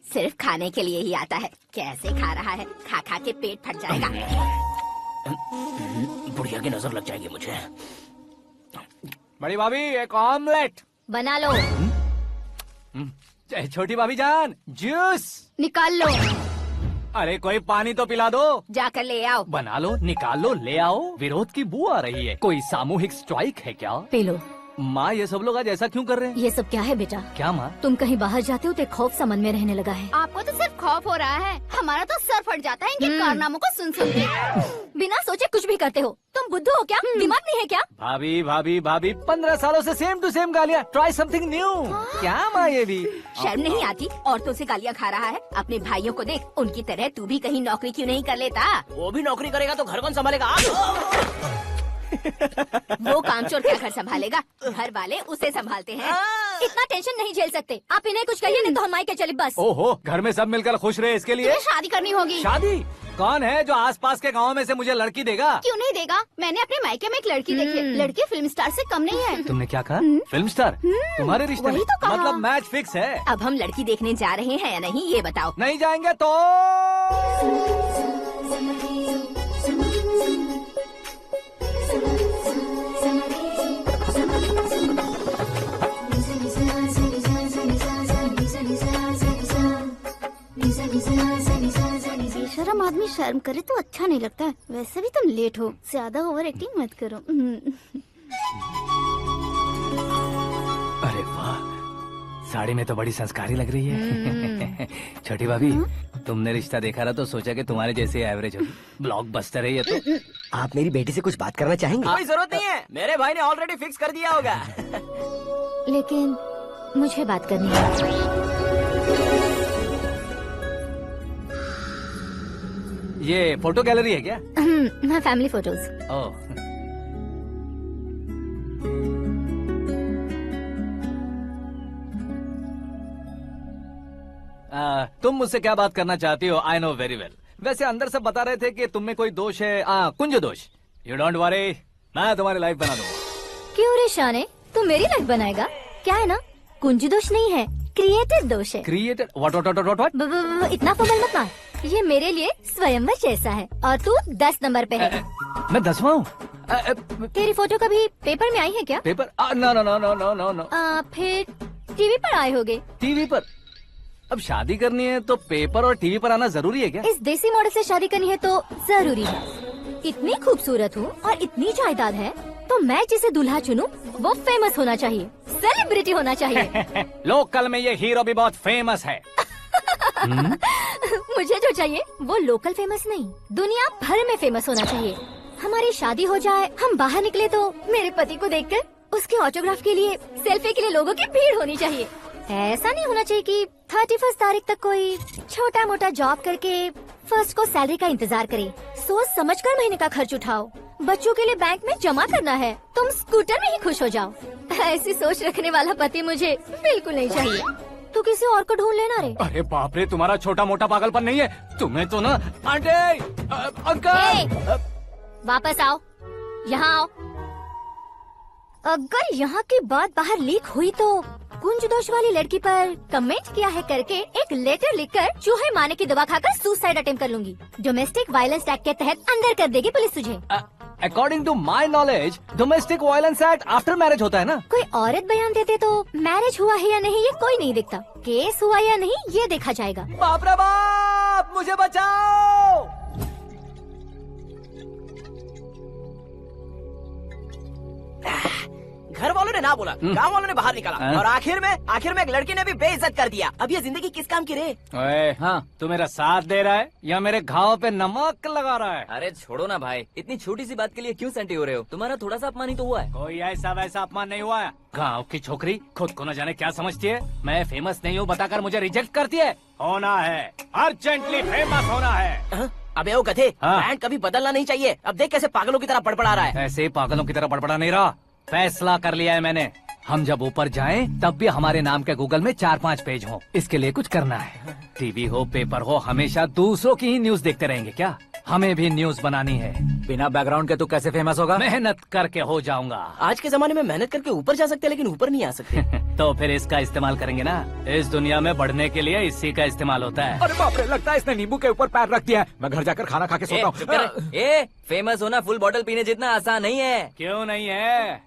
सिर्फ खाने के लिए ही आता है। कैसे खा रहा है, खा खा के पेट फट जाएगा। बुढ़िया की नजर लग जाएगी मुझे। बड़ी भाभी एक ऑमलेट बना लो। छोटी भाभी जान जूस निकाल लो। अरे कोई पानी तो पिला दो। जाकर ले आओ। बना लो, निकाल लो, ले आओ। विरोध की बू आ रही है। कोई सामूहिक स्ट्राइक है क्या? P low. माँ ये सब लोग आज ऐसा क्यों कर रहे हैं? ये सब क्या है बेटा? क्या माँ? तुम कहीं बाहर जाते हो तो एक खौफ सा मन में रहने लगा है। आपको तो सिर्फ खौफ हो रहा है, हमारा तो सर फट जाता है इनके कारनामों को सुन सुन के। बिना सोचे कुछ भी करते हो। तुम बुद्धू हो क्या? दिमाग नहीं है क्या? भाभी भाभी भाभी 15 सालों से सेम टू सेम गालियाँ। Try something new. क्या माँ ये भी? शर्म नहीं आती? औरतों से गालियाँ खा रहा है। अपने भाइयों को देख, उनकी तरह तू भी कहीं नौकरी क्यों नहीं कर लेता? वो भी नौकरी करेगा तो घर कौन संभालेगा? वो कामचोर क्या घर संभालेगा? घर वाले उसे संभालते हैं। इतना टेंशन नहीं झेल सकते। आप इन्हें कुछ कहिए नहीं तो हम मायके चले बस। ओहो, घर में सब मिलकर खुश रहे इसके लिए। तुम्हें शादी करनी होगी। शादी? कौन है जो आसपास के गाँव में से मुझे लड़की देगा? क्यों नहीं देगा? मैंने अपने मायके में एक लड़की देखी है। लड़की फिल्म स्टार से कम नहीं है। तुमने क्या कहा? Film star? तुम्हारे रिश्ते में? वही तो कहा। मतलब मैच फिक्स है? अब हम लड़की देखने जा रहे हैं या नहीं ये बताओ। नहीं जाएंगे तो? बेशरम आदमी शर्म करे तो अच्छा नहीं लगता है। वैसे भी तुम लेट हो, ज्यादा ओवर एक्टिंग मत करो। अरे वाह, साड़ी में तो बड़ी संस्कारी लग रही है। छोटी भाभी, तुमने रिश्ता देखा रहा तो सोचा कि तुम्हारे जैसे एवरेज होगी। ब्लॉकबस्टर है ये तो। आप मेरी बेटी से कुछ बात करना चाहेंगे? कोई जरूरत नहीं है, मेरे भाई ने ऑलरेडी फिक्स कर दिया होगा। लेकिन मुझे बात करनी है। ये फोटो गैलरी है क्या? मैं फैमिली फोटोज। ओह, तुम मुझसे क्या बात करना चाहती हो? I know very well. वैसे अंदर से बता रहे थे कि तुम में कोई दोष है। कुंज दोष। यू डोंट वरी, मैं तुम्हारी लाइफ बना दूंगा। क्यों रे शाने, तू मेरी लाइफ बनाएगा? क्या है ना, कुंज दोष नहीं है, क्रिएटेड दोष है। क्रिएटेड? व्हाट? इतना फमल मत मार। ये मेरे लिए स्वयंवर जैसा है और तू 10 नंबर पे है। मैं 10वां हूँ? तेरी फोटो कभी पेपर में आई है क्या? Paper? No no no no no no no. फिर टीवी पर आए होगे। टीवी पर? अब शादी करनी है तो पेपर और टीवी पर आना जरूरी है क्या? इस देसी मॉडल से शादी करनी है तो जरूरी है। इतनी खूबसूरत हूँ और इतनी जायदाद है तो मैं जिसे दूल्हा चुनूं वो फेमस होना चाहिए, सेलिब्रिटी होना चाहिए। लोकल में ये हीरो भी बहुत फेमस है। मुझे जो चाहिए वो लोकल फेमस नहीं, दुनिया भर में फेमस होना चाहिए। हमारी शादी हो जाए, हम बाहर निकले तो मेरे पति को देखकर उसके ऑटोग्राफ के लिए, सेल्फी के लिए लोगों की भीड़ होनी चाहिए। ऐसा नहीं होना चाहिए कि 31 तारीख तक कोई छोटा मोटा जॉब करके 1 को सैलरी का इंतजार करे। सोच समझकर महीने का खर्च उठाओ। बच्चों के लिए बैंक में जमा करना है, तुम स्कूटर में ही खुश हो जाओ। ऐसी सोच रखने वाला पति मुझे बिल्कुल नहीं चाहिए। तू किसी और को ढूंढ लेना रे। अरे बाप रे, तुम्हारा छोटा मोटा पागलपन नहीं है। तुम्हें तो ना आंटी, अंकल। वापस आओ, यहाँ आओ। अगर यहाँ की बात बाहर लीक हुई तो कुंज दोष वाली लड़की पर कमेंट किया है करके एक लेटर लिखकर चूहे मारने की दवा खाकर सुसाइड अटेम्प्ट कर लूंगी। डोमेस्टिक वायलेंस एक्ट के तहत अंदर कर देगी पुलिस तुझे। According to my knowledge domestic violence act after marriage होता है ना? कोई औरत बयान देते तो मैरिज हुआ है या नहीं ये कोई नहीं देखता, केस हुआ या नहीं ये देखा जाएगा। बाप रे बाप, मुझे बचाओ। घर वालों ने ना बोला, गांव वालों ने बाहर निकाला और आखिर में एक लड़की ने भी बेइज्जत कर दिया। अब ये जिंदगी किस काम की रे? ओए, हाँ, तू मेरा साथ दे रहा है या मेरे घाव पे नमक लगा रहा है? अरे छोड़ो ना भाई, इतनी छोटी सी बात के लिए क्यों सैंटी हो रहे हो? तुम्हारा थोड़ा सा अपमान ही तो हुआ है। कोई ऐसा वैसा अपमान नहीं हुआ है। गाँव की छोकरी खुद को न जाने क्या समझती है। मैं फेमस नहीं हूँ बताकर मुझे रिजेक्ट करती है। होना है, अर्जेंटली फेमस होना है। अबे ओ गधे, हाँ। ब्रांड कभी बदलना नहीं चाहिए। अब देख कैसे पागलों की तरह बड़बड़ा रहा है। ऐसे पागलों की तरह बड़बड़ा नहीं रहा। फैसला कर लिया है मैंने। हम जब ऊपर जाएं तब भी हमारे नाम के गूगल में 4-5 पेज हो। इसके लिए कुछ करना है। टीवी हो, पेपर हो, हमेशा दूसरों की ही न्यूज देखते रहेंगे क्या? हमें भी न्यूज बनानी है। बिना बैकग्राउंड के तू कैसे फेमस होगा? मेहनत करके हो जाऊंगा। आज के जमाने में मेहनत करके ऊपर जा सकते हैं लेकिन ऊपर नहीं आ सकते। तो फिर इसका इस्तेमाल करेंगे ना। इस दुनिया में बढ़ने के लिए इसी का इस्तेमाल होता है। अरे बाप रे, लगता है इसने नींबू के ऊपर पैर रख दिया है। मैं घर जाकर खाना खा के सोता चुप कर। हूँ। ए, फेमस होना फुल बॉटल पीने जितना आसान नहीं है। क्यों नहीं है?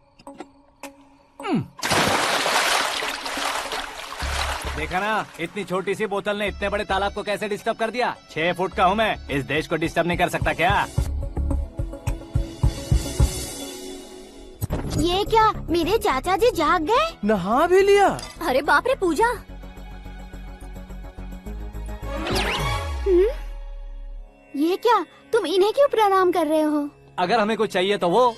देखा ना, इतनी छोटी सी बोतल ने इतने बड़े तालाब को कैसे डिस्टर्ब कर दिया। 6 फुट का हूँ मैं, इस देश को डिस्टर्ब नहीं कर सकता क्या? ये क्या, मेरे चाचा जी जाग गए? नहा भी लिया। अरे बाप रे पूजा, ये क्या, तुम इन्हें क्यों प्रणाम कर रहे हो? अगर हमें कुछ चाहिए तो वो,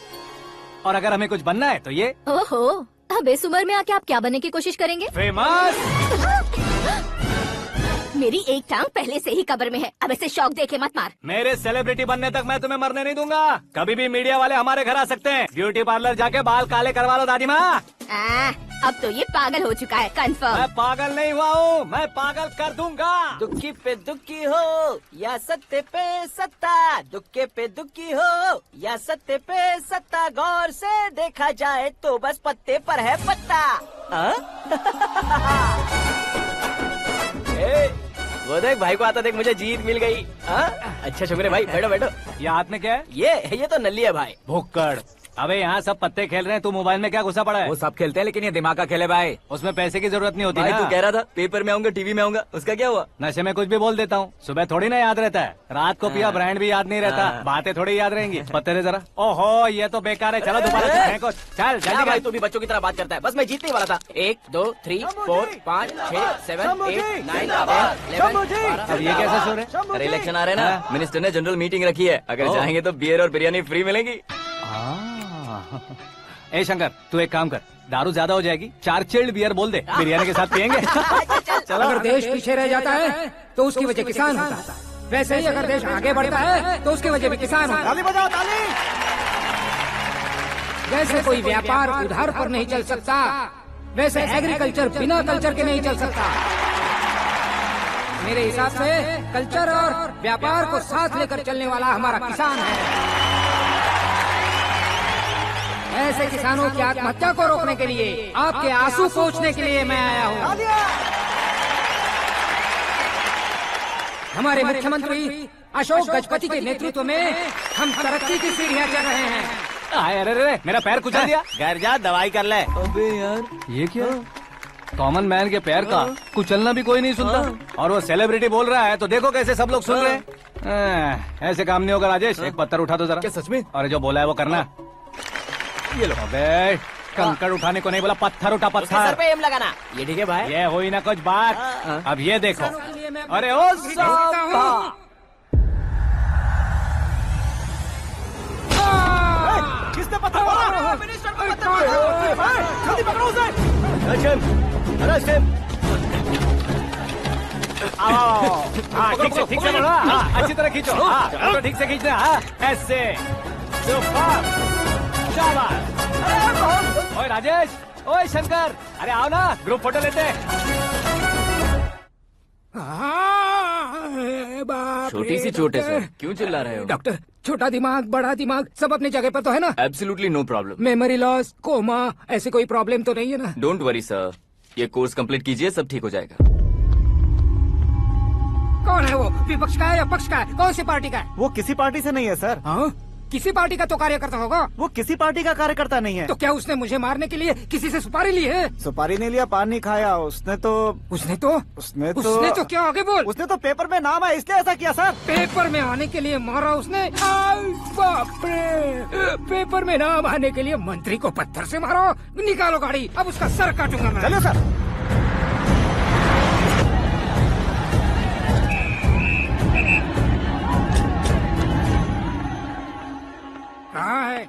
और अगर हमें कुछ बनना है तो ये। ओहो, अब इस उम्र में आके आप क्या बनने की कोशिश करेंगे? फेमस। मेरी एक टांग पहले से ही कब्र में है, अब ऐसे शौक देके मत मार। मेरे सेलिब्रिटी बनने तक मैं तुम्हें मरने नहीं दूंगा। कभी भी मीडिया वाले हमारे घर आ सकते हैं। ब्यूटी पार्लर जाके बाल काले करवा लो दादी माँ। अब तो ये पागल हो चुका है, कंफर्म। मैं पागल नहीं हुआ हूँ, मैं पागल कर दूंगा। दुखी पे दुखी हो या सत्ते पे सत्ता, दुखे पे दुखी हो या सत्ते पे सत्ता, गौर से देखा जाए तो बस पत्ते पर है पत्ता। ए, वो देख भाई को आता देख, मुझे जीत मिल गई। अच्छा शुक्र है भाई, बैठो बैठो। ये हाथ में क्या है? ये तो नल्ली है भाई। भुक्कड़। अबे यहाँ सब पत्ते खेल रहे हैं, तू मोबाइल में क्या घुसा पड़ा है? वो सब खेलते हैं लेकिन ये दिमाग का खेल है भाई। उसमें पैसे की जरूरत नहीं होती भाई ना। तू कह रहा था पेपर में आऊंगा, टीवी में आऊंगा, उसका क्या हुआ? नशे में कुछ भी बोल देता हूँ, सुबह थोड़ी ना याद रहता है। रात को पिया ब्रांड भी याद नहीं रहता, बातें थोड़ी याद रहेंगी। पत्ते दे जरा। ओहो, ये तो बेकार है, चलो दोबारा फेंको। चल क्या जल्दी भाई, कर। तू भी बच्चों की तरह बात करता है। बस मैं जीतने वाला था। 1 2 3 4 5 6 7 8 9 10 अब ये कैसा शोर है? अरे इलेक्शन आ रहे हैं ना, मिनिस्टर ने जनरल मीटिंग रखी है, अगर जाएंगे तो बियर और बिरयानी फ्री मिलेगी। ए शंकर, तू एक काम कर, दारू ज्यादा हो जाएगी, 4 चिल्ड बियर बोल दे, बिरयानी के साथ पियेंगे। चलो। अगर देश पीछे रह जाता है तो उसकी वजह किसान होता है, वैसे ही अगर देश आगे बढ़ता है तो उसकी वजह भी किसान होता है। ताली बजाओ, ताली। जैसे कोई व्यापार उधार पर नहीं चल सकता, वैसे एग्रीकल्चर बिना कल्चर के नहीं चल सकता। मेरे हिसाब से कल्चर और व्यापार को साथ लेकर चलने वाला हमारा किसान है। ऐसे किसानों की आत्महत्या को रोकने के लिए, आपके आंसू पोंछने के लिए मैं आया हूँ। हमारे मुख्यमंत्री अशोक गजपति के नेतृत्व में हम तरक्की की सीढ़ियाँ चढ़ रहे हैं। अरे अरे, मेरा पैर कुचल दिया। घर जा, दवाई कर ले। अबे यार, ये क्या? कॉमन मैन के पैर का कुचलना भी कोई नहीं सुनता, और वो सेलिब्रिटी बोल रहा है तो देखो कैसे सब लोग सुन रहे हैं। ऐसे काम नहीं होगा राजेश, एक पत्थर उठा दो जरा। क्या सच में? और जो बोला है वो करना। ये लो। अबे कंकड़ उठाने को नहीं बोला, पत्थर उठा, उसके सर पत्थर। पे एम लगाना। ये ठीक है भाई। ये हुई ना कुछ बात। अब ये देखो। अरे ओ साहब, किसने पत्थर मारा? मिनिस्टर को पत्थर मारा। जल्दी पकड़ो उसे। हाँ, ठीक से बोलो। हाँ, अच्छी तरह खींचो। हाँ, तो ठीक से खींचना। हाँ, ऐसे। सुपर, शाबाश। ओए राजेश, ओए शंकर, अरे आओ ना, ग्रुप फोटो लेते हैं। छोटी सी चोट है सर, क्यों चिल्ला रहे हो? डॉक्टर, छोटा दिमाग बड़ा दिमाग सब अपनी जगह पर तो है ना? Absolutely no problem. Memory loss, coma, ऐसी कोई प्रॉब्लम तो नहीं है ना? डोंट वरी सर, ये कोर्स कंप्लीट कीजिए, सब ठीक हो जाएगा। कौन है वो? विपक्ष का है या पक्ष का है? कौन सी पार्टी का है? वो किसी पार्टी से नहीं है सर। हाँ? किसी पार्टी का तो कार्यकर्ता होगा। वो किसी पार्टी का कार्यकर्ता नहीं है। तो क्या उसने मुझे मारने के लिए किसी से सुपारी ली है? सुपारी नहीं लिया, पान नहीं खाया। उसने तो क्या आगे बोल? उसने तो पेपर में नाम है इसलिए ऐसा किया सर। पेपर में आने के लिए मारा उसने? आई बाप रे! पेपर में नाम आने के लिए मंत्री को पत्थर से मारो? निकालो गाड़ी, अब उसका सर काटूंगा मैं। चलो सर।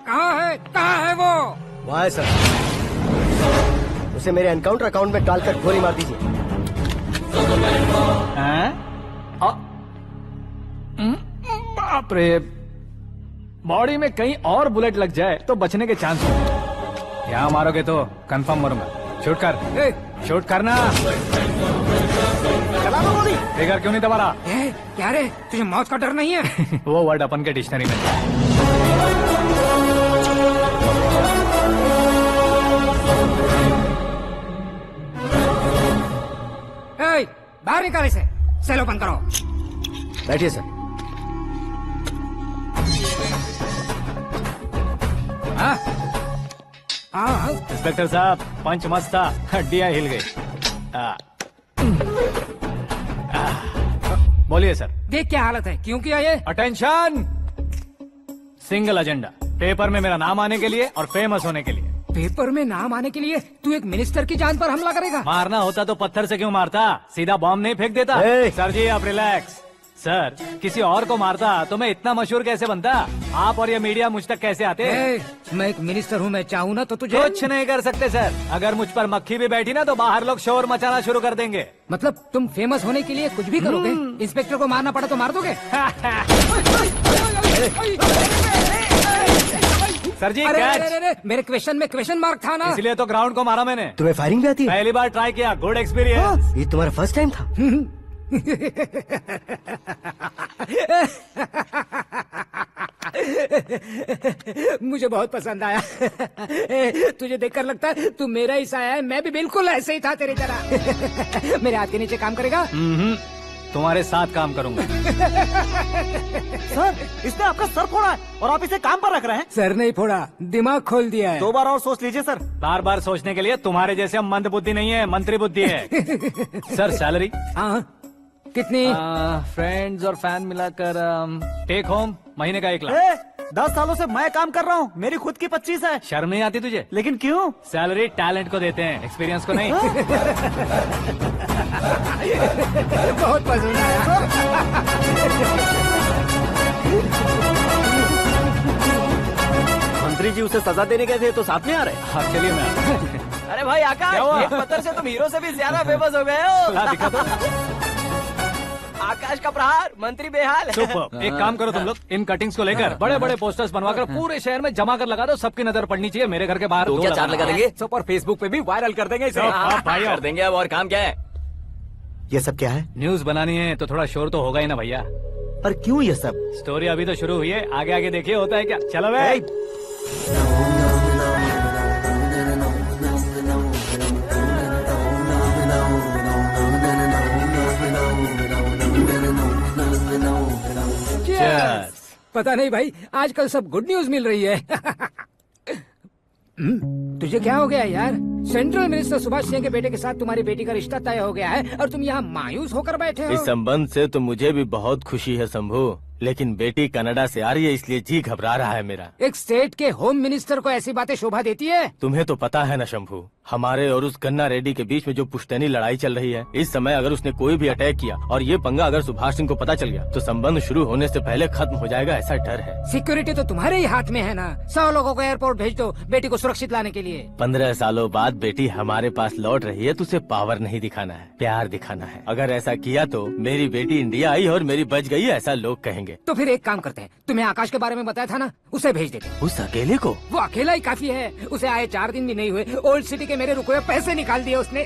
कहाँ है वो? वहाँ है सर। उसे मेरे एनकाउंटर अकाउंट में डालकर गोली मार दीजिए। बाप रे, बॉडी में कहीं और बुलेट लग जाए तो बचने के चांस हो। यहाँ मारोगे तो कंफर्म मरूंगा। शूट कर, शूट करना। चला दो गोली। फिगर क्यों नहीं दबा रहा? क्या रे, तुझे मौत का डर नहीं है? वो वर्ड अपन के डिक्शनरी में है। बाहर निकाल इसे, सेल ओपन करो। बैठिए सर। हाँ हाँ, इंस्पेक्टर साहब, पंच मस्त था, हड्डियां हिल गई। बोलिए सर। देख क्या हालत है, क्यों किया ये? अटेंशन, सिंगल एजेंडा, पेपर में मेरा नाम आने के लिए और फेमस होने के लिए। पेपर में नाम आने के लिए तू एक मिनिस्टर की जान पर हमला करेगा? मारना होता तो पत्थर से क्यों मारता, सीधा बॉम्ब नहीं फेंक देता। ए! सर जी आप रिलैक्स। सर, किसी और को मारता तो मैं इतना मशहूर कैसे बनता? आप और ये मीडिया मुझ तक कैसे आते? मैं एक मिनिस्टर हूँ, मैं चाहूँ ना तो तुझे कुछ नहीं कर सकते सर। अगर मुझ पर मक्खी भी बैठी ना तो बाहर लोग शोर मचाना शुरू कर देंगे। मतलब तुम फेमस होने के लिए कुछ भी करोगे? इंस्पेक्टर को मारना पड़ा तो मार दोगे? सर जी अरे, कैच। अरे, अरे, मेरे क्वेश्चन में क्वेश्चन मार्क था ना। इसलिए तो ग्राउंड को मारा मैंने। तुम्हें फायरिंग भी आती है? पहली बार ट्राई किया, गुड एक्सपीरियंस। ये तुम्हारा फर्स्ट टाइम था? मुझे बहुत पसंद आया। तुझे देखकर लगता है तू मेरा ही साया है, मैं भी बिल्कुल ऐसे ही था तेरी तरह। मेरे हाथ के नीचे काम करेगा? तुम्हारे साथ काम करूंगा। सर, इसने आपका सर फोड़ा है और आप इसे काम पर रख रहे हैं। सर नहीं फोड़ा, दिमाग खोल दिया है। 2 बार और सोच लीजिए सर। बार बार सोचने के लिए तुम्हारे जैसे मंद बुद्धि नहीं है, मंत्री बुद्धि है। Sir salary? हाँ, कितनी? फ्रेंड्स और फैन मिलाकर टेक होम महीने का 1 लाख। 10 सालों से मैं काम कर रहा हूँ, मेरी खुद की 25 है। शर्म नहीं आती तुझे? लेकिन क्यों? सैलरी टैलेंट को देते हैं, एक्सपीरियंस को नहीं। बहुत पसंद आया। मंत्री जी उसे सजा देने गए थे तो साथ में आ रहे? हाँ चलिए मैं आता हूं। अरे भाई क्या हुआ? आकाश, एक पत्थर से तुम हीरो से भी ज्यादा फेमस हो गए हो। हाँ, दिखा तो। आकाश का प्रहार, मंत्री बेहाल। सुपर। एक काम करो तुम लोग, इन कटिंग्स को लेकर बड़े बड़े पोस्टर्स बनवाकर पूरे शहर में जमा कर लगा दो। सबकी नजर पड़नी चाहिए। मेरे घर के बाहर तो दो क्या 4 लगा देंगे? सब और फेसबुक पे भी वायरल कर देंगे इसे। भाई कर देंगे अब, और काम क्या है? ये सब क्या है? न्यूज बनानी है तो थोड़ा शोर तो होगा ही ना भैया। पर क्यों ये सब? स्टोरी अभी तो शुरू हुई है, आगे आगे देखिए होता है क्या। चलो भाई। Cheers. पता नहीं भाई, आजकल सब गुड न्यूज मिल रही है। तुझे क्या हो गया यार? सेंट्रल मिनिस्टर सुभाष सिंह के बेटे के साथ तुम्हारी बेटी का रिश्ता तय हो गया है और तुम यहाँ मायूस होकर बैठे हो। इस संबंध से तो मुझे भी बहुत खुशी है शंभू, लेकिन बेटी कनाडा से आ रही है इसलिए जी घबरा रहा है मेरा। एक स्टेट के होम मिनिस्टर को ऐसी बातें शोभा देती है? तुम्हें तो पता है ना शंभू, हमारे और उस गन्ना रेड्डी के बीच में जो पुश्तैनी लड़ाई चल रही है, इस समय अगर उसने कोई भी अटैक किया और ये पंगा अगर सुभाष सिंह को पता चल गया तो संबंध शुरू होने से पहले खत्म हो जाएगा, ऐसा डर है। सिक्योरिटी तो तुम्हारे ही हाथ में है ना। 100 लोगों को एयरपोर्ट भेज दो बेटी को सुरक्षित लाने के लिए। 15 सालों बाद बेटी हमारे पास लौट रही है तो उसे पावर नहीं दिखाना है, प्यार दिखाना है। अगर ऐसा किया तो मेरी बेटी इंडिया आई और मेरी बच गई, ऐसा लोग कहेंगे। तो फिर एक काम करते हैं, तुम्हें आकाश के बारे में बताया था ना, उसे भेज देते। उस अकेले को? वो अकेला ही काफी है। उसे आए 4 दिन भी नहीं हुए, ओल्ड सिटी के मेरे रुके हुए पैसे निकाल दिए उसने।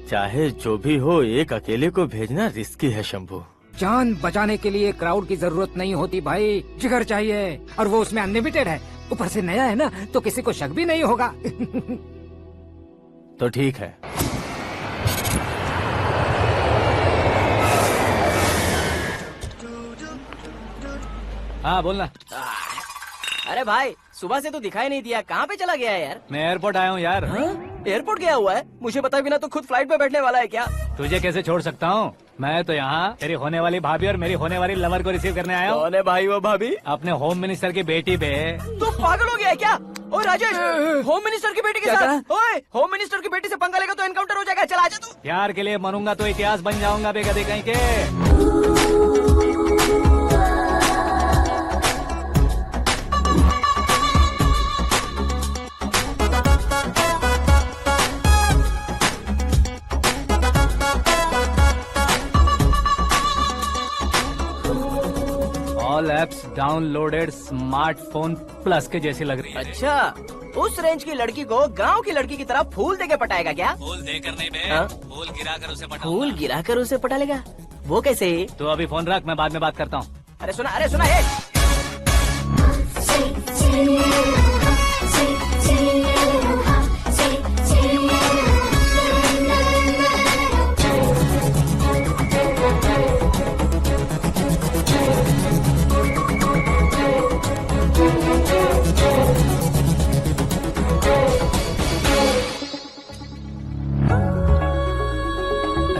चाहे जो भी हो, एक अकेले को भेजना रिस्की है शंभू। जान बचाने के लिए क्राउड की जरूरत नहीं होती भाई, जिगर चाहिए, और वो उसमें अनलिमिटेड है। ऊपर से नया है ना, तो किसी को शक भी नहीं होगा। तो ठीक है। हाँ बोलना। अरे भाई, सुबह से तो दिखाई नहीं दिया, कहाँ पे चला गया है यार? मैं एयरपोर्ट आया हूँ यार। एयरपोर्ट गया हुआ है? मुझे बताए बिना तो खुद फ्लाइट पे बैठने वाला है क्या? तुझे कैसे छोड़ सकता हूँ? मैं तो यहाँ तेरी होने वाली भाभी और मेरी होने वाली लवर को रिसीव करने आया हूँ। कौन है भाई वो भाभी? अपने होम मिनिस्टर की बेटी बे। तू पागल हो गया है क्या? ओए राजेश, होम मिनिस्टर की बेटी के साथ? ओए, होम मिनिस्टर की बेटी से पंगा लेगा तो एनकाउंटर हो जाएगा। चल आजा तू। प्यार के लिए मरूंगा तो इतिहास बन जाऊंगा बेगदे कहीं के। All apps downloaded smartphone plus के जैसी लग रही है। अच्छा, उस रेंज की लड़की को गांव की लड़की की तरह फूल देके पटाएगा क्या? फूल देकर नहीं बे, हाँ? फूल गिराकर उसे पटाऊंगा। फूल गिराकर उसे पटा लेगा? वो कैसे? तो अभी फोन रख, मैं बाद में बात करता हूँ। अरे सुना ये।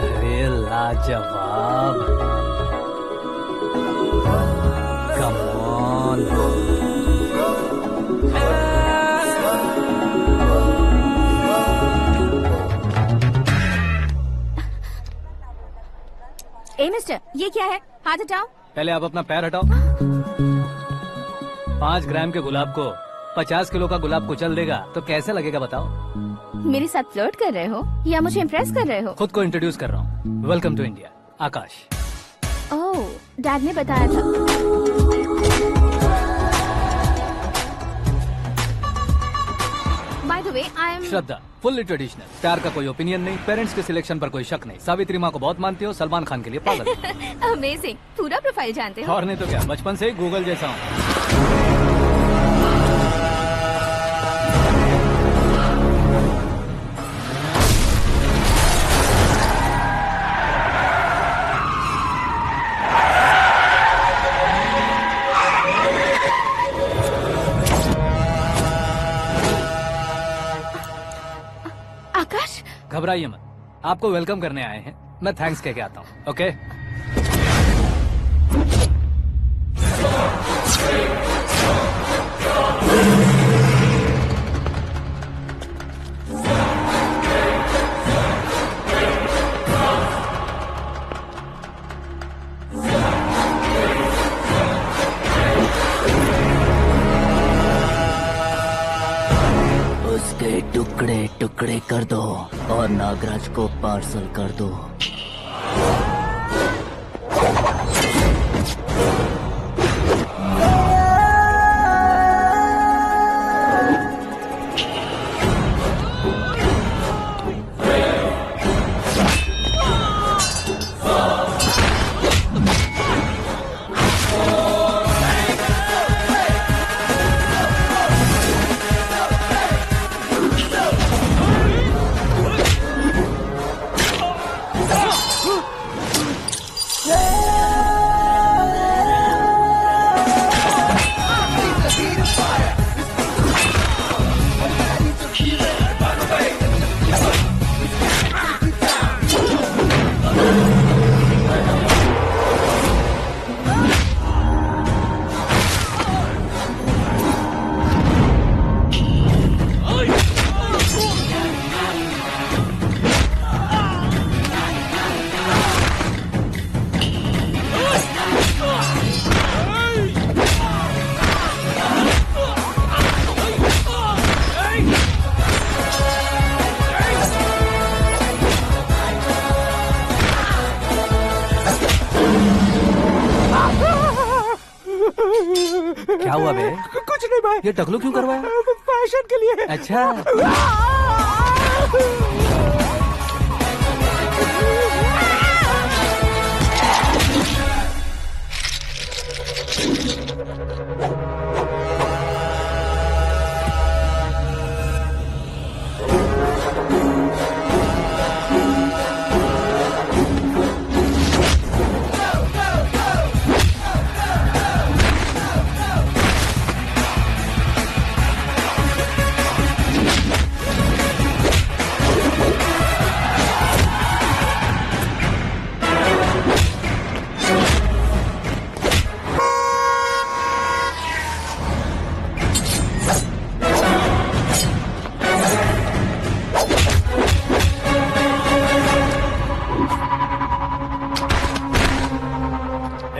अरे लाजवाब, कम ऑन। ए मिस्टर, ये क्या है? हाथ हटाओ। पहले आप अपना पैर हटाओ। 5 ग्राम के गुलाब को 50 किलो का गुलाब कुचल देगा तो कैसे लगेगा बताओ? मेरे साथ फ्लर्ट कर रहे हो या मुझे इम्प्रेस कर रहे हो? खुद को इंट्रोड्यूस कर रहा हूँ। Welcome to India, Akash. Oh, dad ने बताया था। By the way, I am Shraddha, fully traditional. प्यार का कोई ओपिनियन नहीं, पेरेंट्स के सिलेक्शन पर कोई शक नहीं। सावित्री माँ को बहुत मानती हो, सलमान खान के लिए पागल हो। अमेजिंग, पूरा प्रोफाइल जानते हो। और नहीं तो क्या, बचपन से ही गूगल जैसा हूँ। आकाश, घबराइए मत, आपको वेलकम करने आए हैं। मैं थैंक्स कह के आता हूँ, ओके? उसके टुकड़े टुकड़े कर दो और नागराज को पार्सल कर दो। क्या हुआ बे? कुछ नहीं भाई। ये टकलू क्यों करवाया? फैशन के लिए। अच्छा,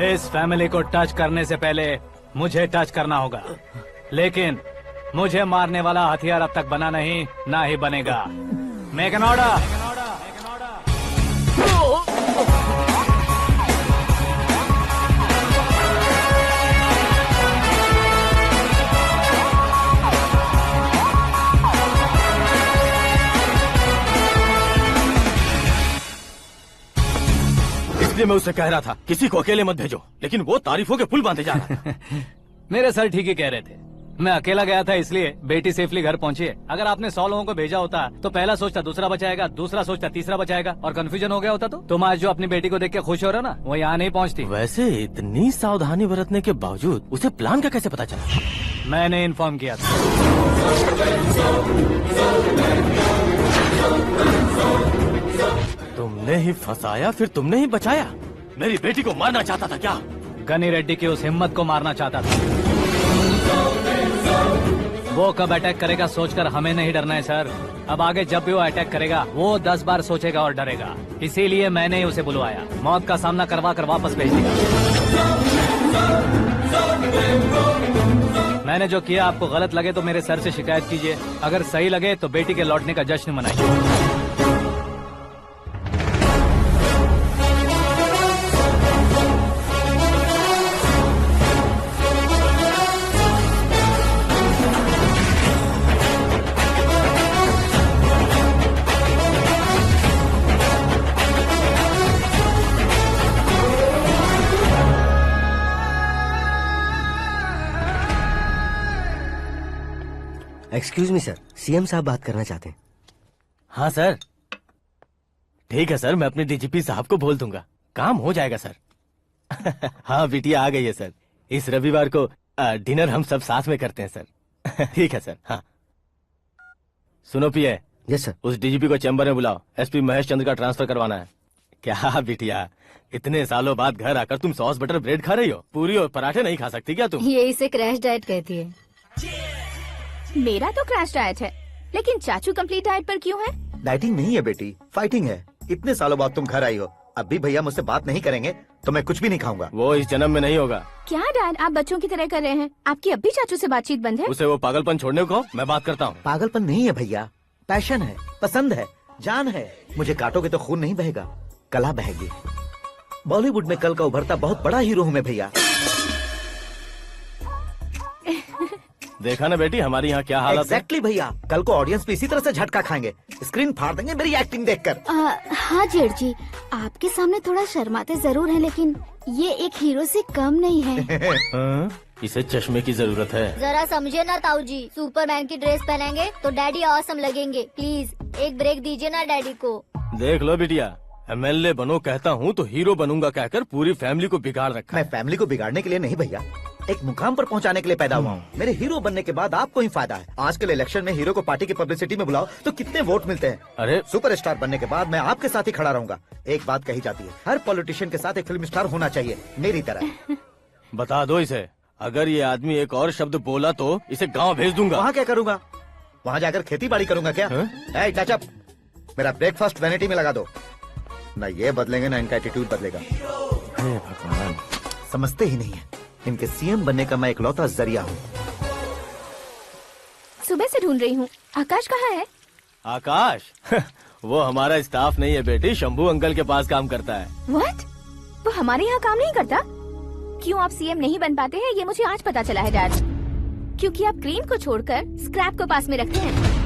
इस फैमिली को टच करने से पहले मुझे टच करना होगा, लेकिन मुझे मारने वाला हथियार अब तक बना नहीं, ना ही बनेगा। Make an order. इसलिए मैं उससे कह रहा था किसी को अकेले मत भेजो, लेकिन वो तारीफों के पुल बांधे जा रहा है। मेरे सर ठीक ही कह रहे थे। मैं अकेला गया था इसलिए बेटी सेफली घर पहुंची है। अगर आपने 100 लोगों को भेजा होता तो पहला सोचता दूसरा बचाएगा, दूसरा सोचता तीसरा बचाएगा और कंफ्यूजन हो गया होता। तो तुम आज जो अपनी बेटी को देख के खुश हो रहे हो ना, वो यहाँ नहीं पहुँचती। वैसे इतनी सावधानी बरतने के बावजूद उसे प्लान का कैसे पता चला? मैंने इन्फॉर्म किया था। तुमने ही फंसाया, फिर तुमने ही बचाया। मेरी बेटी को मारना चाहता था क्या? गनी रेड्डी की उस हिम्मत को मारना चाहता था। वो कब अटैक करेगा सोचकर हमें नहीं डरना है सर। अब आगे जब भी वो अटैक करेगा वो 10 बार सोचेगा और डरेगा। इसीलिए मैंने ही उसे बुलवाया। मौत का सामना करवा कर वापस भेज दिया। मैंने जो किया आपको गलत लगे तो मेरे सर से शिकायत कीजिए, अगर सही लगे तो बेटी के लौटने का जश्न मनाइए। एक्सक्यूज मी सर, सीएम साहब बात करना चाहते हैं। हाँ सर, ठीक है सर, मैं अपने डीजीपी साहब को बोल दूंगा, काम हो जाएगा सर। हाँ बिटिया आ गई है सर। इस रविवार को डिनर हम सब साथ में करते हैं सर। ठीक है सर। हाँ सुनो पिए। Yes sir. उस डीजीपी को चैम्बर में बुलाओ, एसपी महेश चंद्र का ट्रांसफर करवाना है। क्या बिटिया, इतने सालों बाद घर आकर तुम सॉस बटर ब्रेड खा रही हो? पूरी और पराठे नहीं खा सकती क्या तुम? ये इसे क्रैश डाइट कहती है। मेरा तो क्रैश डाइट है, लेकिन चाचू कंप्लीट डाइट पर क्यों है? डाइटिंग नहीं है बेटी, फाइटिंग है। इतने सालों बाद तुम घर आई हो, अब भी भैया मुझसे बात नहीं करेंगे तो मैं कुछ भी नहीं खाऊंगा। वो इस जन्म में नहीं होगा। क्या डैड, आप बच्चों की तरह कर रहे हैं? आपकी अब भी चाचू से बातचीत बंद है? उसे वो पागलपन छोड़ने को मैं बात करता हूँ। पागलपन नहीं है भैया, पैशन है, पसंद है, जान है। मुझे काटोगे तो खून नहीं बहेगा, कला बहेगी। बॉलीवुड में कल का उभरता बहुत बड़ा हीरो हूँ मैं भैया। देखा ना बेटी हमारी यहाँ क्या हालत है। एग्जैक्टली भैया, कल को ऑडियंस भी इसी तरह से झटका खाएंगे, स्क्रीन फाड़ देंगे मेरी एक्टिंग देखकर। हाँ जेठ जी, आपके सामने थोड़ा शर्माते जरूर हैं, लेकिन ये एक हीरो से कम नहीं है। इसे चश्मे की जरूरत है। जरा समझे ना ताऊ जी, सुपरमैन की ड्रेस पहनेंगे तो डैडी ऑसम लगेंगे। प्लीज एक ब्रेक दीजिए ना डैडी को। देख लो बिटिया, एमएलए बनो कहता हूँ तो हीरो बनूंगा कहकर पूरी फैमिली को बिगाड़ रखा। मैं फैमिली को बिगाड़ने के लिए नहीं भैया, एक मुकाम पर पहुंचाने के लिए पैदा हुआ हूँ। मेरे हीरो बनने के बाद आपको ही फायदा है। आजकल इलेक्शन में हीरो को पार्टी की पब्लिसिटी में बुलाओ तो कितने वोट मिलते हैं। अरे सुपरस्टार बनने के बाद मैं आपके साथ ही खड़ा रहूंगा। एक बात कही जाती है, हर पॉलिटिशियन के साथ एक फिल्म स्टार होना चाहिए, मेरी तरह। बता दो इसे, अगर ये आदमी एक और शब्द बोला तो इसे गाँव भेज दूंगा। वहाँ क्या करूँगा? वहाँ जाकर खेती बाड़ी करूँगा क्या? चाचा, मेरा ब्रेकफास्ट वैनिटी में लगा दो। न ये बदलेंगे न इनका एटीट्यूड बदलेगा। भगवान, समझते ही नहीं है, इनके सीएम बनने का मैं इकलौता जरिया हूँ। सुबह से ढूंढ रही हूँ, आकाश कहाँ है? आकाश? वो हमारा स्टाफ नहीं है बेटी, शंभू अंकल के पास काम करता है। व्हाट? वो हमारे यहाँ काम नहीं करता? क्यों आप सीएम नहीं बन पाते हैं ये मुझे आज पता चला है डैड। क्योंकि आप क्रीम को छोड़कर स्क्रैप को पास में रखते हैं।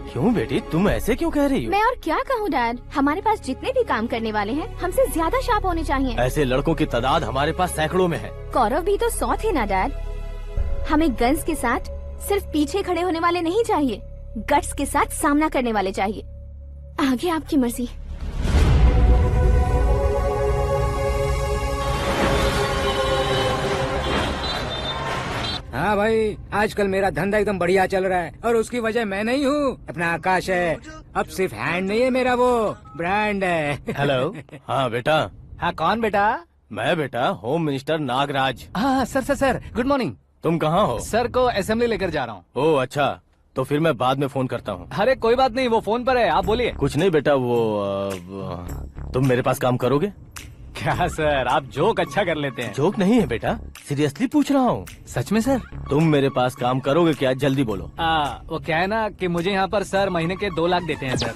क्यों बेटी, तुम ऐसे क्यों कह रही हो? मैं और क्या कहूँ डैड, हमारे पास जितने भी काम करने वाले हैं हमसे ज्यादा शार्प होने चाहिए। ऐसे लड़कों की तादाद हमारे पास सैकड़ों में है। कौरव भी तो 100 थे ना डैड। हमें गन्स के साथ सिर्फ पीछे खड़े होने वाले नहीं चाहिए, गट्स के साथ सामना करने वाले चाहिए। आगे आपकी मर्जी। हाँ भाई, आजकल मेरा धंधा एकदम बढ़िया चल रहा है और उसकी वजह मैं नहीं हूँ, अपना आकाश है। अब सिर्फ हैंड नहीं है मेरा, वो ब्रांड है। हेलो। हाँ बेटा। हाँ कौन बेटा? मैं बेटा होम मिनिस्टर नागराज। हाँ सर गुड मॉर्निंग। तुम कहाँ हो? सर को असेंबली लेकर जा रहा हूँ। ओह अच्छा, तो फिर मैं बाद में फोन करता हूँ। अरे कोई बात नहीं, वो फोन पर है, आप बोलिए। कुछ नहीं बेटा, तुम मेरे पास काम करोगे? क्या सर, आप जोक अच्छा कर लेते हैं। जोक नहीं है बेटा, सीरियसली पूछ रहा हूँ। सच में सर? तुम मेरे पास काम करोगे क्या? जल्दी बोलो। वो क्या है ना कि मुझे यहाँ पर सर महीने के 2 लाख देते हैं सर।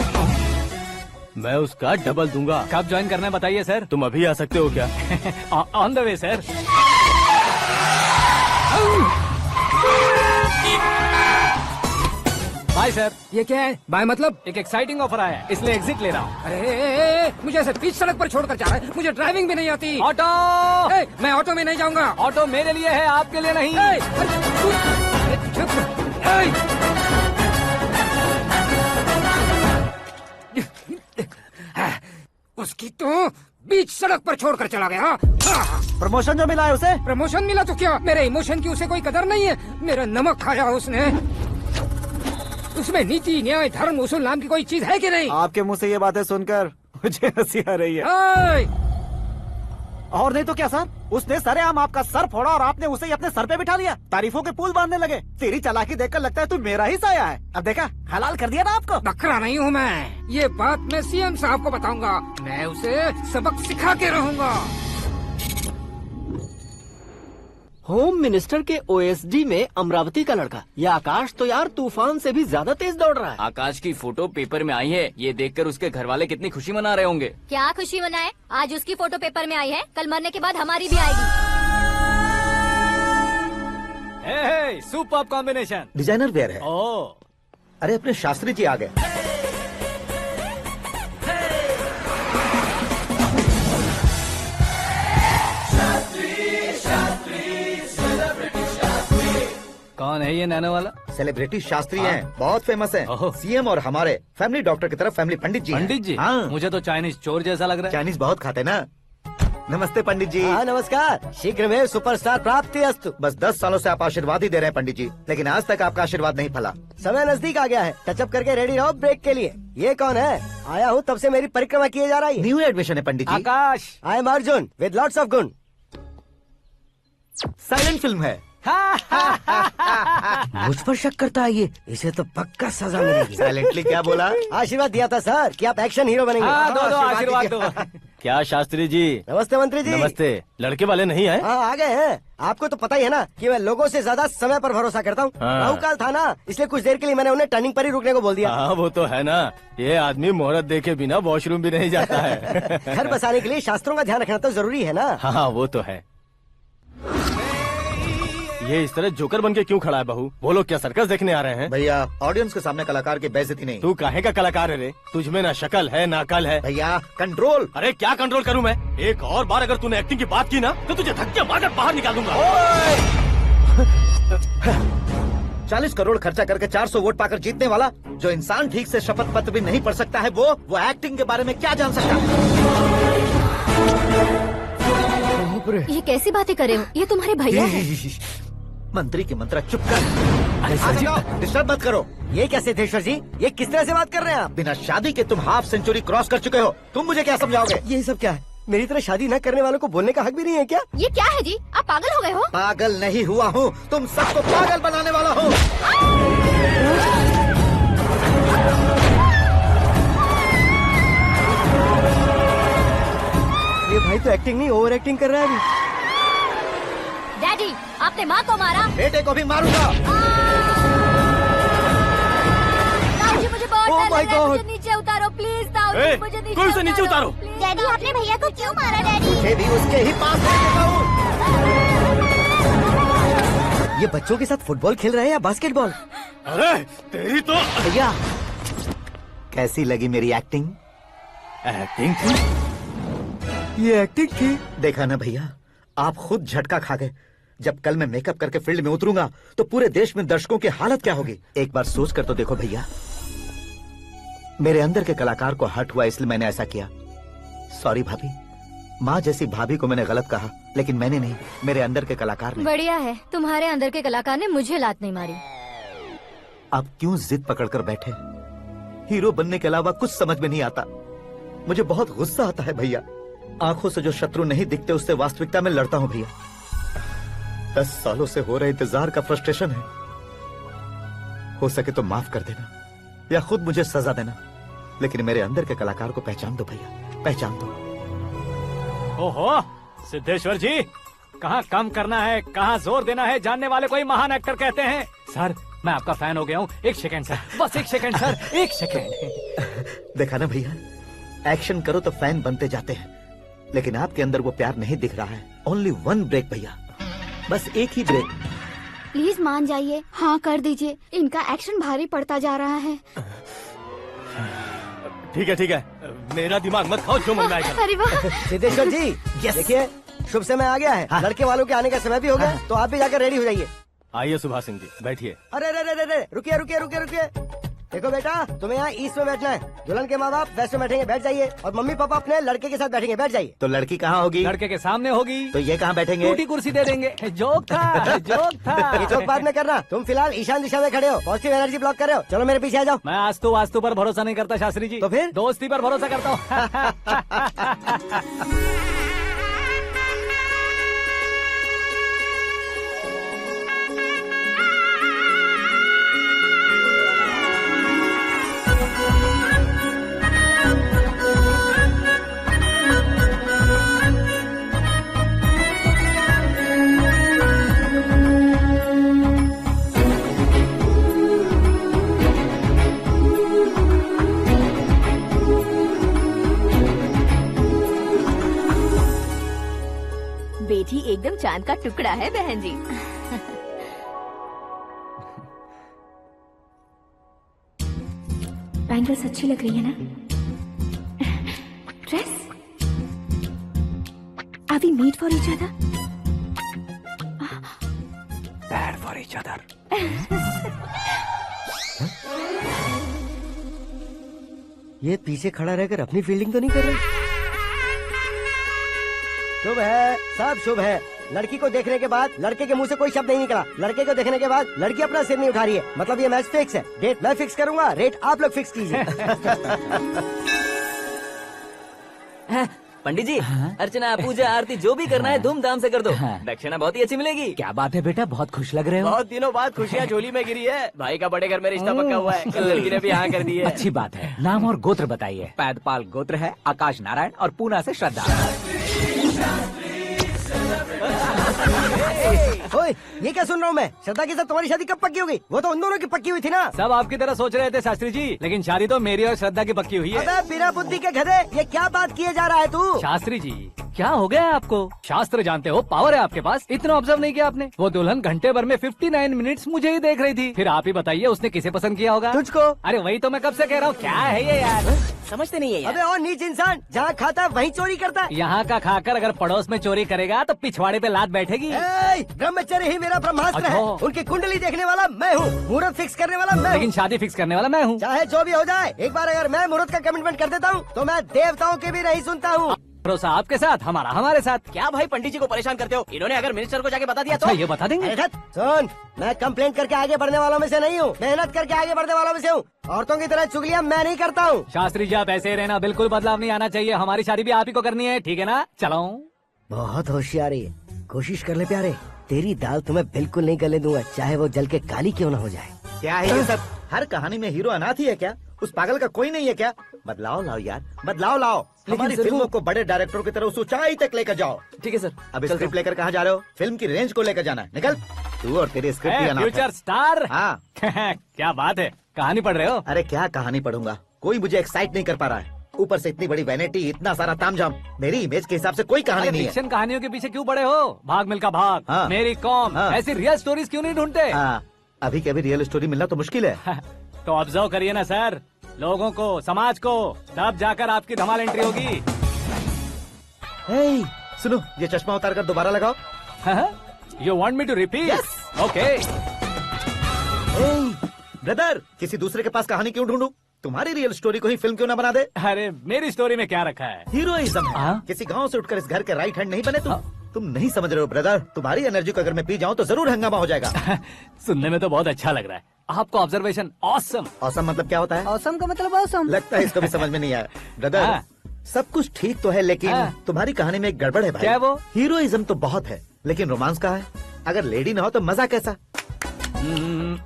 मैं उसका डबल दूंगा। कब ज्वाइन करना है बताइए सर। तुम अभी आ सकते हो क्या? On the way sir. Bye sir. ये क्या है? बाय मतलब? एक एक्साइटिंग ऑफर आया है, इसलिए एग्जिट ले रहा हूँ। अरे मुझे ऐसे बीच सड़क पर छोड़कर जा रहा है, मुझे ड्राइविंग भी नहीं आती। ऑटो। मैं ऑटो में नहीं जाऊंगा। ऑटो मेरे लिए है, आपके लिए नहीं। उसकी तो बीच सड़क पर छोड़कर चला गया। प्रमोशन जो मिला है उसे? प्रमोशन मिला तो क्या, मेरे इमोशन की उसे कोई कदर नहीं है। मेरा नमक खाया उसने। उसमें नीति, न्याय, धर्म, उसूल नाम की कोई चीज है कि नहीं? आपके मुंह से ये बातें सुनकर मुझे हंसी आ रही है। और नहीं तो क्या सर, उसने सरेआम आपका सर फोड़ा और आपने उसे ही अपने सर पे बिठा लिया। तारीफों के पुल बांधने लगे। तेरी चालाकी देखकर लगता है तू मेरा ही साया है। अब देखा, हलाल कर दिया ना आपको। बकरा नहीं हूँ मैं। ये बात मैं सीएम साहब को बताऊंगा। मैं उसे सबक सिखा के रहूंगा। होम मिनिस्टर के ओएसडी में अमरावती का लड़का। ये आकाश तो यार तूफान से भी ज्यादा तेज दौड़ रहा है। आकाश की फोटो पेपर में आई है, ये देखकर उसके घर वाले कितनी खुशी मना रहे होंगे। क्या खुशी मनाए? आज उसकी फोटो पेपर में आई है, कल मरने के बाद हमारी भी आएगी। Super combination. डिजाइनर वेयर है। ओह, अरे अपने शास्त्री जी आ गए। कौन है ये नैनो वाला? सेलिब्रिटी शास्त्री हैं, बहुत फेमस हैं। सीएम और हमारे फैमिली डॉक्टर की तरफ फैमिली पंडित जी हैं। पंडित जी? हाँ। मुझे तो चाइनीज चोर जैसा लग रहा है। चाइनीज बहुत खाते ना। नमस्ते पंडित जी। हाँ नमस्कार। शीघ्र में सुपरस्टार प्राप्ति अस्तु। बस 10 सालों से आप आशीर्वाद ही दे रहे हैं पंडित जी, लेकिन आज तक आपका आशीर्वाद नहीं फला। समय नजदीक आ गया है, टचअप करके रेडी रहो ब्रेक के लिए। ये कौन है? आया हूँ तब से मेरी परिक्रमा किए जा रही है। न्यू एडमिशन है Pandit ji. Aakash. I am Arjun with lots of गुण। साइलेंट फिल्म है। मुझ पर शक करता है ये, इसे तो पक्का सजा मिलेगी। साइलेंटली क्या बोला? आशीर्वाद दिया था सर कि आप एक्शन हीरो बनेंगे। हाँ, दो आशीर्वाद दो। क्या शास्त्री जी? नमस्ते मंत्री जी। नमस्ते। लड़के वाले नहीं आए? हाँ आ गए हैं। आपको तो पता ही है ना कि मैं लोगों से ज्यादा समय पर भरोसा करता हूँ। हाँ। राहुकाल था ना, इसलिए कुछ देर के लिए मैंने उन्हें टर्निंग पर ही रुकने को बोल दिया। हाँ वो तो है ना, ये आदमी मुहूर्त देखे बिना वॉशरूम भी नहीं जाता है। घर बसाने के लिए शास्त्रों का ध्यान रखना तो जरूरी है ना। हाँ वो तो है। ये इस तरह जोकर बन के क्यों खड़ा है बहू? वो लोग क्या सर्कस देखने आ रहे हैं? भैया ऑडियंस के सामने कलाकार की बेइज्जती नहीं। तू काहे का कलाकार है रे? तुझमें ना शक्ल है ना अकल है। भैया कंट्रोल। अरे क्या कंट्रोल करूं मैं? एक और बार अगर तूने एक्टिंग की बात की ना तो तुझे धक्के मारकर बाहर निकाल दूंगा। 40 करोड़ खर्चा करके 400 वोट पाकर जीतने वाला जो इंसान ठीक से शपथ पत्र भी नहीं पढ़ सकता है, वो एक्टिंग के बारे में क्या जान सकता है? ये कैसी बातें कर रहे हो? ये तुम्हारे भैया हैं। मंत्री की मंत्रा चुप कर। अरे सर जी डिस्टर्ब मत करो। ये क्या सिद्धेश्वर जी, ये किस तरह से बात कर रहे हैं आप? बिना शादी के तुम हाफ सेंचुरी क्रॉस कर चुके हो, तुम मुझे क्या समझाओगे? ये सब क्या है? मेरी तरह शादी न करने वालों को बोलने का हक भी नहीं है क्या? ये क्या है जी? आप पागल हो गए हो? पागल नहीं हुआ हूँ, तुम सबको पागल बनाने वाला हूँ। ये भाई तो एक्टिंग नहीं ओवर एक्टिंग कर रहा है अभी। डैडी, आपने माँ को मारा। बेटे को भी मारूंगा। ताऊजी मुझे बहुत Oh डर my लग रहा है, God! मुझे नीचे उतारो प्लीज। ताऊजी मुझे नीचे कोई उसे नीचे उतारो। डैडी आपने भैया को क्यों मारा? डैडी मुझे भी उसके ही पास लेके जाऊं। ये बच्चों के साथ फुटबॉल खेल रहे हैं या बास्केटबॉल? अरे तेरी तो भैया कैसी लगी मेरी एक्टिंग? एक्टिंग थी। ये एक्टिंग थी। देखा ना भैया, आप खुद झटका खा गए। जब कल मैं मेकअप करके फील्ड में उतरूंगा तो पूरे देश में दर्शकों की हालत क्या होगी? एक बार सोच कर तो देखो भैया। मेरे अंदर के कलाकार को हर्ट हुआ इसलिए मैंने ऐसा किया। सॉरी भाभी। माँ जैसी भाभी को मैंने गलत कहा, लेकिन मैंने नहीं, मेरे अंदर के कलाकार ने। बढ़िया है, तुम्हारे अंदर के कलाकार ने मुझे लात नहीं मारी। आप क्यों जिद पकड़कर बैठे? हीरो बनने के अलावा कुछ समझ में नहीं आता। मुझे बहुत गुस्सा आता है भैया। आंखों से जो शत्रु नहीं दिखते उससे वास्तविकता में लड़ता हूँ भैया। 10 सालों से हो रहे इंतजार का फ्रस्ट्रेशन है। हो सके तो माफ कर देना या खुद मुझे सजा देना, लेकिन मेरे अंदर के कलाकार को पहचान दो भैया, पहचान दो। ओहो सिद्धेश्वर जी, कहाँ कम करना है कहाँ जोर देना है जानने वाले को ही महान एक्टर कहते हैं। सर मैं आपका फैन हो गया हूँ। एक सेकंड सर, बस एक सेकंड सर, एक सेकंड। देखा ना भैया, एक्शन करो तो फैन बनते जाते हैं, लेकिन आपके अंदर वो प्यार नहीं दिख रहा है। ओनली वन ब्रेक भैया, बस एक ही ब्रेक। प्लीज मान जाइए, हाँ कर दीजिए। इनका एक्शन भारी पड़ता जा रहा है। ठीक है, मेरा दिमाग मत खाओ, जो मन में आएगा। अरे वाह सिद्धेश्वर जी, देखिए शुभ समय आ गया है। लड़के वालों के आने का समय भी हो गया, तो आप भी जाकर रेडी हो जाइए। आइए सुभाष सिंह जी, बैठिए। अरे रुकिए। देखो बेटा, तुम्हें यहाँ ईस्ट में बैठना है। दुल्हन के माँ बाप वेस्ट में बैठेंगे, बैठ जाइए। और मम्मी पापा अपने लड़के के साथ बैठेंगे, बैठ जाइए। तो लड़की कहाँ होगी? लड़के के सामने होगी। तो ये कहाँ बैठेंगे? टूटी कुर्सी दे देंगे। जोक था। ये जोक बाद में करना। तुम फिलहाल ईशान दिशा में खड़े हो, पॉजिटिव एनर्जी ब्लॉक कर रहे हो। चलो मेरे पीछे आ जाओ। मैं वास्तु पर भरोसा नहीं करता शास्त्री जी। तो फिर? दोस्ती पर भरोसा करता हूँ। बेटी एकदम चांद का टुकड़ा है बहन जी। बैंगल्स अच्छी लग रही है ना? Dress? Are we made for each other? Bad for each other. ये पीछे खड़ा रहकर अपनी फील्डिंग तो नहीं कर रहा? शुभ है, सब शुभ है। लड़की को देखने के बाद लड़के के मुंह से कोई शब्द नहीं निकला। लड़के को देखने के बाद लड़की अपना सिर नहीं उठा रही है। मतलब ये मैच फिक्स है। डेट मैं फिक्स करूंगा, रेट आप लोग फिक्स कीजिए। पंडित जी, अर्चना पूजा आरती जो भी करना है धूमधाम से कर दो। दक्षिणा बहुत ही अच्छी मिलेगी। क्या बात है बेटा, बहुत खुश लग रहे हो। बहुत दिनों बाद खुशियाँ झोली में गिरी है। भाई का बड़े घर में रिश्ता पक्का हुआ है। कल लड़की ने भी हाँ कर दी है। अच्छी बात है। नाम और गोत्र बताइए। पैदपाल गोत्र है, आकाश नारायण, और पूना से श्रद्धा। ओए, ये क्या सुन रहा हूँ मैं? श्रद्धा के साथ तुम्हारी शादी कब पक्की हो गई? वो तो उन दोनों की पक्की हुई थी ना। सब आपकी तरह सोच रहे थे शास्त्री जी, लेकिन शादी तो मेरी और श्रद्धा की पक्की हुई है। अबे बिना बुद्धि के गधे, ये क्या बात किए जा रहा है तू? शास्त्री जी, क्या हो गया है आपको? शास्त्र जानते हो, पावर है आपके पास। इतना ऑब्जर्व नहीं किया आपने? वो दुल्हन घंटे भर में 59 मिनट्स मुझे ही देख रही थी। फिर आप ही बताइए उसने किसे पसंद किया होगा? तुझको। अरे वही तो मैं कब से कह रहा हूँ, क्या है ये यार? समझते नहीं है यार। अबे और नीच इंसान, जहाँ खाता है वहीं चोरी करता है। यहाँ का खाकर अगर पड़ोस में चोरी करेगा तो पिछवाड़े पे लात बैठेगी। ब्रह्मचर्य ही मेरा ब्रह्मास्त्र है। उनकी कुंडली देखने वाला मैं हूँ, मुहूर्त फिक्स करने वाला मैं हूँ। लेकिन शादी फिक्स करने वाला मैं हूँ। चाहे जो भी हो जाए, एक बार अगर मैं मुहूर्त का कमिटमेंट कर देता हूँ तो मैं देवताओं के भी नहीं सुनता हूँ। भरोसा आपके साथ, हमारा हमारे साथ। क्या भाई पंडित जी को परेशान करते हो? इन्होंने अगर मिनिस्टर को जाके बता दिया अच्छा, तो ये बता देंगे। सुन, मैं कंप्लेंट करके आगे बढ़ने वालों में से नहीं हूँ, मेहनत करके आगे बढ़ने वालों में से हूँ। औरतों की तरह चुगलियाँ मैं नहीं करता हूँ। शास्त्री जी आप ऐसे ही रहना, बिल्कुल बदलाव नहीं आना चाहिए। हमारी शादी भी आप ही को करनी है, ठीक है ना? चलो। बहुत होशियारी है, कोशिश कर ले प्यारे। तेरी दाल तुम्हें बिल्कुल नहीं गले दूंगा, चाहे वो जल के काली क्यों न हो जाए। क्या है ये सब? हर कहानी में हीरो अनाथ ही है क्या? उस पागल का कोई नहीं है क्या? बदलाव लाओ यार, बदलाव लाओ। हमारी फिल्मों को बड़े डायरेक्टरों की तरह उस ऊंचाई तक लेकर जाओ। ठीक है सर। अब स्क्रिप्ट लेकर कहाँ जा रहे हो? फिल्म की रेंज को लेकर जाना है। निकल तू और तेरी स्क्रिप्ट भी अनाथ है। Future star. हाँ। क्या बात है, कहानी पढ़ रहे हो? अरे क्या कहानी पढ़ूंगा, कोई मुझे एक्साइट नहीं कर पा रहा है। ऊपर से इतनी बड़ी वैनिटी, इतना सारा तामझाम। मेरी इमेज के हिसाब से कोई कहानी नहीं है। फिक्शन कहानियों के पीछे क्यों पड़े हो? भाग मिल्खा भाग, हाँ। मेरी कॉम, हाँ। ऐसी रियल स्टोरीज क्यों नहीं ढूंढते? हाँ, अभी के अभी रियल स्टोरी मिलना तो मुश्किल है। तो ऑब्जर्व करिए ना सर, लोगों को, समाज को, तब जाकर आपकी धमाल एंट्री होगी। सुनो, ये चश्मा उतार कर दोबारा लगाओ। You want me to repeat? Okay. Brother, किसी दूसरे के पास कहानी क्यों ढूंढूं? तुम्हारी रियल स्टोरी को ही फिल्म क्यों ना बना दे? अरे मेरी स्टोरी में क्या रखा है? हीरोइज्म है। किसी गांव से उठकर इस घर के राइट हैंड नहीं बने तुम। तुम नहीं समझ रहे हो ब्रदर, तुम्हारी एनर्जी को अगर मैं पी जाऊं तो जरूर हंगामा हो जाएगा। सुनने में तो बहुत अच्छा लग रहा है आपको। Observation awesome. ऑसम मतलब क्या होता है? ऑसम का मतलब ऑसम। लगता है इसको भी समझ में नहीं आया। ब्रदर, सब कुछ ठीक तो है, लेकिन तुम्हारी कहानी में एक गड़बड़ है भाई। क्या वो? हीरोइज्म तो बहुत है, लेकिन रोमांस कहाँ है? अगर लेडी ना हो तो मजा कैसा?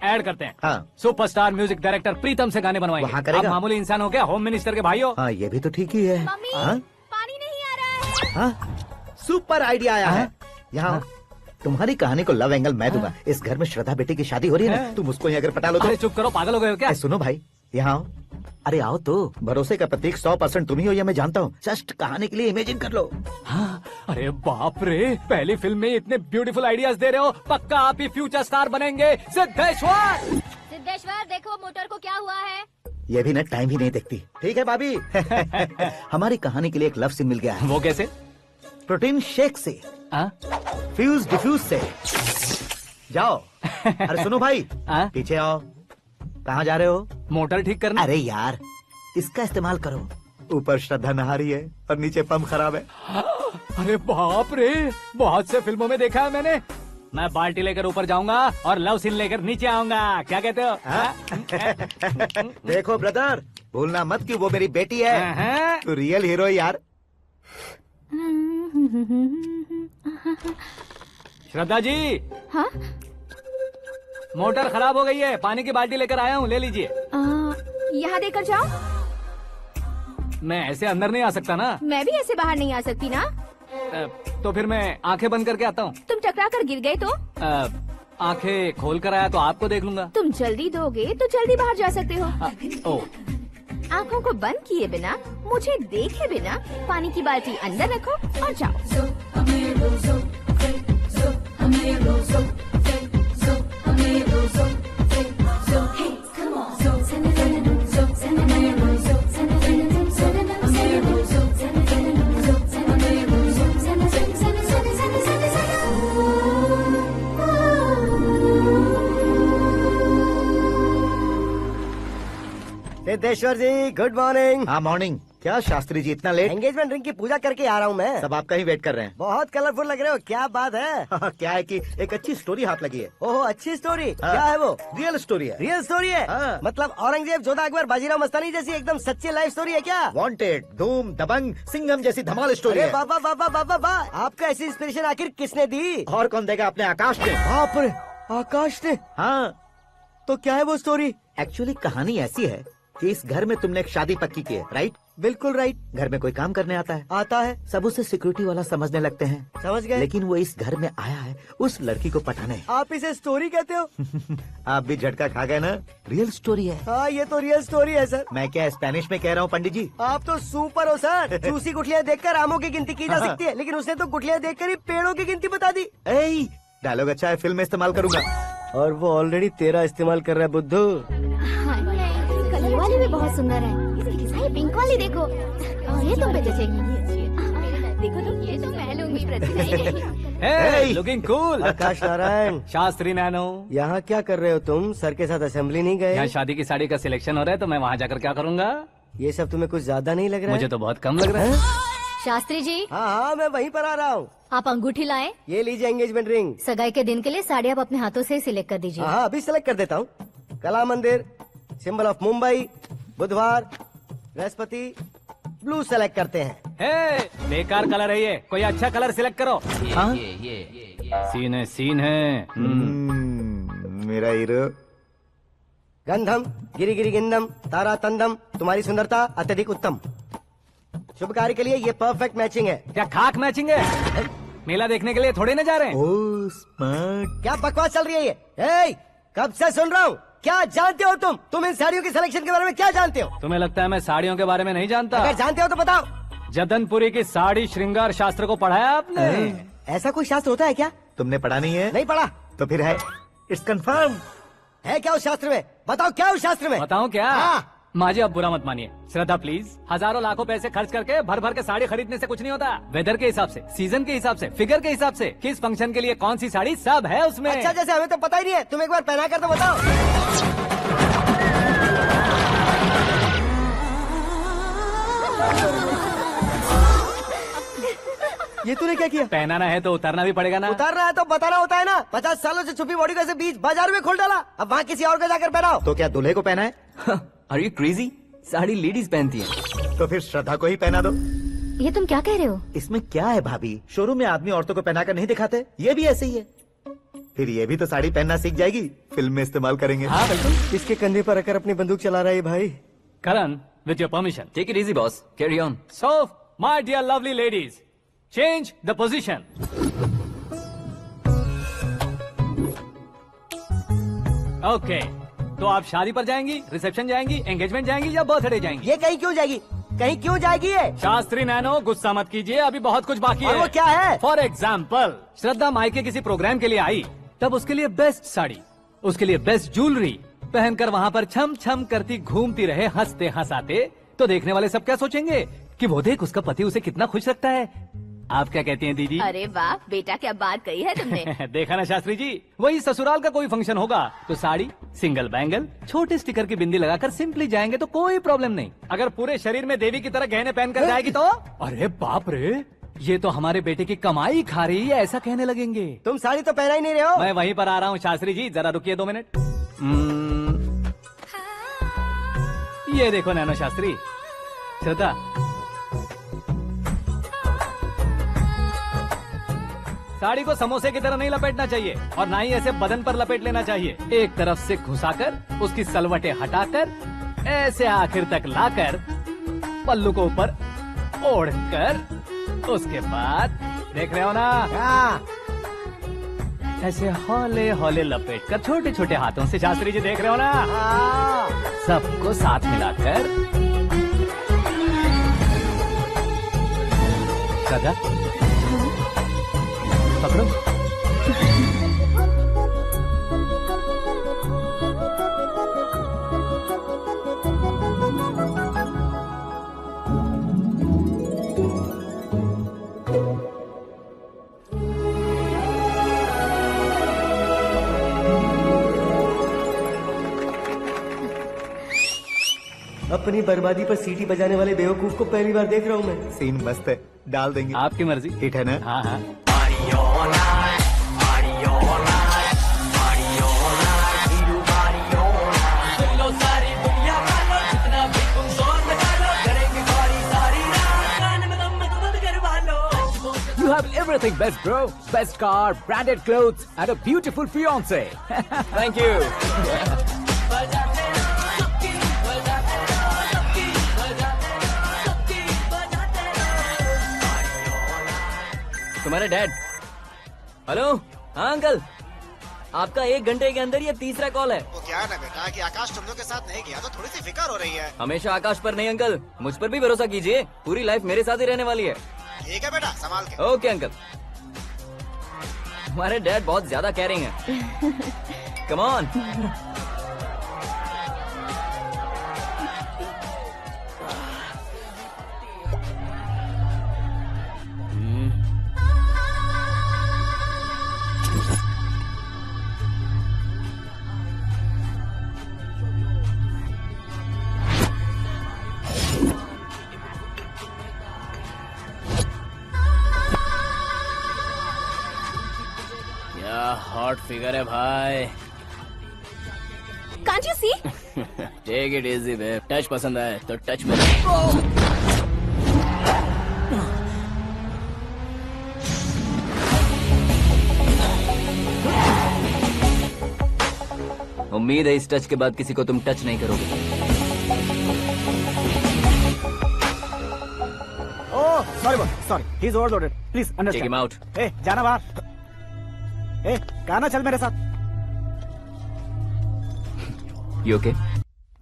ऐड करते हैं। हाँ। सुपरस्टार म्यूजिक डायरेक्टर प्रीतम से गाने बनवाएंगे। वहाँ करेगा? आप मामूली इंसान हो क्या? होम मिनिस्टर के भाई हो। हाँ, ये भी तो ठीक ही है। मम्मी, हाँ? पानी नहीं आ रहा है। हाँ? सुपर आइडिया आया है। यहाँ तुम्हारी कहानी को लव एंगल मैं दूंगा। इस घर में श्रद्धा बेटी की शादी हो रही है ना, तुम उसको ही अगर पटा लो तो। अरे चुप करो, पागल हो गए हो क्या? सुनो भाई, यहाँ आओ। अरे आओ तो, भरोसे का प्रतीक 100% तुम ही हो, ये मैं जानता हूँ। जस्ट कहानी के लिए इमेजिन कर लो। हाँ, अरे बाप रे, पहली फिल्म में इतने ब्यूटीफुल आइडियाज दे रहे हो, पक्का आप ही फ्यूचर स्टार बनेंगे। सिद्धेश्वर, सिद्धेश्वर देखो मोटर को क्या हुआ है। ये भी ना टाइम ही नहीं देखती। ठीक है भाभी। हमारी कहानी के लिए एक लव सीन मिल गया है। वो कैसे? प्रोटीन शेक से, फ्यूज डिफ्यूज से। जाओ। अरे सुनो भाई, पीछे आओ। कहाँ जा रहे हो? मोटर ठीक करना। अरे यार, इसका इस्तेमाल करो। ऊपर श्रद्धा नहा रही है और नीचे पंप खराब है। अरे बाप रे, बहुत से फिल्मों में देखा है मैंने। मैं बाल्टी लेकर ऊपर जाऊंगा और लव सीन लेकर नीचे आऊंगा, क्या कहते हो? देखो ब्रदर, भूलना मत कि वो मेरी बेटी है। तू रियल हीरो यार। श्रद्धा जी। हाँ? मोटर खराब हो गई है, पानी की बाल्टी लेकर आया हूँ, ले लीजिए। यहाँ देकर जाओ। मैं ऐसे अंदर नहीं आ सकता ना। मैं भी ऐसे बाहर नहीं आ सकती ना। तो फिर मैं आंखें बंद करके आता हूँ। तुम टकरा कर गिर गए तो? आंखें खोल कर आया तो आपको देख लूंगा। तुम जल्दी दोगे तो जल्दी बाहर जा सकते हो। आँखों को बंद किए बिना, मुझे देखे बिना पानी की बाल्टी अंदर रखो और जाओ। सिद्धेश्वर जी गुड मॉर्निंग। हाँ मॉर्निंग। क्या शास्त्री जी इतना लेट? एंगेजमेंट रिंग की पूजा करके आ रहा हूँ मैं। सब आपका ही वेट कर रहे हैं। बहुत कलरफुल लग रहे हो, क्या बात है? क्या है कि एक अच्छी स्टोरी हाथ लगी है। ओह अच्छी स्टोरी। क्या है वो? रियल स्टोरी है। रियल स्टोरी है? मतलब औरंगजेब, जोधा अकबर, बाजीराव मस्तानी जैसी एकदम सच्ची लाइफ स्टोरी है क्या? वांटेड, धूम, दबंग, सिंघम जैसी धमाल स्टोरी है। बाबा बाबा बाबा बाबा, आपका ऐसी इंस्पिरेशन आखिर किसने दी? और कौन देगा? अपने आकाश ने। बाप रे, आकाश ने? हाँ। तो क्या है वो स्टोरी? एक्चुअली कहानी ऐसी है कि इस घर में तुमने एक शादी पक्की की है, राइट? बिल्कुल राइट। घर में कोई काम करने आता है? आता है। सब उसे सिक्योरिटी वाला समझने लगते हैं। समझ गए। लेकिन वो इस घर में आया है उस लड़की को पटाने। आप इसे स्टोरी कहते हो? आप भी झटका खा गए ना? रियल स्टोरी है। हाँ ये तो रियल स्टोरी है सर। मैं क्या स्पेनिश में कह रहा हूँ पंडित जी? आप तो सुपर हो सर। चूसी गुठलियाँ देखकर आमों की गिनती की जा सकती है, लेकिन उसने तो गुठलियाँ देखकर ही पेड़ों की गिनती बता दी। डायलॉग अच्छा है, फिल्म में इस्तेमाल करूंगा। और वो ऑलरेडी तेरा इस्तेमाल कर रहा है बुद्धू। कलर वाली भी बहुत सुंदर है। ये पिंक वाली देखो, ये तुम पे जचेगी। देखो तो ये तो मैं लूंगी। Looking cool. Aakash Narayan. Shastri nano. यहाँ क्या कर रहे हो तुम? सर के साथ असेंबली नहीं गए? यहाँ शादी की साड़ी का सिलेक्शन हो रहा है, तो मैं वहाँ जाकर क्या करूँगा? ये सब तुम्हें कुछ ज्यादा नहीं लग रहा है? मुझे तो बहुत कम लग रहा है। शास्त्री जी। हाँ मैं वहीं पर आ रहा हूँ। आप अंगूठी लाएं। ये लीजिए एंगेजमेंट रिंग। सगाई के दिन के लिए साड़ी आप अपने हाथों से सिलेक्ट कर दीजिए। हाँ अभी सिलेक्ट कर देता हूँ। कला मंदिर, सिंबल ऑफ मुंबई, बुधवार, बृहस्पति, ब्लू सेलेक्ट करते हैं। बेकार कलर है ये, कोई अच्छा कलर सिलेक्ट करो। ये सीन है। मेरा हीरो। गंधम गिरी गिरी गिंदम तारा तंदम, तुम्हारी सुंदरता अत्यधिक उत्तम। शुभ कार्य के लिए ये परफेक्ट मैचिंग है। क्या खाक मैचिंग है? मेला देखने के लिए थोड़े न जा रहे हैं। Oh smart. क्या बकवास चल रही है ये? कब से सुन रहा हूँ। क्या जानते हो तुम इन साड़ियों की सिलेक्शन के बारे में क्या जानते हो? तुम्हें लगता है मैं साड़ियों के बारे में नहीं जानता? अगर जानते हो तो बताओ। जदनपुरी की साड़ी श्रृंगार शास्त्र को पढ़ा है आपने? ऐसा कोई शास्त्र होता है क्या? तुमने पढ़ा नहीं है? नहीं पढ़ा। तो फिर है, इट्स कंफर्म। है क्या उस शास्त्र में? बताओ क्या उस शास्त्र में? बताऊं क्या? माँ जी आप बुरा मत मानिए। श्रद्धा प्लीज, हजारों लाखों पैसे खर्च करके भर भर के साड़ी खरीदने से कुछ नहीं होता। वेदर के हिसाब से, सीजन के हिसाब से, फिगर के हिसाब से, किस फंक्शन के लिए कौन सी साड़ी, सब है उसमें। अच्छा जैसे हमें तो पता ही नहीं है, तुम एक बार पहना कर तो बताओ। ये तूने क्या किया? पहनाना है तो उतारना भी पड़ेगा ना। उतारना है तो बताना होता है ना। 50 सालों से छुपी बॉडी को ऐसे बीच बाजार में खोल डाला, अब वहाँ किसी और को जाकर पहनाओ। तो क्या दूल्हे को पहना है? Are you crazy? Sari ladies पहनती है। तो फिर श्रद्धा को ही पहना दो। ये तुम क्या कह रहे हो? इसमें क्या है भाभी? शोरूम में आदमी औरतों को पहनाकर नहीं दिखाते, ये भी ऐसे ही है। फिर ये भी तो साड़ी पहनना सीख जाएगी, फिल्म में इस्तेमाल करेंगे। हाँ बिल्कुल। इसके कंधे पर रखकर अपनी बंदूक चला रहा है भाई। करण, with your permission. Take it easy, boss. Carry on. So, my dear lovely ladies, change the position. Okay. तो आप शादी पर जाएंगी, रिसेप्शन जाएंगी, एंगेजमेंट जाएंगी या बर्थडे जाएंगी? ये कहीं क्यों जाएगी? कहीं क्यों जाएगी ये? शास्त्री नैनो, गुस्सा मत कीजिए, अभी बहुत कुछ बाकी और है। वो क्या है? फॉर एग्जाम्पल, श्रद्धा मायके किसी प्रोग्राम के लिए आई, तब उसके लिए बेस्ट साड़ी, उसके लिए बेस्ट ज्वेलरी पहनकर वहाँ पर छम छम करती घूमती रहे हंसते हंसाते, तो देखने वाले सब क्या सोचेंगे कि वो देख उसका पति उसे कितना खुश रखता है। आप क्या कहती हैं दीदी? अरे वाह बेटा, क्या बात कही है तुमने। देखा ना शास्त्री जी, वही ससुराल का कोई फंक्शन होगा तो साड़ी, सिंगल बैंगल, छोटे स्टिकर की बिंदी लगाकर सिंपली जाएंगे तो कोई प्रॉब्लम नहीं। अगर पूरे शरीर में देवी की तरह गहने पहनकर जाएगी तो अरे बाप रे, ये तो हमारे बेटे की कमाई खा रही है, ऐसा कहने लगेंगे। तुम साड़ी तो पहना ही नहीं रहे हो। मैं वहीं पर आ रहा हूँ शास्त्री जी, जरा रुकिए 2 मिनट। ये देखो नैनो शास्त्री, श्रद्धा, साड़ी को समोसे की तरह नहीं लपेटना चाहिए और ना ही ऐसे बदन पर लपेट लेना चाहिए। एक तरफ से घुसाकर उसकी सलवटें हटाकर ऐसे आखिर तक लाकर पल्लू को ऊपर ओढ़कर उसके बाद देख रहे हो ना, ऐसे हौले हौले लपेट कर छोटे छोटे हाथों से, शास्त्री जी देख रहे हो ना, सबको साथ मिलाकर सदा पकड़ो। अपनी बर्बादी पर सीटी बजाने वाले बेवकूफ को पहली बार देख रहा हूँ मैं। सीन मस्त है, डाल देंगे। आपकी मर्जी। हिट है ना? हाँ हाँ। You have everything best, bro. Best car, branded clothes, and a beautiful fiance. Thank you. तुम्हारे डैड। हेलो, हाँ अंकल, आपका 1 घंटे के अंदर ये तीसरा कॉल है। वो क्या है ना बेटा कि आकाश तुम लोग के साथ नहीं गया तो थोड़ी सी फिक्र हो रही है। हमेशा आकाश पर नहीं अंकल, मुझ पर भी भरोसा कीजिए, पूरी लाइफ मेरे साथ ही रहने वाली है। ठीक है बेटा, संभाल के। Okay uncle. हमारे डैड बहुत ज्यादा केयरिंग है। Come on. हॉट फिगर है भाई। Can't you see? Take it easy babe, touch पसंद आए तो टच में। उम्मीद है इस टच के बाद किसी को तुम टच नहीं करोगे। Oh sorry sorry, he is overloaded, please take understand. Him out. ए जाना बाहर। ए गाना चल मेरे साथ। You okay?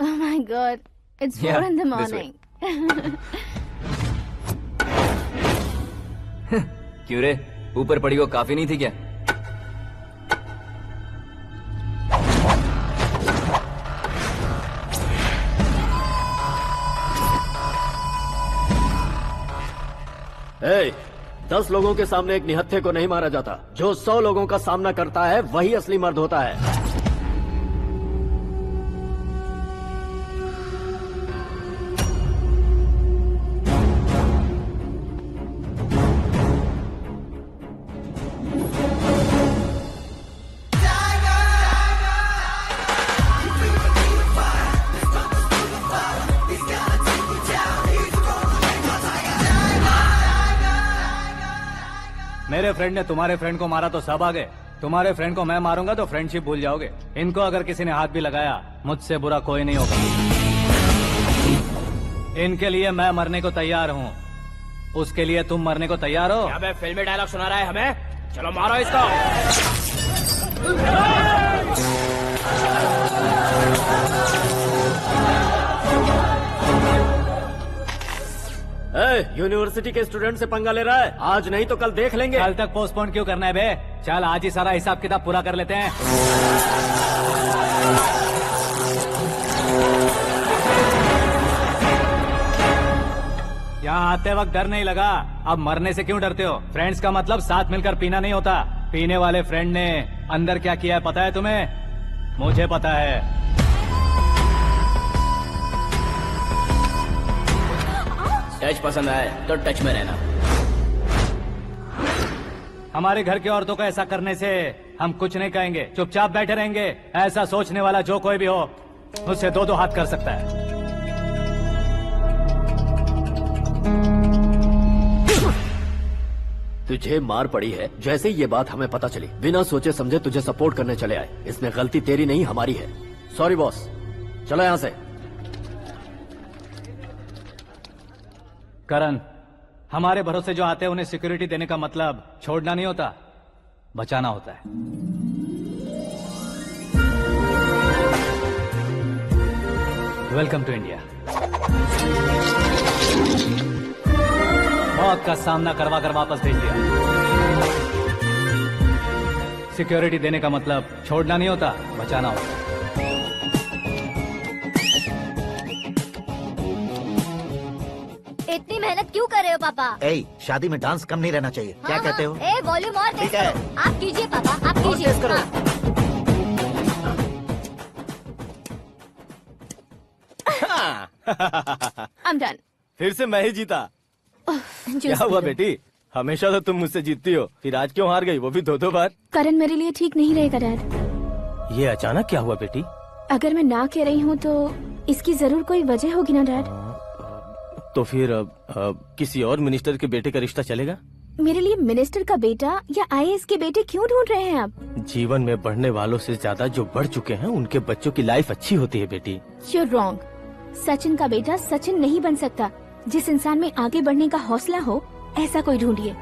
Oh my God, it's 4 in the morning. क्यों रे, ऊपर पड़ी वो काफी नहीं थी क्या? Hey, 10 लोगों के सामने एक निहत्थे को नहीं मारा जाता। जो 100 लोगों का सामना करता है वही असली मर्द होता है। मेरे फ्रेंड ने तुम्हारे फ्रेंड को मारा तो सब आ गए, तुम्हारे फ्रेंड को मैं मारूंगा तो फ्रेंडशिप भूल जाओगे। इनको अगर किसी ने हाथ भी लगाया, मुझसे बुरा कोई नहीं होगा। इनके लिए मैं मरने को तैयार हूँ, उसके लिए तुम मरने को तैयार हो? क्या फिल्मी डायलॉग सुना रहा है हमें? चलो मारो इसको। यूनिवर्सिटी के स्टूडेंट से पंगा ले रहा है, आज नहीं तो कल देख लेंगे। कल तक पोस्टपोन क्यों करना है बे? चल आज ही सारा हिसाब किताब पूरा कर लेते हैं। यहाँ आते वक्त डर नहीं लगा, अब मरने से क्यों डरते हो? फ्रेंड्स का मतलब साथ मिलकर पीना नहीं होता। पीने वाले फ्रेंड ने अंदर क्या किया है पता है तुम्हें? मुझे पता है। टच पसंद आए तो टच में रहना। हमारे घर की औरतों को ऐसा करने से हम कुछ नहीं कहेंगे, चुपचाप बैठे रहेंगे। ऐसा सोचने वाला जो कोई भी हो उससे दो हाथ कर सकता है। तुझे मार पड़ी है, जैसे ये बात हमें पता चली बिना सोचे समझे तुझे सपोर्ट करने चले आए। इसमें गलती तेरी नहीं हमारी है। सॉरी बॉस, चलो यहाँ से। करण, हमारे भरोसे जो आते हैं उन्हें सिक्योरिटी देने का मतलब छोड़ना नहीं होता, बचाना होता है। Welcome to India. मौत का सामना करवा कर वापस भेज दिया। सिक्योरिटी देने का मतलब छोड़ना नहीं होता, बचाना होता है। इतनी मेहनत क्यों कर रहे हो पापा? शादी में डांस कम नहीं रहना चाहिए। क्या कहते हो? वॉल्यूम और तेज ठीक है। करो। आप कीजिए पापा, आप कीजिए। तेज करो। I'm done. फिर से मैं ही जीता। क्या हुआ बेटी? हमेशा तो तुम मुझसे जीतती हो, फिर आज क्यों हार गई, वो भी 2-2 बार? करण मेरे लिए ठीक नहीं रहेगा डैड। ये अचानक क्या हुआ बेटी? अगर मैं ना कह रही हूँ तो इसकी जरूर कोई वजह होगी ना डैड। तो फिर किसी और मिनिस्टर के बेटे का रिश्ता चलेगा? मेरे लिए मिनिस्टर का बेटा या IAS के बेटे क्यों ढूंढ रहे हैं आप? जीवन में बढ़ने वालों से ज्यादा जो बढ़ चुके हैं उनके बच्चों की लाइफ अच्छी होती है बेटी। You're wrong. सचिन का बेटा सचिन नहीं बन सकता। जिस इंसान में आगे बढ़ने का हौसला हो ऐसा कोई ढूंढिए।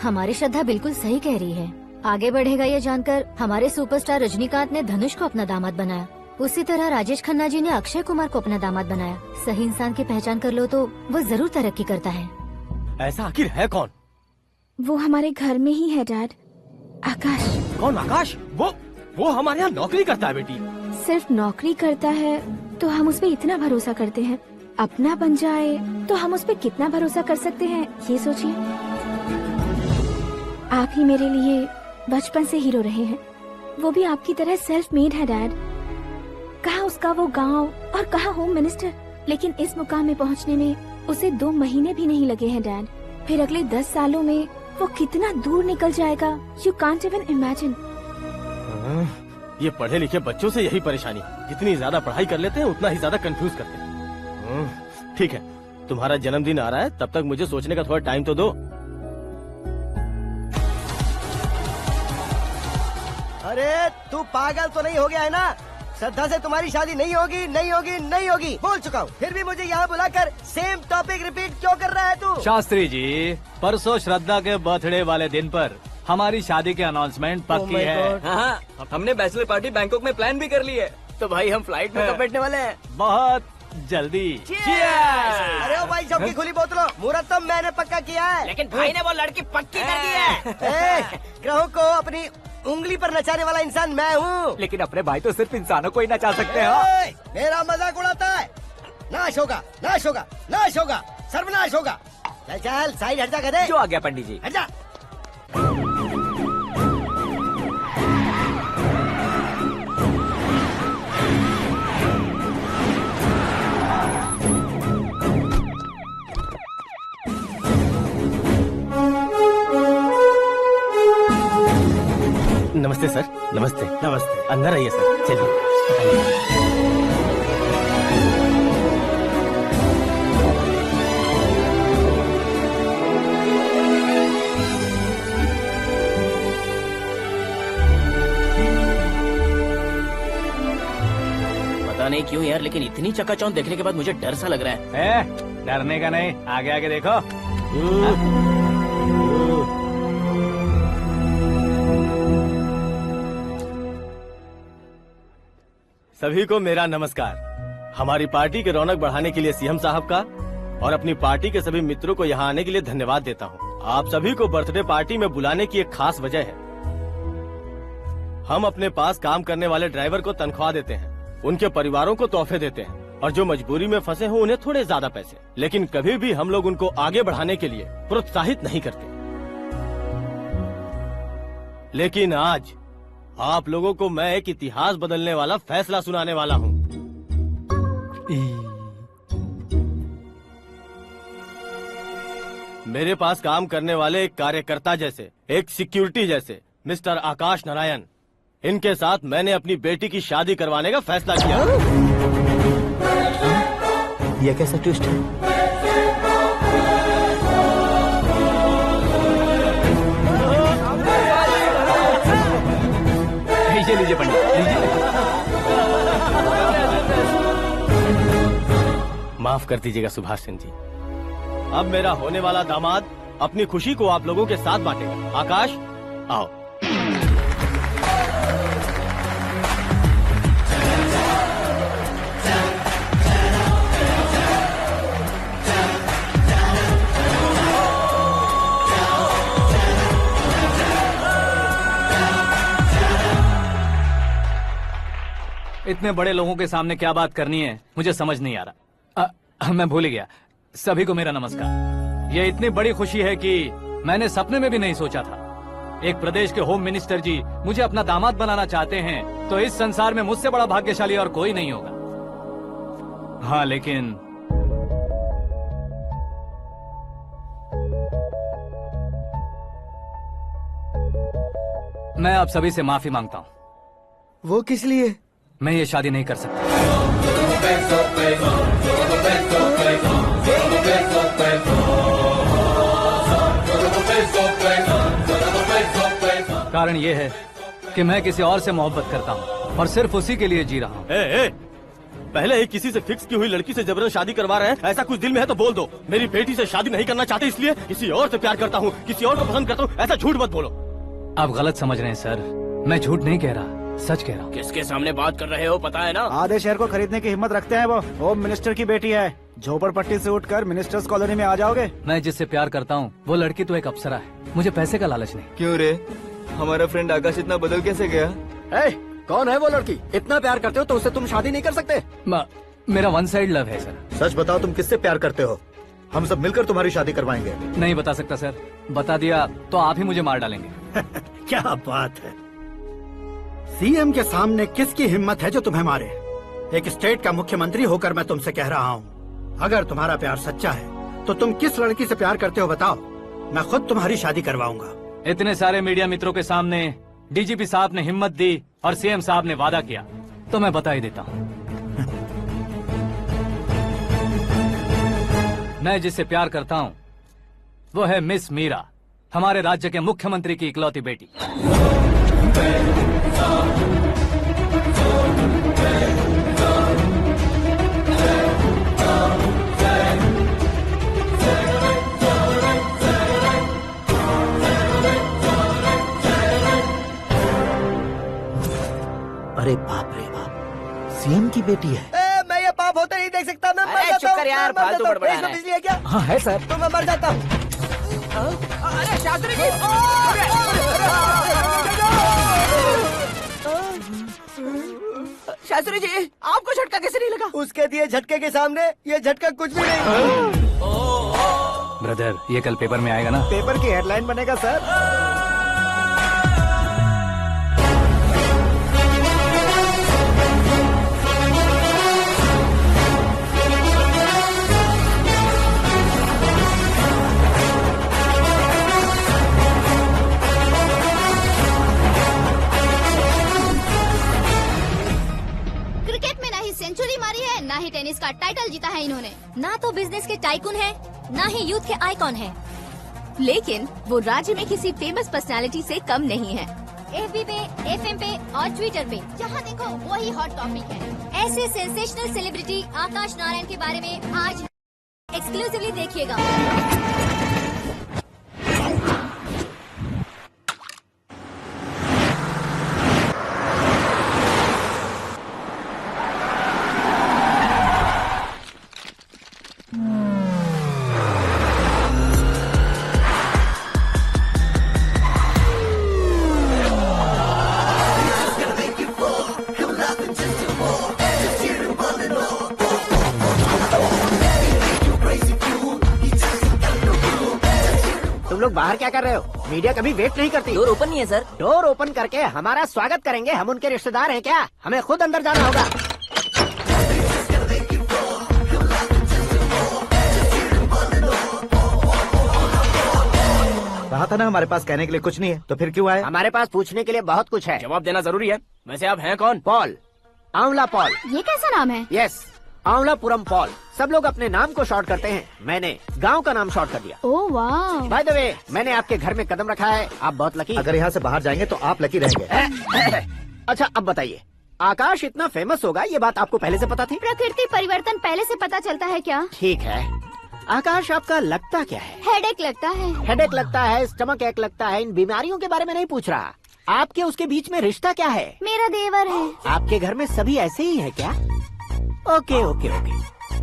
हमारी श्रद्धा बिल्कुल सही कह रही है। आगे बढ़ेगा ये जानकर हमारे सुपरस्टार रजनीकांत ने धनुष को अपना दामाद बनाया। उसी तरह राजेश खन्ना जी ने अक्षय कुमार को अपना दामाद बनाया। सही इंसान की पहचान कर लो तो वो जरूर तरक्की करता है। ऐसा आखिर है कौन? वो हमारे घर में ही है डैड। आकाश। कौन आकाश? वो हमारे यहाँ नौकरी करता है बेटी। सिर्फ नौकरी करता है तो हम उस पे इतना भरोसा करते हैं, अपना बन जाए तो हम उस पे कितना भरोसा कर सकते हैं ये सोचिए। आप ही मेरे लिए बचपन से हीरो रहे हैं, वो भी आपकी तरह सेल्फ मेड है डैड। कहाँ उसका वो गांव और कहाँ होम मिनिस्टर, लेकिन इस मुकाम में पहुँचने में उसे 2 महीने भी नहीं लगे हैं डैड। फिर अगले 10 सालों में वो कितना दूर निकल जाएगा, यू कांट इवन इमेजिन। ये पढ़े लिखे बच्चों से यही परेशानी, जितनी ज्यादा पढ़ाई कर लेते हैं उतना ही ज्यादा कंफ्यूज करते हैं। ठीक है, तुम्हारा जन्मदिन आ रहा है, तब तक मुझे सोचने का थोड़ा टाइम तो दो। अरे तू पागल तो नहीं हो गया है ना? श्रद्धा से तुम्हारी शादी नहीं होगी, नहीं होगी, नहीं होगी, बोल चुका हूँ। फिर भी मुझे यहाँ बुलाकर सेम टॉपिक रिपीट क्यों कर रहा है तू? शास्त्री जी, परसों श्रद्धा के बर्थडे वाले दिन पर हमारी शादी की अनाउंसमेंट पक्की है। हाँ, हमने बैचलर पार्टी बैंकॉक में प्लान भी कर ली है। तो भाई हम फ्लाइट में कब बैठने वाले हैं? बहुत जल्दी। अरे ओ भाई साहब की खुली बोतलों, मुहूर्त तो मैंने पक्का किया है। लेकिन भाई ने वो लड़की पक्की कर दी है। ग्रहों को अपनी उंगली पर नचाने वाला इंसान मैं हूँ। लेकिन अपने भाई तो सिर्फ इंसानों को ही नचा सकते हैं। मेरा मजाक उड़ाता है। नाश होगा, नाश होगा, नाश होगा, सर्वनाश होगा। चल चल साइड हट जा गधे। जो आ गया पंडित जी। हट जा। नमस्ते सर। नमस्ते। नमस्ते। अंदर आइए सर, चलिए। पता नहीं क्यों यार, लेकिन इतनी चकाचौंध देखने के बाद मुझे डर सा लग रहा है। डरने का नहीं, आगे आगे देखो। सभी को मेरा नमस्कार। हमारी पार्टी की रौनक बढ़ाने के लिए सीएम साहब का और अपनी पार्टी के सभी मित्रों को यहाँ आने के लिए धन्यवाद देता हूँ। आप सभी को बर्थडे पार्टी में बुलाने की एक खास वजह है। हम अपने पास काम करने वाले ड्राइवर को तनख्वाह देते हैं, उनके परिवारों को तोहफे देते हैं और जो मजबूरी में फंसे हो उन्हें थोड़े ज्यादा पैसे। लेकिन कभी भी हम लोग उनको आगे बढ़ाने के लिए प्रोत्साहित नहीं करते। लेकिन आज आप लोगों को मैं एक इतिहास बदलने वाला फैसला सुनाने वाला हूँ। मेरे पास काम करने वाले एक कार्यकर्ता जैसे, एक सिक्योरिटी जैसे मिस्टर आकाश नारायण, इनके साथ मैंने अपनी बेटी की शादी करवाने का फैसला किया। यह कैसा ट्विस्ट है? लीजिए पंडित, लीजिए। माफ कर दीजिएगा सुभाष सिंह जी। अब मेरा होने वाला दामाद अपनी खुशी को आप लोगों के साथ बांटेगा। आकाश, आओ। इतने बड़े लोगों के सामने क्या बात करनी है मुझे समझ नहीं आ रहा। मैं भूल गया। सभी को मेरा नमस्कार। ये इतनी बड़ी खुशी है कि मैंने सपने में भी नहीं सोचा था। एक प्रदेश के होम मिनिस्टर जी मुझे अपना दामाद बनाना चाहते हैं तो इस संसार में मुझसे बड़ा भाग्यशाली और कोई नहीं होगा। हाँ, लेकिन मैं आप सभी से माफी मांगता हूँ। वो किस लिए? मैं ये शादी नहीं कर सकता। कारण ये है कि मैं किसी और से मोहब्बत करता हूँ और सिर्फ उसी के लिए जी रहा हूँ। पहले ही किसी से फिक्स की हुई लड़की से जबरन शादी करवा रहे हैं, ऐसा कुछ दिल में है तो बोल दो। मेरी बेटी से शादी नहीं करना चाहते इसलिए किसी और से प्यार करता हूँ, किसी और को पसंद करता हूँ, ऐसा झूठ मत बोलो। आप गलत समझ रहे हैं सर, मैं झूठ नहीं कह रहा, सच कह रहा हूँ। किसके सामने बात कर रहे हो पता है ना? आधे शहर को खरीदने की हिम्मत रखते हैं वो। होम मिनिस्टर की बेटी है, झोपड़पट्टी से उठकर मिनिस्टर्स कॉलोनी में आ जाओगे। मैं जिससे प्यार करता हूँ वो लड़की तो एक अप्सरा है, मुझे पैसे का लालच नहीं। क्यों रे, हमारा फ्रेंड आकाश इतना बदल कैसे गया? कौन है वो लड़की? इतना प्यार करते हो तो उससे तुम शादी नहीं कर सकते? मेरा वन साइड लव है सर। सच बताओ, तुम किससे प्यार करते हो? हम सब मिलकर तुम्हारी शादी करवाएंगे। नहीं बता सकता सर, बता दिया तो आप ही मुझे मार डालेंगे। क्या बात है, सीएम के सामने किसकी हिम्मत है जो तुम्हें मारे? एक स्टेट का मुख्यमंत्री होकर मैं तुमसे कह रहा हूँ, अगर तुम्हारा प्यार सच्चा है तो तुम किस लड़की से प्यार करते हो बताओ, मैं खुद तुम्हारी शादी करवाऊंगा। इतने सारे मीडिया मित्रों के सामने डीजीपी साहब ने हिम्मत दी और सीएम साहब ने वादा किया तो मैं बता ही देता हूँ। मैं जिससे प्यार करता हूँ वो है मिस मीरा, हमारे राज्य के मुख्यमंत्री की इकलौती बेटी। अरे बाप रे बाप, सीएम की बेटी है। मैं ये पाप होते नहीं देख सकता। मैं मर जाता हूँ। यार, फालतू बड़बड़ा रहा है। बिजली है क्या? हाँ है सर। तो मैं मर जाता हूँ। अरे शास्त्री जी, शास्त्री जी, आपको झटका कैसे नहीं लगा? उसके दिए झटके के सामने ये झटका कुछ भी नहीं। ब्रदर, ये कल पेपर में आएगा ना? पेपर की हेडलाइन बनेगा सर। सेंचुरी मारी है, ना ही टेनिस का टाइटल जीता है इन्होंने। ना तो बिजनेस के टाइकून है, ना ही यूथ के आइकॉन है, लेकिन वो राज्य में किसी फेमस पर्सनालिटी से कम नहीं है। FB पे, FM पे और ट्विटर पे जहाँ देखो वही हॉट टॉपिक है। ऐसे सेंसेशनल सेलिब्रिटी आकाश नारायण के बारे में आज एक्सक्लूसिवली देखिएगा। तुम लोग बाहर क्या कर रहे हो? मीडिया कभी वेट नहीं करती। डोर ओपन नहीं है सर। डोर ओपन करके हमारा स्वागत करेंगे? हम उनके रिश्तेदार हैं क्या? हमें खुद अंदर जाना होगा। कहा था ना हमारे पास कहने के लिए कुछ नहीं है, तो फिर क्यों आए? हमारे पास पूछने के लिए बहुत कुछ है। जवाब देना जरूरी है। वैसे आप हैं कौन? पॉल, आंवला पॉल। ये कैसा नाम है? Yes, Anwalapuram Paul. सब लोग अपने नाम को शॉर्ट करते हैं, मैंने गांव का नाम शॉर्ट कर दिया। ओह वाह। बाय द वे, मैंने आपके घर में कदम रखा है, आप बहुत लकी। अगर यहाँ से बाहर जाएंगे तो आप लकी रहेंगे। अच्छा अब बताइए, आकाश इतना फेमस होगा ये बात आपको पहले से पता थी? प्रकृति परिवर्तन पहले से पता चलता है क्या? ठीक है, आकाश आपका लगता क्या है? हेडेक लगता है। हेडेक लगता है, स्टमक एक लगता है, इन बीमारियों के बारे में नहीं पूछ रहा। आपके उसके बीच में रिश्ता क्या है? मेरा देवर है। आपके घर में सभी ऐसे ही है क्या? Okay okay okay.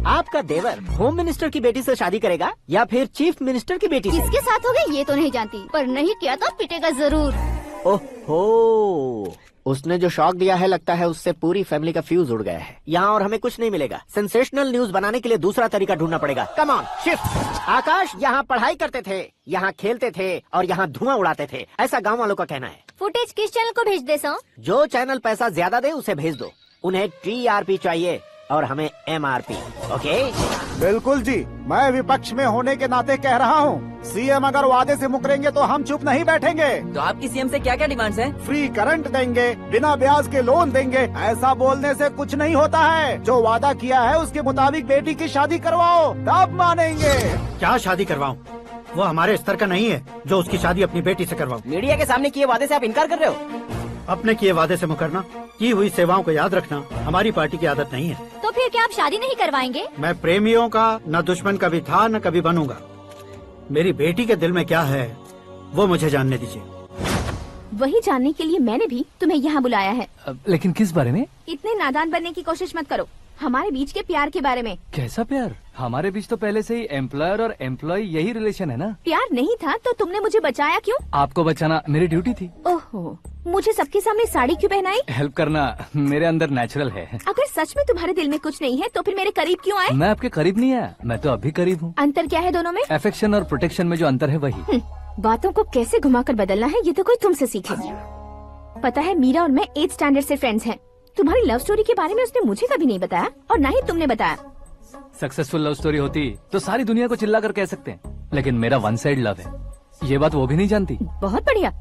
आपका देवर होम मिनिस्टर की बेटी से शादी करेगा या फिर चीफ मिनिस्टर की बेटी से? किसके साथ होगा ये तो नहीं जानती, पर नहीं किया तो पिटेगा जरूर। ओहो, उसने जो शॉक दिया है लगता है उससे पूरी फैमिली का फ्यूज उड़ गया है। यहाँ और हमें कुछ नहीं मिलेगा। सेंसेशनल न्यूज बनाने के लिए दूसरा तरीका ढूंढना पड़ेगा। Come on shift. आकाश यहाँ पढ़ाई करते थे, यहाँ खेलते थे और यहाँ धुआं उड़ाते थे, ऐसा गाँव वालों का कहना है। फुटेज किस चैनल को भेज दे सो? जो चैनल पैसा ज्यादा दे उसे भेज दो। उन्हें TRP चाहिए और हमें MRP। ओके? बिल्कुल जी, मैं विपक्ष में होने के नाते कह रहा हूँ, सीएम अगर वादे से मुकरेंगे तो हम चुप नहीं बैठेंगे। तो आपकी सीएम से क्या क्या डिमांड्स हैं? फ्री करंट देंगे, बिना ब्याज के लोन देंगे। ऐसा बोलने से कुछ नहीं होता है। जो वादा किया है उसके मुताबिक बेटी की शादी करवाओ, तब मानेंगे। क्या शादी करवाऊं? वो हमारे स्तर का नहीं है जो उसकी शादी अपनी बेटी से करवाऊं। मीडिया के सामने किए वादे से आप इनकार कर रहे हो? अपने किए वादे से मुकरना, की हुई सेवाओं को याद रखना हमारी पार्टी की आदत नहीं है। तो फिर क्या आप शादी नहीं करवाएंगे? मैं प्रेमियों का न दुश्मन कभी था न कभी बनूंगा। मेरी बेटी के दिल में क्या है वो मुझे जानने दीजिए। वही जानने के लिए मैंने भी तुम्हें यहाँ बुलाया है। लेकिन किस बारे में? इतने नादान बनने की कोशिश मत करो। हमारे बीच के प्यार के बारे में। कैसा प्यार? हमारे बीच तो पहले से ही एम्प्लॉयर और एम्प्लॉय यही रिलेशन है ना। प्यार नहीं था तो तुमने मुझे बचाया क्यों? आपको बचाना मेरी ड्यूटी थी। ओहो, मुझे सबके सामने साड़ी क्यों पहनाई? हेल्प करना मेरे अंदर नेचुरल है। अगर सच में तुम्हारे दिल में कुछ नहीं है तो फिर मेरे करीब क्यों आए? मैं आपके करीब नहीं आया, मैं तो अभी करीब हूँ। अंतर क्या है दोनों में? अफेक्शन और प्रोटेक्शन में जो अंतर है वही। बातों को कैसे घुमाकर बदलना है ये तो कोई तुमसे सीखे। पता है मीरा और मैं 8th स्टैंडर्ड से फ्रेंड्स हैं। तुम्हारी लव स्टोरी के बारे में उसने मुझे कभी नहीं बताया और न ही तुमने बताया। सक्सेसफुल लव स्टोरी होती तो सारी दुनिया को चिल्ला कर कह सकते हैं, लेकिन मेरा वन साइड लव है, ये बात वो भी नहीं जानती। बहुत बढ़िया।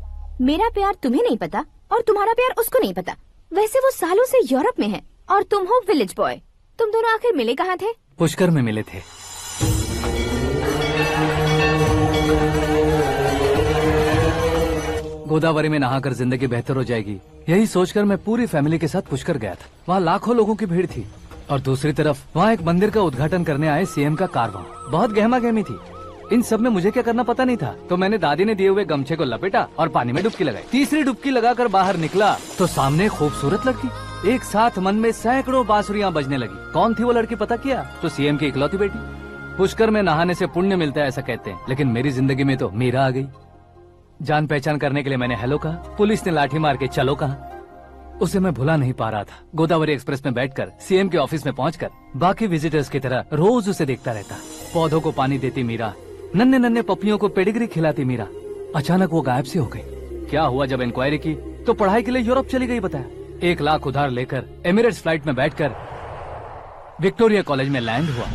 मेरा प्यार तुम्हें नहीं पता और तुम्हारा प्यार उसको नहीं पता। वैसे वो सालों से यूरोप में है और तुम हो विलेज बॉय। तुम दोनों आखिर मिले कहाँ थे? पुष्कर में मिले थे। गोदावरी में नहाकर जिंदगी बेहतर हो जाएगी, यही सोचकर मैं पूरी फैमिली के साथ पुष्कर गया था। वहाँ लाखों लोगों की भीड़ थी और दूसरी तरफ वहाँ एक मंदिर का उद्घाटन करने आए सीएम का कारवां। बहुत गहमा गहमी थी। इन सब में मुझे क्या करना पता नहीं था, तो मैंने दादी ने दिए हुए गमछे को लपेटा और पानी में डुबकी लगाई। तीसरी डुबकी लगाकर बाहर निकला तो सामने खूबसूरत लड़की। एक साथ मन में सैकड़ों बांसुरियां बजने लगी। कौन थी वो लड़की पता किया? तो सीएम की इकलौती बेटी। पुष्कर में नहाने से पुण्य मिलता है ऐसा कहते हैं, लेकिन मेरी जिंदगी में तो मीरा आ गई। जान पहचान करने के लिए मैंने हेलो कहा, पुलिस ने लाठी मार के चलो कहा। उसे मैं भुला नहीं पा रहा था। गोदावरी एक्सप्रेस में बैठकर सीएम के ऑफिस में पहुंचकर बाकी विजिटर्स की तरह रोज उसे देखता रहता। पौधों को पानी देती मीरा, नन्हे नन्हे पपियों को पेडिग्री खिलाती मीरा। अचानक वो गायब सी हो गई। क्या हुआ? जब इंक्वायरी की तो पढ़ाई के लिए यूरोप चली गई बताया। 1 लाख उधार लेकर एमिरेट्स फ्लाइट में बैठकर विक्टोरिया कॉलेज में लैंड हुआ।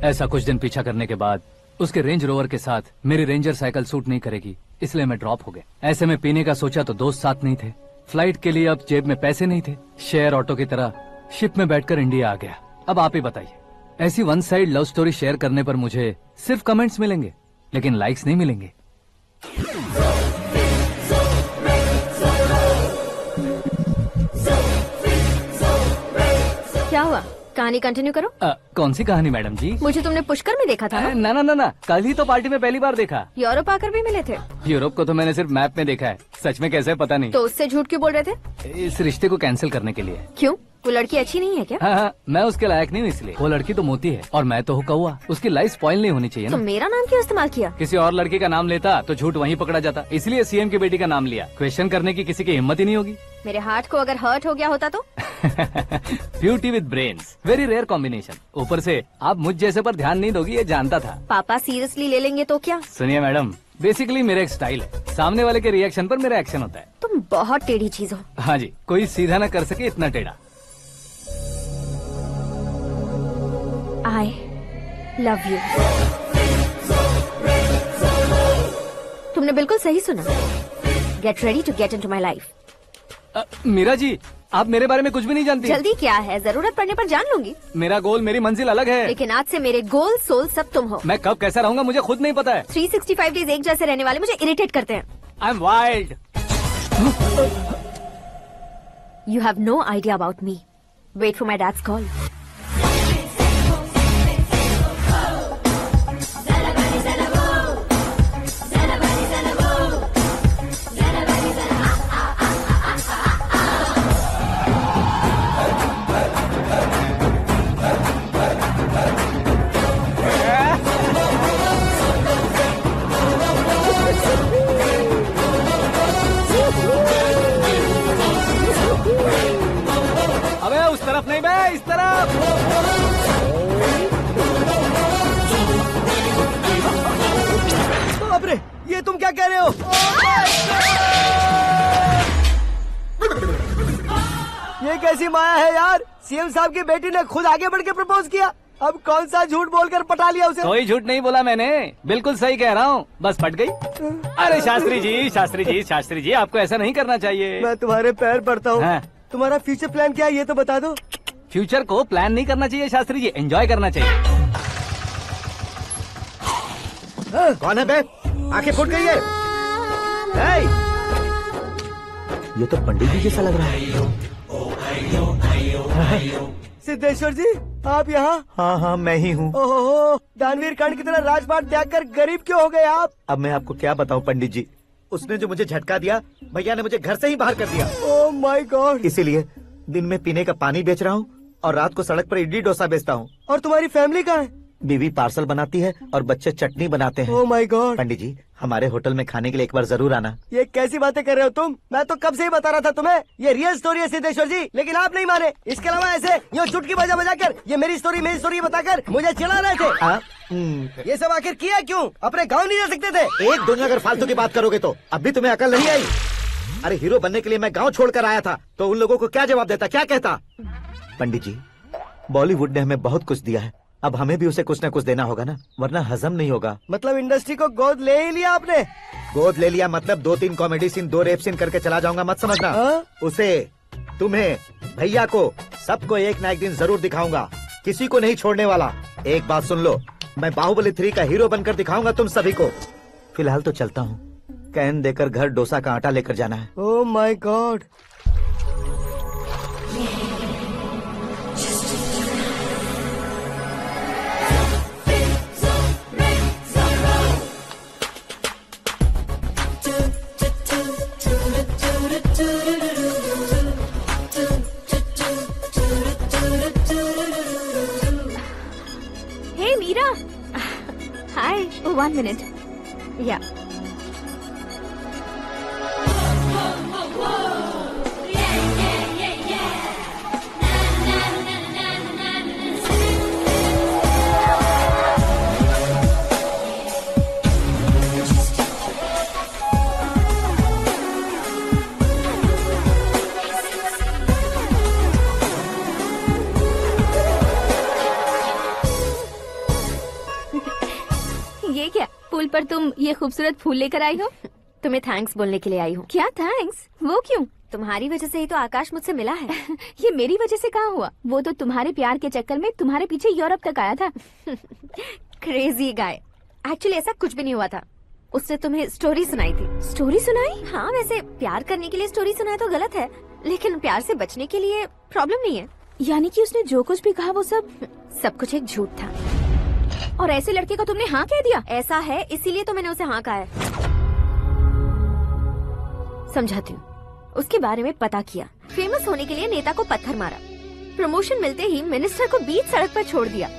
ऐसा कुछ दिन पीछा करने के बाद उसके रेंज रोवर के साथ मेरी रेंजर साइकिल सूट नहीं करेगी, इसलिए मैं ड्रॉप हो गया। ऐसे में पीने का सोचा तो दोस्त साथ नहीं थे। फ्लाइट के लिए अब जेब में पैसे नहीं थे। शेयर ऑटो की तरह शिप में बैठकर इंडिया आ गया। अब आप ही बताइए, ऐसी one side love story share करने पर मुझे सिर्फ कमेंट्स मिलेंगे, लेकिन लाइक्स नहीं मिलेंगे। क्या हुआ? कहानी कंटिन्यू करो। कौन सी कहानी मैडम जी? मुझे तुमने पुष्कर में देखा था ना? ना, कल ही तो पार्टी में पहली बार देखा। यूरोप आकर भी मिले थे? यूरोप को तो मैंने सिर्फ मैप में देखा है, सच में कैसे पता नहीं। तो उससे झूठ क्यों बोल रहे थे? इस रिश्ते को कैंसिल करने के लिए। क्यों? वो लड़की अच्छी नहीं है क्या? हाँ, मैं उसके लायक नहीं हूँ इसलिए। वो लड़की तो मोती है और मैं तो हूँ कौवा। उसकी लाइफ स्पॉइल नहीं होनी चाहिए ना। तो मेरा नाम क्यों इस्तेमाल किया? किसी और लड़की का नाम लेता तो झूठ वहीं पकड़ा जाता, इसलिए सीएम की बेटी का नाम लिया। क्वेश्चन करने की किसी की हिम्मत ही नहीं होगी। मेरे हार्ट को अगर हर्ट हो गया होता तो? Beauty with brains, very rare combination. ऊपर से आप मुझ जैसे पर ध्यान नहीं दोगी ये जानता था। पापा सीरियसली ले लेंगे तो क्या? सुनिए मैडम, बेसिकली मेरा एक स्टाइल है, सामने वाले के रिएक्शन पर मेरा एक्शन होता है। तुम बहुत टेढ़ी चीज हो। हाँ जी, कोई सीधा ना कर सके इतना टेढ़ा। I love you. तुमने बिल्कुल सही सुना। Get ready to get into my life. Meera ji, आप मेरे बारे में कुछ भी नहीं जानती। जल्दी क्या है, जरूरत पड़ने पर जान लूंगी। मेरा गोल, मेरी मंजिल अलग है। लेकिन आज से मेरे गोल सोल सब तुम हो। मैं कब कैसा रहूंगा मुझे खुद नहीं पता है। 365 डेज एक जैसे रहने वाले मुझे इरिटेट करते हैं। I am wild. You have no idea about me. Wait for my dad's call. अबे उस तरफ नहीं बे, इस तरफ। बाप रे, ये तुम क्या कह रहे हो? ये कैसी माया है यार? सीएम साहब की बेटी ने खुद आगे बढ़ के प्रपोज किया। अब कौन सा झूठ बोलकर पटा लिया उसे? कोई झूठ नहीं बोला मैंने, बिल्कुल सही कह रहा हूँ, बस फट गई। अरे शास्त्री जी, शास्त्री जी, शास्त्री जी, आपको ऐसा नहीं करना चाहिए। मैं तुम्हारे पैर पड़ता हूँ। हाँ। तुम्हारा फ्यूचर प्लान क्या है ये तो बता दो। फ्यूचर को प्लान नहीं करना चाहिए शास्त्री जी, एंजॉय करना चाहिए। कौन है बे? आंखें फूट गई है। हे! ये तो पंडित जी जैसा लग रहा है। सिद्धेश्वर जी, आप यहाँ? हाँ हाँ, मैं ही हूँ। ओहो, दानवीर कर्ण की तरह राजपाट त्याग कर गरीब क्यों हो गए आप? अब मैं आपको क्या बताऊँ पंडित जी, उसने जो मुझे झटका दिया, भैया ने मुझे घर से ही बाहर कर दिया। ओह माय गॉड। इसीलिए दिन में पीने का पानी बेच रहा हूँ और रात को सड़क पर इडली डोसा बेचता हूँ। और तुम्हारी फैमिली कहाँ है? बीवी पार्सल बनाती है और बच्चे चटनी बनाते हैं। ओह माय गॉड। पंडित जी, हमारे होटल में खाने के लिए एक बार जरूर आना। ये कैसी बातें कर रहे हो तुम? मैं तो कब से ही बता रहा था तुम्हें, ये रियल स्टोरी है सिद्धेश्वर जी, लेकिन आप नहीं माने। इसके अलावा ऐसे यूँ चुटकी बजा बजा कर ये मेरी स्टोरी बताकर मुझे चिढ़ा रहे थे। ये सब आखिर किया क्यों? अपने गाँव नहीं जा सकते थे? एक दुनिया अगर फालतू की बात करोगे तो अब भी तुम्हें अकल नहीं आई। अरे हीरो बनने के लिए मैं गाँव छोड़कर आया था, तो उन लोगों को क्या जवाब देता, क्या कहता? पंडित जी, बॉलीवुड ने हमें बहुत कुछ दिया है, अब हमें भी उसे कुछ न कुछ देना होगा ना, वरना हजम नहीं होगा। मतलब इंडस्ट्री को गोद ले ही लिया आपने? गोद ले लिया मतलब 2-3 कॉमेडी सीन, 2 रेप सीन करके चला जाऊंगा मत समझना। उसे, तुम्हें, भैया को, सबको एक ना एक दिन जरूर दिखाऊंगा, किसी को नहीं छोड़ने वाला। एक बात सुन लो, मैं बाहुबली 3 का हीरो बनकर दिखाऊंगा तुम सभी को। फिलहाल तो चलता हूँ, कैन देकर घर डोसा का आटा लेकर जाना है। Oh my God. Hey Meera, hi. 1 minute. या ये क्या, पुल पर तुम ये खूबसूरत फूल लेकर आई हो? तुम्हें थैंक्स बोलने के लिए आई हूँ। क्या थैंक्स? वो क्यों? तुम्हारी वजह से ही तो आकाश मुझसे मिला है। ये मेरी वजह से कहाँ हुआ? वो तो तुम्हारे प्यार के चक्कर में तुम्हारे पीछे यूरोप तक आया था। Crazy guy. एक्चुअली ऐसा कुछ भी नहीं हुआ था, उसने तुम्हें स्टोरी सुनाई थी। स्टोरी सुनाई? हाँ, वैसे प्यार करने के लिए स्टोरी सुनाए तो गलत है, लेकिन प्यार से बचने के लिए प्रॉब्लम नहीं है। यानी कि उसने जो कुछ भी कहा वो सब कुछ एक झूठ था। और ऐसे लड़के को तुमने हाँ कह दिया? ऐसा है, इसीलिए तो मैंने उसे हाँ कहा है। समझाती हूँ। उसके बारे में पता किया, फेमस होने के लिए नेता को पत्थर मारा, प्रमोशन मिलते ही मिनिस्टर को बीच सड़क पर छोड़ दिया,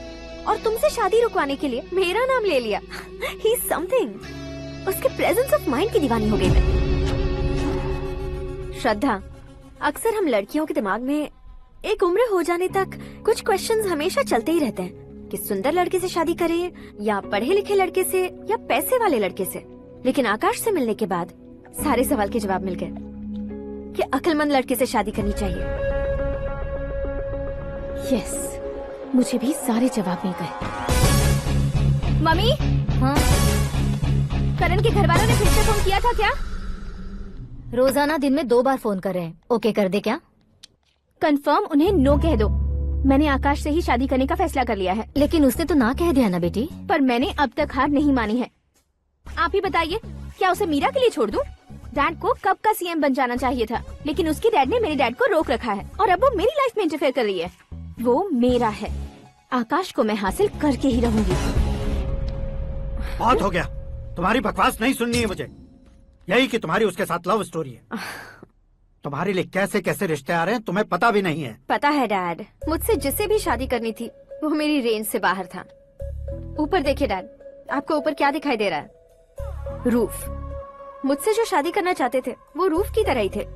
और तुमसे शादी रुकवाने के लिए मेरा नाम ले लिया। He is something. उसके प्रेजेंस ऑफ माइंड की दीवानी हो गई मैं। श्रद्धा, अक्सर हम लड़कियों के दिमाग में एक उम्र हो जाने तक कुछ क्वेश्चंस हमेशा चलते ही रहते हैं कि सुंदर लड़के से शादी करें या पढ़े लिखे लड़के से या पैसे वाले लड़के से। लेकिन आकाश से मिलने के बाद सारे सवाल के जवाब मिल गए कि अक्लमंद लड़के से शादी करनी चाहिए। यस, मुझे भी सारे जवाब मिल गए। मम्मी, हाँ, करण के घर वालों ने फिर से फोन किया था क्या? रोजाना दिन में 2 बार फोन कर रहे हैं। ओके कर दे क्या? कंफर्म उन्हें नो कह दो। मैंने आकाश से ही शादी करने का फैसला कर लिया है। लेकिन उसने तो ना कह दिया ना बेटी। पर मैंने अब तक हार नहीं मानी है। आप ही बताइए, क्या उसे मीरा के लिए छोड़ दूं? डैड को कब का सीएम बन जाना चाहिए था, लेकिन उसके डैड ने मेरे डैड को रोक रखा है और अब वो मेरी लाइफ में इंटरफेयर कर रही है। वो मेरा है, आकाश को मैं हासिल करके ही रहूंगी। बहुत हो गया, तुम्हारी बकवास नहीं सुननी है मुझे। यही कि तुम्हारी उसके साथ लव स्टोरी है। तुम्हारे लिए कैसे कैसे रिश्ते आ रहे हैं तुम्हें पता भी नहीं है। पता है डैड, मुझसे जिसे भी शादी करनी थी वो मेरी रेंज से बाहर था। ऊपर देखिए डैड, आपको ऊपर क्या दिखाई दे रहा है? रूफ। मुझसे जो शादी करना चाहते थे वो रूफ की तरह ही थे।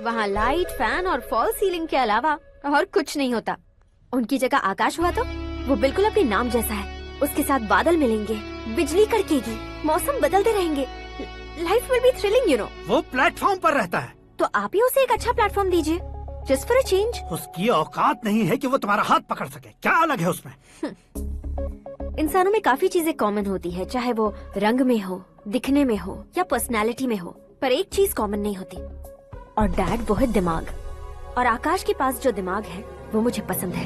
वहाँ लाइट, फैन और फॉल सीलिंग के अलावा और कुछ नहीं होता। उनकी जगह आकाश हुआ तो वो बिल्कुल अपने नाम जैसा है। उसके साथ बादल मिलेंगे, बिजली कड़केगी, मौसम बदलते रहेंगे। Life will be thrilling, you know. वो प्लेटफॉर्म पर रहता है तो आप ही उसे एक अच्छा प्लेटफॉर्म दीजिए, जस्ट फॉर अ चेंज। उसकी औकात नहीं है कि वो तुम्हारा हाथ पकड़ सके। क्या अलग है उसमें? इंसानों में काफी चीजें कॉमन होती है, चाहे वो रंग में हो, दिखने में हो या पर्सनालिटी में हो, पर एक चीज कॉमन नहीं होती, और डैड वो है दिमाग। और आकाश के पास जो दिमाग है वो मुझे पसंद है।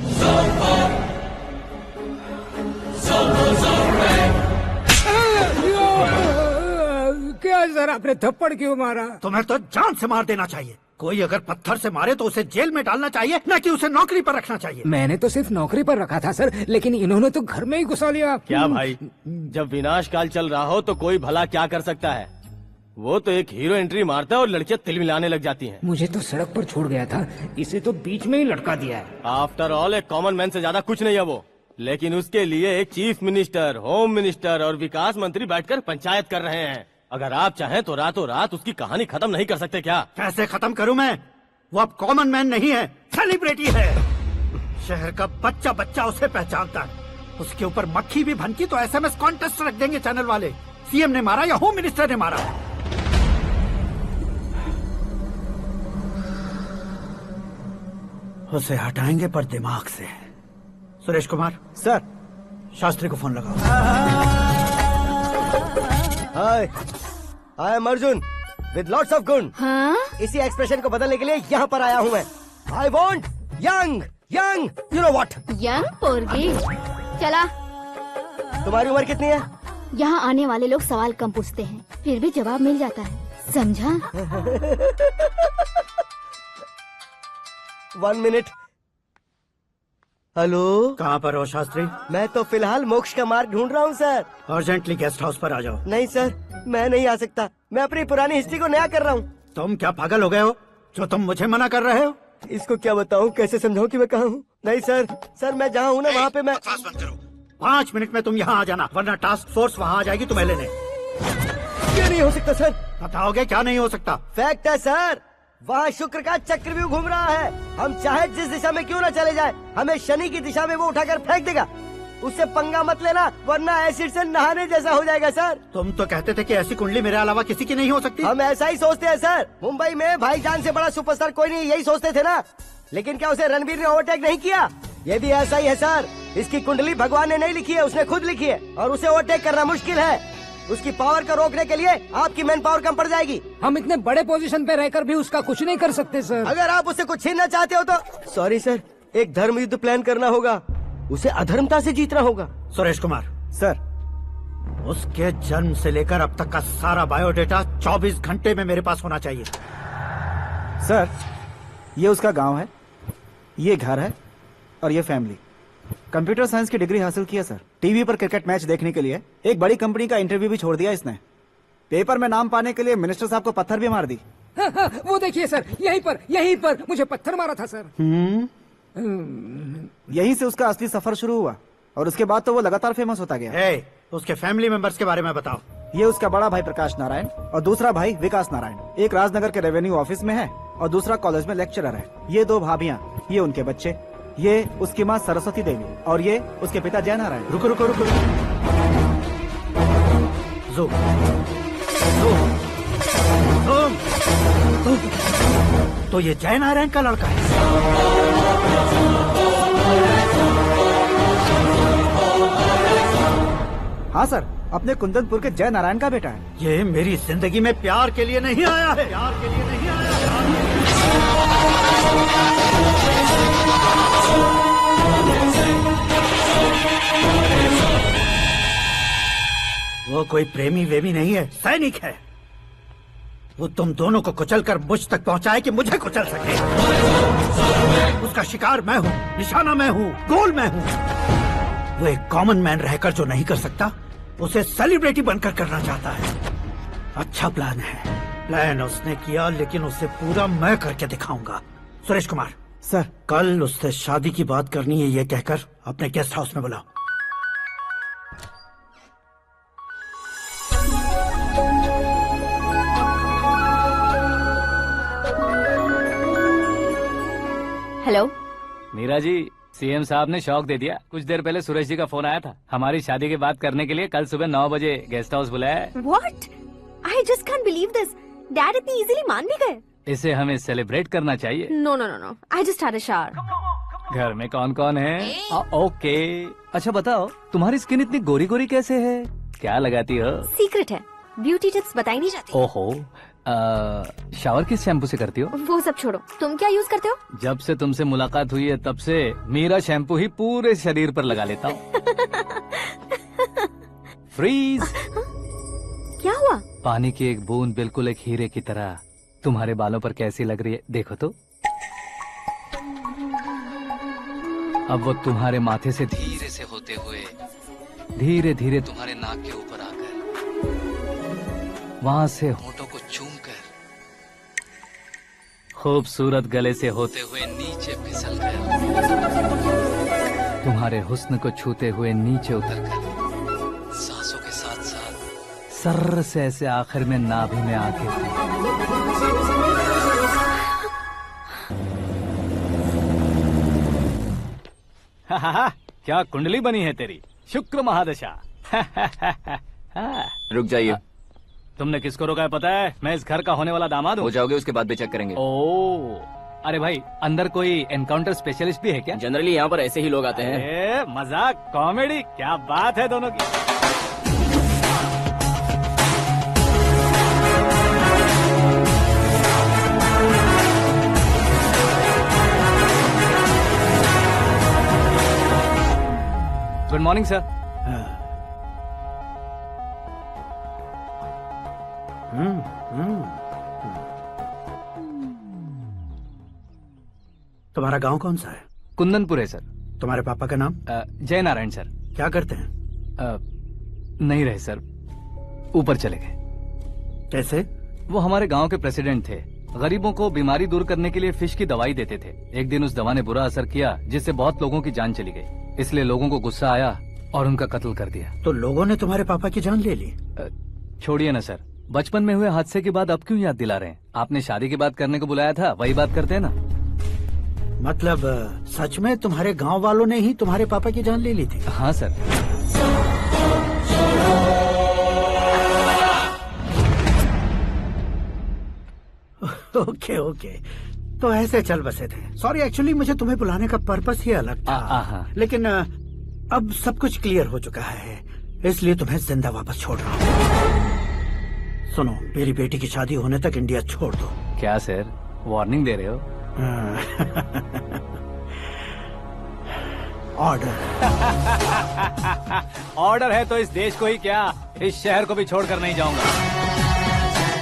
क्या सर, आपने थप्पड़ क्यों मारा? तुम्हें तो जान से मार देना चाहिए। कोई अगर पत्थर से मारे तो उसे जेल में डालना चाहिए, न कि उसे नौकरी पर रखना चाहिए। मैंने तो सिर्फ नौकरी पर रखा था सर, लेकिन इन्होंने तो घर में ही घुसा लिया। क्या भाई, जब विनाश काल चल रहा हो तो कोई भला क्या कर सकता है? वो तो एक हीरो एंट्री मारता है और लड़कियां तिल मिलाने लग जाती हैं। मुझे तो सड़क पर छोड़ गया था, इसे तो बीच में ही लटका दिया है। आफ्टर ऑल एक कॉमन मैन से ज्यादा कुछ नहीं है वो। लेकिन उसके लिए एक चीफ मिनिस्टर, होम मिनिस्टर और विकास मंत्री बैठकर पंचायत कर रहे हैं। अगर आप चाहें तो रातों रात उसकी कहानी खत्म नहीं कर सकते क्या? कैसे खत्म करूं मैं? वो अब कॉमन मैन नहीं है, सेलिब्रिटी है। शहर का बच्चा बच्चा उसे पहचानता है। उसके ऊपर मक्खी भी भनकी तो SMS कॉन्टेस्ट रख देंगे चैनल वाले। सीएम ने मारा या होम मिनिस्टर ने मारा। उसे हटाएंगे पर दिमाग से। सुरेश कुमार सर, शास्त्री को फोन लगाओ। Hi, I am Arjun with lots of गुण। हाँ? इसी एक्सप्रेशन को बदलने के लिए यहाँ पर आया हूँ मैं। I want young young, you know what? Young पोरगी। चला। तुम्हारी उम्र कितनी है? यहाँ आने वाले लोग सवाल कम पूछते हैं, फिर भी जवाब मिल जाता है, समझा? 1 मिनट। हेलो, कहाँ पर हो शास्त्री? मैं तो फिलहाल मोक्ष का मार्ग ढूंढ रहा हूँ सर। अर्जेंटली गेस्ट हाउस पर आ जाओ। नहीं सर, मैं नहीं आ सकता। मैं अपनी पुरानी हिस्ट्री को नया कर रहा हूँ। तुम क्या पागल हो गए हो जो तुम मुझे मना कर रहे हो? इसको क्या बताऊँ, कैसे समझाऊँ कि मैं कहाँ हूँ? नहीं सर, सर मैं जहाँ हूँ ना वहाँ पे मैं। 5 मिनट में तुम यहाँ आ जाना, वरना टास्क फोर्स वहाँ आ जाएगी तुम्हें लेने। क्यों नहीं हो सकता सर? बताओगे क्या नहीं हो सकता? फैक्ट है सर, वहाँ शुक्र का चक्रव्यूह घूम रहा है। हम चाहे जिस दिशा में क्यों न चले जाए, हमें शनि की दिशा में वो उठाकर फेंक देगा। उससे पंगा मत लेना, वरना एसिड से नहाने जैसा हो जाएगा सर। तुम तो कहते थे कि ऐसी कुंडली मेरे अलावा किसी की नहीं हो सकती। हम ऐसा ही सोचते हैं सर। मुंबई में भाईजान से बड़ा सुपरस्टार कोई नहीं, यही सोचते थे ना। लेकिन क्या उसे रणबीर ने ओवरटेक नहीं किया? ये भी ऐसा ही है सर। इसकी कुंडली भगवान ने नहीं लिखी है, उसने खुद लिखी है, और उसे ओवरटेक करना मुश्किल है। उसकी पावर को रोकने के लिए आपकी मैन पावर कम पड़ जाएगी। हम इतने बड़े पोजीशन पे रहकर भी उसका कुछ नहीं कर सकते सर। अगर आप उससे कुछ छीनना चाहते हो तो सॉरी सर, एक धर्म युद्ध प्लान करना होगा। उसे अधर्मता से जीतना होगा। सुरेश कुमार सर, उसके जन्म से लेकर अब तक का सारा बायोडेटा 24 घंटे में मेरे पास होना चाहिए। सर, ये उसका गांव है, ये घर है और ये फैमिली। कंप्यूटर साइंस की डिग्री हासिल किया सर। टीवी पर क्रिकेट मैच देखने के लिए एक बड़ी कंपनी का इंटरव्यू भी छोड़ दिया इसने। पेपर में नाम पाने के लिए मिनिस्टर साहब को पत्थर भी मार दी। वो देखिए सर, यहीं पर मुझे पत्थर मारा था सर। यहीं से उसका असली सफर शुरू हुआ और उसके बाद तो वो लगातार फेमस होता गया। उसके फैमिली मेंबर्स के बारे में बताओ। ये उसका बड़ा भाई प्रकाश नारायण और दूसरा भाई विकास नारायण। एक राजनगर के रेवेन्यू ऑफिस में है और दूसरा कॉलेज में लेक्चरर है। ये 2 भाभियां ये उनके बच्चे, ये उसकी माँ सरस्वती देवी और ये उसके पिता जयनारायण। रुको रुको रुको, जो तो ये जयनारायण का लड़का है। हाँ सर, अपने कुंदनपुर के जयनारायण का बेटा है। ये मेरी जिंदगी में प्यार के लिए नहीं आया है, प्यार के लिए नहीं आया है। वो कोई प्रेमी वेमी नहीं है, सैनिक है। वो तुम दोनों को कुचलकर मुझ तक पहुंचाए कि मुझे कुचल सके। उसका शिकार मैं हूँ, निशाना मैं हूँ, गोल मैं हूँ। वो एक कॉमन मैन रहकर जो नहीं कर सकता, उसे सेलिब्रिटी बनकर करना चाहता है। अच्छा प्लान है, प्लान उसने किया, लेकिन उसे पूरा मैं करके दिखाऊंगा। सुरेश कुमार सर, कल उससे शादी की बात करनी है, ये कहकर अपने गेस्ट हाउस में बुलाओ। हेलो मीरा जी, सीएम साहब ने शौक दे दिया। कुछ देर पहले सुरेश जी का फोन आया था, हमारी शादी की बात करने के लिए कल सुबह 9 बजे गेस्ट हाउस बुलाया है। What? I just can't believe this. Dad इतनी इजीली मान भी गए। इसे हमें सेलिब्रेट करना चाहिए। No no no no. I just had a shower. घर में कौन कौन है? ओके। अच्छा बताओ, तुम्हारी स्किन इतनी गोरी गोरी कैसे है? क्या लगाती हो? सीक्रेट है, ब्यूटी टिप्स बताई नहीं जाती। ओहो, शावर किस शैम्पू से करती हो? वो सब छोड़ो, तुम क्या यूज करते हो? जब से तुमसे मुलाकात हुई है तब से मेरा शैम्पू ही पूरे शरीर पर लगा लेता हूँ। फ्रीज। क्या हुआ? पानी की एक बूंद बिल्कुल एक हीरे की तरह तुम्हारे बालों पर कैसी लग रही है, देखो तो। अब वो तुम्हारे माथे से धीरे से होते हुए धीरे धीरे तुम्हारे नाक के ऊपर आकर वहां से होठों को चूमकर खूबसूरत गले से होते हुए नीचे फिसलकर तुम्हारे हुस्न को छूते हुए नीचे उतरकर सांसों के साथ साथ सर्र से ऐसे आखिर में नाभि में आके क्या कुंडली बनी है तेरी, शुक्र महादशा। रुक जाइए। तुमने किसको रोका है पता है? मैं इस घर का होने वाला दामाद हूँ। हो जाओगे उसके बाद भी चेक करेंगे। ओ, अरे भाई, अंदर कोई एनकाउंटर स्पेशलिस्ट भी है क्या? जनरली यहाँ पर ऐसे ही लोग आते हैं। मजाक, कॉमेडी, क्या बात है दोनों की। Good morning sir. तुम्हारा गांव कौन सा है? कुंदनपुर है सर। तुम्हारे पापा का नाम? जयनारायण सर। क्या करते हैं? नहीं रहे सर, ऊपर चले गए। कैसे? वो हमारे गांव के प्रेसिडेंट थे। गरीबों को बीमारी दूर करने के लिए फिश की दवाई देते थे। एक दिन उस दवा ने बुरा असर किया, जिससे बहुत लोगों की जान चली गई। इसलिए लोगों को गुस्सा आया और उनका कत्ल कर दिया। तो लोगों ने तुम्हारे पापा की जान ले ली? छोड़िए ना सर, बचपन में हुए हादसे के बाद अब क्यों याद दिला रहे हैं? आपने शादी की बात करने को बुलाया था, वही बात करते हैं ना। मतलब सच में तुम्हारे गांव वालों ने ही तुम्हारे पापा की जान ले ली थी? हाँ सर। ओके ओके, तो ऐसे चल बसे थे। सॉरी, एक्चुअली मुझे तुम्हें बुलाने का पर्पस ही अलग था। लेकिन अब सब कुछ क्लियर हो चुका है, इसलिए तुम्हें जिंदा वापस छोड़ रहा हूँ। सुनो, मेरी बेटी की शादी होने तक इंडिया छोड़ दो। क्या सर, वार्निंग दे रहे हो? ऑर्डर। ऑर्डर है तो इस देश को ही क्या, इस शहर को भी छोड़कर नहीं जाऊंगा।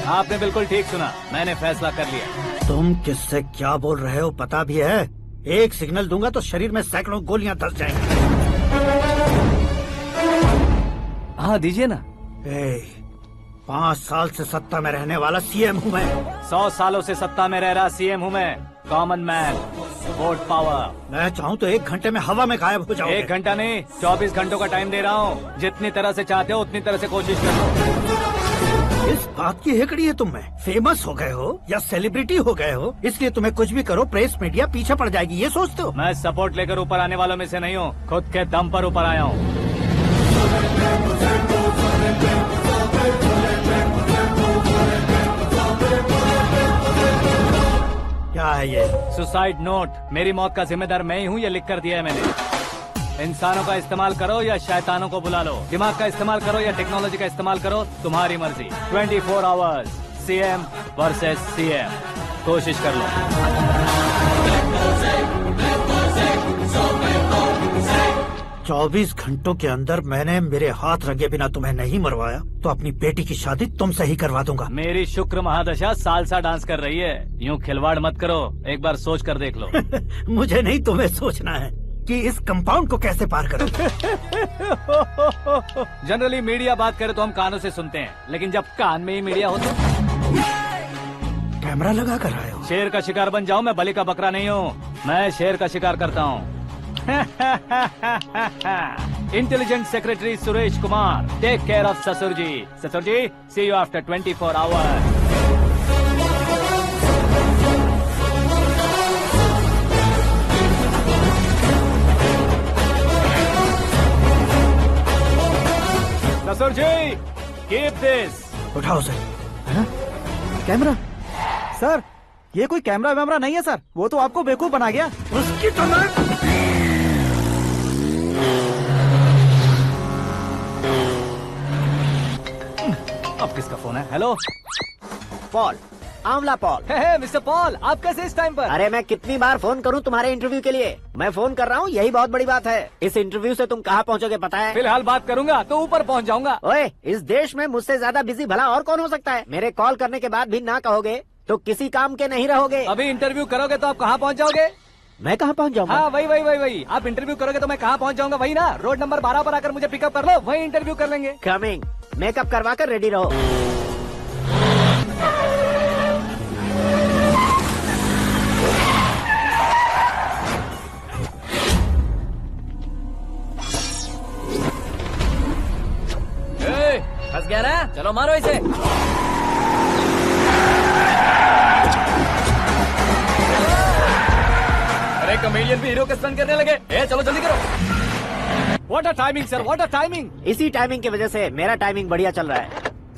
आपने बिल्कुल ठीक सुना, मैंने फैसला कर लिया। तुम किससे क्या बोल रहे हो पता भी है? एक सिग्नल दूंगा तो शरीर में सैकड़ों गोलियां धस जाएंगी। हाँ दीजिए ना। 5 साल से सत्ता में रहने वाला सीएम हूँ मैं। 100 सालों से सत्ता में रह रहा सीएम हूँ मैं। Common man, vote power. मैं चाहूँ तो 1 घंटे में हवा में गायब हो जाऊँ। 1 घंटा नहीं, 24 घंटों का टाइम दे रहा हूँ। जितनी तरह से चाहते हो उतनी तरह से कोशिश करो। इस बात की हेकड़ी है तुम में। फेमस हो गए हो या सेलिब्रिटी हो गए हो, इसलिए तुम्हें कुछ भी करो प्रेस मीडिया पीछे पड़ जाएगी, ये सोचते हो? मैं सपोर्ट लेकर ऊपर आने वालों में से नहीं हूँ, खुद के दम पर ऊपर आया हूँ। क्या है ये? Suicide note. मेरी मौत का जिम्मेदार मैं ही हूँ, ये लिख कर दिया है मैंने। इंसानों का इस्तेमाल करो या शैतानों को बुला लो, दिमाग का इस्तेमाल करो या टेक्नोलॉजी का इस्तेमाल करो, तुम्हारी मर्जी। 24 आवर्स सीएम वर्सेस सीएम, कोशिश कर लो। 24 घंटों के अंदर मैंने मेरे हाथ रंगे बिना तुम्हें नहीं मरवाया तो अपनी बेटी की शादी तुमसे ही करवा दूंगा। मेरी शुक्र महादशा सालसा डांस कर रही है, यूँ खिलवाड़ मत करो, एक बार सोच कर देख लो। मुझे नहीं, तुम्हें सोचना है कि इस कंपाउंड को कैसे पार करूं। जनरली मीडिया बात करे तो हम कानों से सुनते हैं, लेकिन जब कान में ही मीडिया हो तो कैमरा लगा कर आए हो। शेर का शिकार बन जाऊं, मैं बलि का बकरा नहीं हूँ, मैं शेर का शिकार करता हूँ। Intelligent secretary Suresh Kumar, take care of ससुर जी। ससुर जी, सी यू आफ्टर 24 आवर्स। ससुर जी, कीप दिस। उठाओ सर। कैमरा? सर, ये कोई कैमरा वैमरा नहीं है सर, वो तो आपको बेवकूफ बना गया। उसकी तो अब किसका फोन है? हेलो पॉल, आंवला पॉल। मिस्टर पॉल, आप कैसे इस टाइम पर? अरे मैं कितनी बार फोन करूं तुम्हारे इंटरव्यू के लिए? मैं फोन कर रहा हूं, यही बहुत बड़ी बात है। इस इंटरव्यू से तुम कहां पहुंचोगे पता है? फिलहाल बात करूंगा तो ऊपर पहुंच जाऊंगा। ओए, इस देश में मुझसे ज्यादा बिजी भला और कौन हो सकता है? मेरे कॉल करने के बाद भी ना कहोगे तो किसी काम के नहीं रहोगे। अभी इंटरव्यू करोगे तो आप कहाँ पहुँच जाओगे? मैं कहाँ पहुँच जाऊंगा? हाँ, वही। आप इंटरव्यू करोगे तो मैं कहाँ पहुँच जाऊंगा? वही ना, रोड नंबर 12 पर आकर मुझे पिकअप कर लो, वही इंटरव्यू कर लेंगे। कमिंग। मेकअप करवा कर रेडी रहो। फंस गया ना, चलो मारो इसे। अरे कमेडियन भी हीरो के स्टंट करने लगे। चलो जल्दी करो। What a timing sir, what a timing. इसी टाइमिंग की वजह से मेरा टाइमिंग बढ़िया चल रहा है।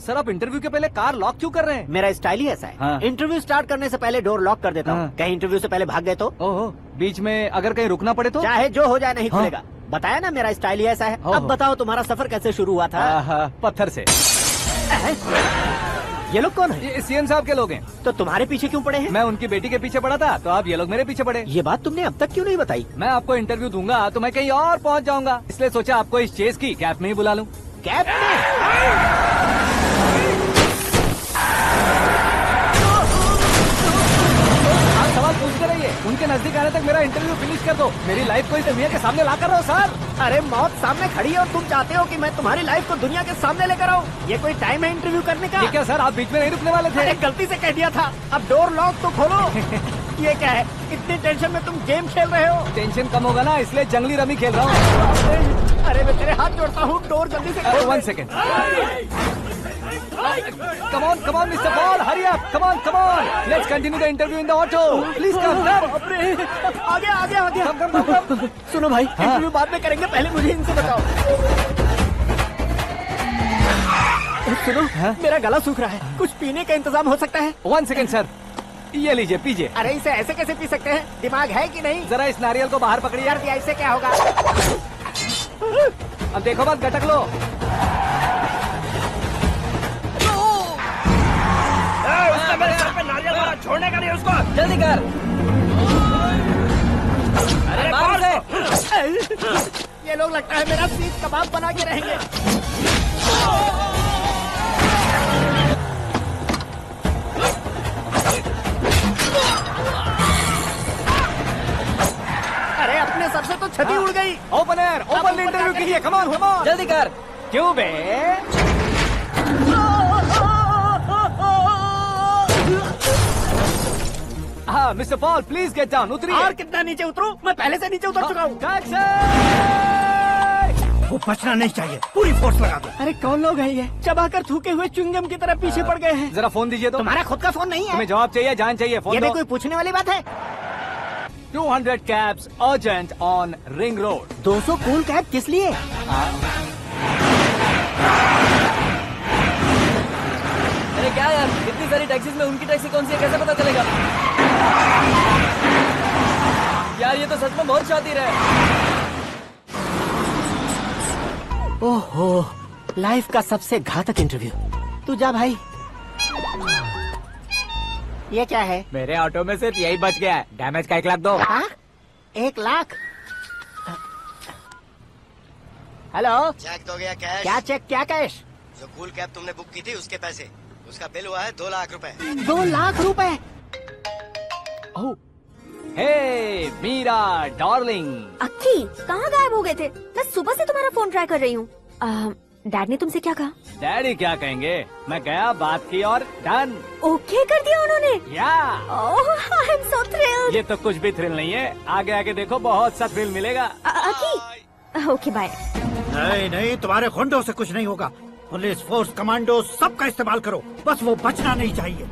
सर, आप इंटरव्यू के पहले कार लॉक क्यों कर रहे हैं? मेरा स्टाइल ही ऐसा है। हाँ। इंटरव्यू स्टार्ट करने से पहले डोर लॉक कर देता हूँ। हाँ। कहीं इंटरव्यू से पहले भाग गए तो? ओहो, बीच में अगर कहीं रुकना पड़े तो? चाहे जो हो जाए नहीं हाँ। खुलेगा। बताया ना, मेरा स्टाइल ही ऐसा है। अब बताओ तुम्हारा सफर कैसे शुरू हुआ था? पत्थर से। ये लोग कौन है? ये सीएम साहब के लोग हैं। तो तुम्हारे पीछे क्यों पड़े हैं? मैं उनकी बेटी के पीछे पड़ा था, तो आप ये लोग मेरे पीछे पड़े। ये बात तुमने अब तक क्यों नहीं बताई? मैं आपको इंटरव्यू दूंगा तो मैं कहीं और पहुंच जाऊंगा, इसलिए सोचा आपको इस चेस की कैप में ही बुला लूं। कैप में? सवाल पूछते रहिए, उनके नजदीक आने तक मेरा इंटरव्यू फिनिश कर दो। मेरी लाइफ को इस दुनिया के सामने ला कर रहो सर। अरे मौत सामने खड़ी है और तुम चाहते हो कि मैं तुम्हारी लाइफ को दुनिया के सामने लेकर आऊं? ये कोई टाइम है इंटरव्यू करने का? ठीक है सर, आप बीच में नहीं रुकने वाले थे। अरे गलती से कह दिया था। अब डोर लॉक तो खोलो। ये क्या है? इतनी टेंशन में तुम गेम खेल रहे हो? टेंशन कम होगा ना, इसलिए जंगली रमी खेल रहा हूँ। अरे मैं तेरे हाथ जोड़ता हूँ, डोर जल्दी से खोलो। 1 second. Come on, Mr. Paul, hurry up. Come on. Let's continue the interview in the auto. Please come. आगे। Come. सुनो भाई, इंटरव्यू बाद में करेंगे, पहले मुझे इनसे बताओ। सुनो, मेरा गला सूख रहा है, कुछ पीने का इंतजाम हो सकता है? 1 सेकेंड सर, ये लीजिए पीजिए। अरे इसे ऐसे कैसे पी सकते हैं? दिमाग है कि नहीं? जरा इस नारियल को बाहर पकड़िए। यार दिया, इससे क्या होगा? अब देखो बात, गटक लो। उसने मेरे सर पे नारियल मारा, छोड़ने का नहीं उसको। जल्दी कर। अरे मार उसे। ये लोग लगता है मेरा सीख कबाब बना के रहेंगे। अरे अपने सर से तो छती उड़ गई। ओपन इंटरव्यू कीजिए। कम ऑन जल्दी कर। क्यों बे? हाँ mister Paul, please get down. उतरिए। और कितना नीचे उतरूं? मैं पहले से नीचे उतर चुका हूँ। टैक्सी! वो बचना नहीं चाहिए, पूरी फोर्स लगा दो। अरे कौन लोग हैं ये? चबाकर थूके हुए च्युइंगम की तरह पीछे पड़ गए हैं। जरा फोन दीजिए तो। तुम्हारा खुद का फोन नहीं है? तुम्हें जवाब चाहिए, जान चाहिए, फोन ये दो। भी कोई पूछने वाली बात है? 200 cabs urgent on Ring Road. 200 cool cab किस लिए? अरे क्या यार, इतनी सारी टैक्सीज में उनकी टैक्सी कौन सी है कैसे पता चलेगा? यार ये तो सच में बहुत शातिर है। ओहो, लाइफ का सबसे घातक इंटरव्यू। तू जा भाई। ये क्या है? मेरे ऑटो में सिर्फ यही बच गया है, डैमेज का 1 लाख दो। 1 लाख? हेलो, चेक तो गया कैश? क्या चेक, क्या कैश? जो कूल कैब तुमने बुक की थी उसके पैसे, उसका बिल हुआ है 2 लाख रुपए। 2 लाख रुपए? ओह, हे मीरा डार्लिंग। अक्की कहाँ गायब हो गए थे? मैं सुबह से तुम्हारा फोन ट्राई कर रही हूँ। डैड ने तुमसे क्या कहा? डैडी क्या कहेंगे, मैं गया, बात की और डन। ओके कर दिया उन्होंने? या आई एम सो थ्रिल्ड। ये तो कुछ भी थ्रिल नहीं है, आगे आगे देखो बहुत सा थ्रिल मिलेगा। अक्की ओके बाय। नहीं नहीं, तुम्हारे गुंडों से कुछ नहीं होगा। पुलिस फोर्स, कमांडो सबका इस्तेमाल करो, बस वो बचना नहीं चाहिए।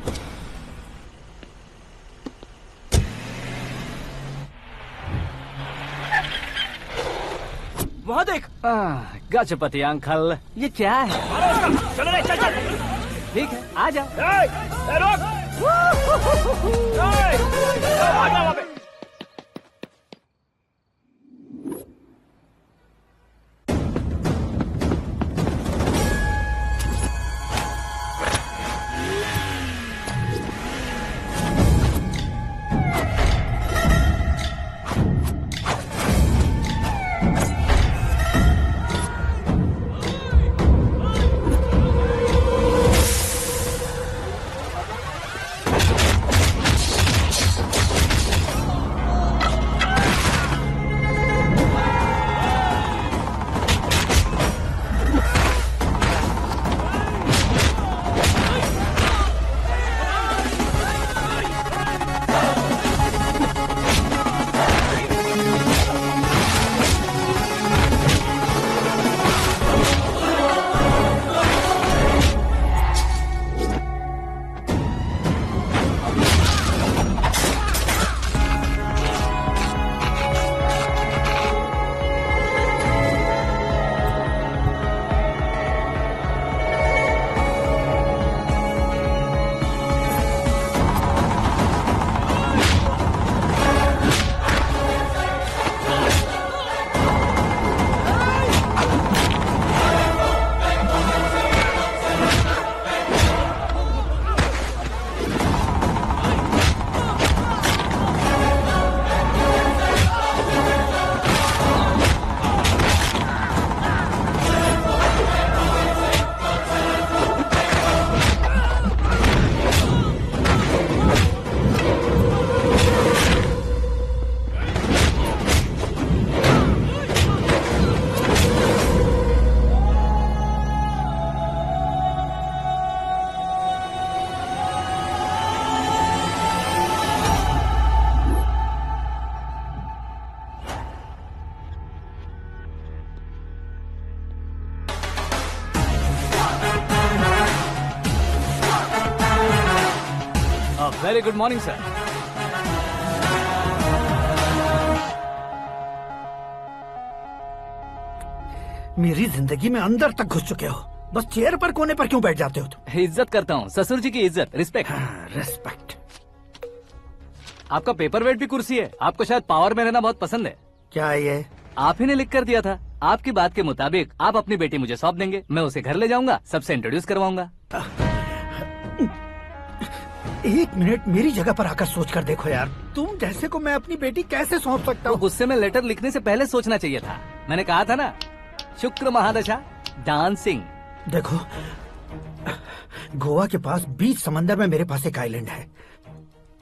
वहाँ देख। गजपति अंकल, ये क्या है? चलो रे, चल चल। ठीक है, आ जा। Very good morning sir. मेरी जिंदगी में अंदर तक घुस चुके हो, बस चेयर पर कोने पर क्यों बैठ जाते हो तुम? इज्जत करता हूँ, ससुर जी की इज्जत, रिस्पेक्ट। रिस्पेक्ट। आपका पेपर वेट भी कुर्सी है, आपको शायद पावर में रहना बहुत पसंद है। क्या ये? आप ही ने लिख कर दिया था। आपकी बात के मुताबिक आप अपनी बेटी मुझे सौंप देंगे, मैं उसे घर ले जाऊंगा, सबसे इंट्रोड्यूस करवाऊंगा। 1 मिनट मेरी जगह पर आकर सोच कर देखो यार, तुम जैसे को मैं अपनी बेटी कैसे सौंप सकता हूँ? गुस्से में लेटर लिखने से पहले सोचना चाहिए था। मैंने कहा था ना, शुक्र महादशा डांसिंग। देखो, गोवा के पास बीच समंदर में मेरे पास एक आइलैंड है,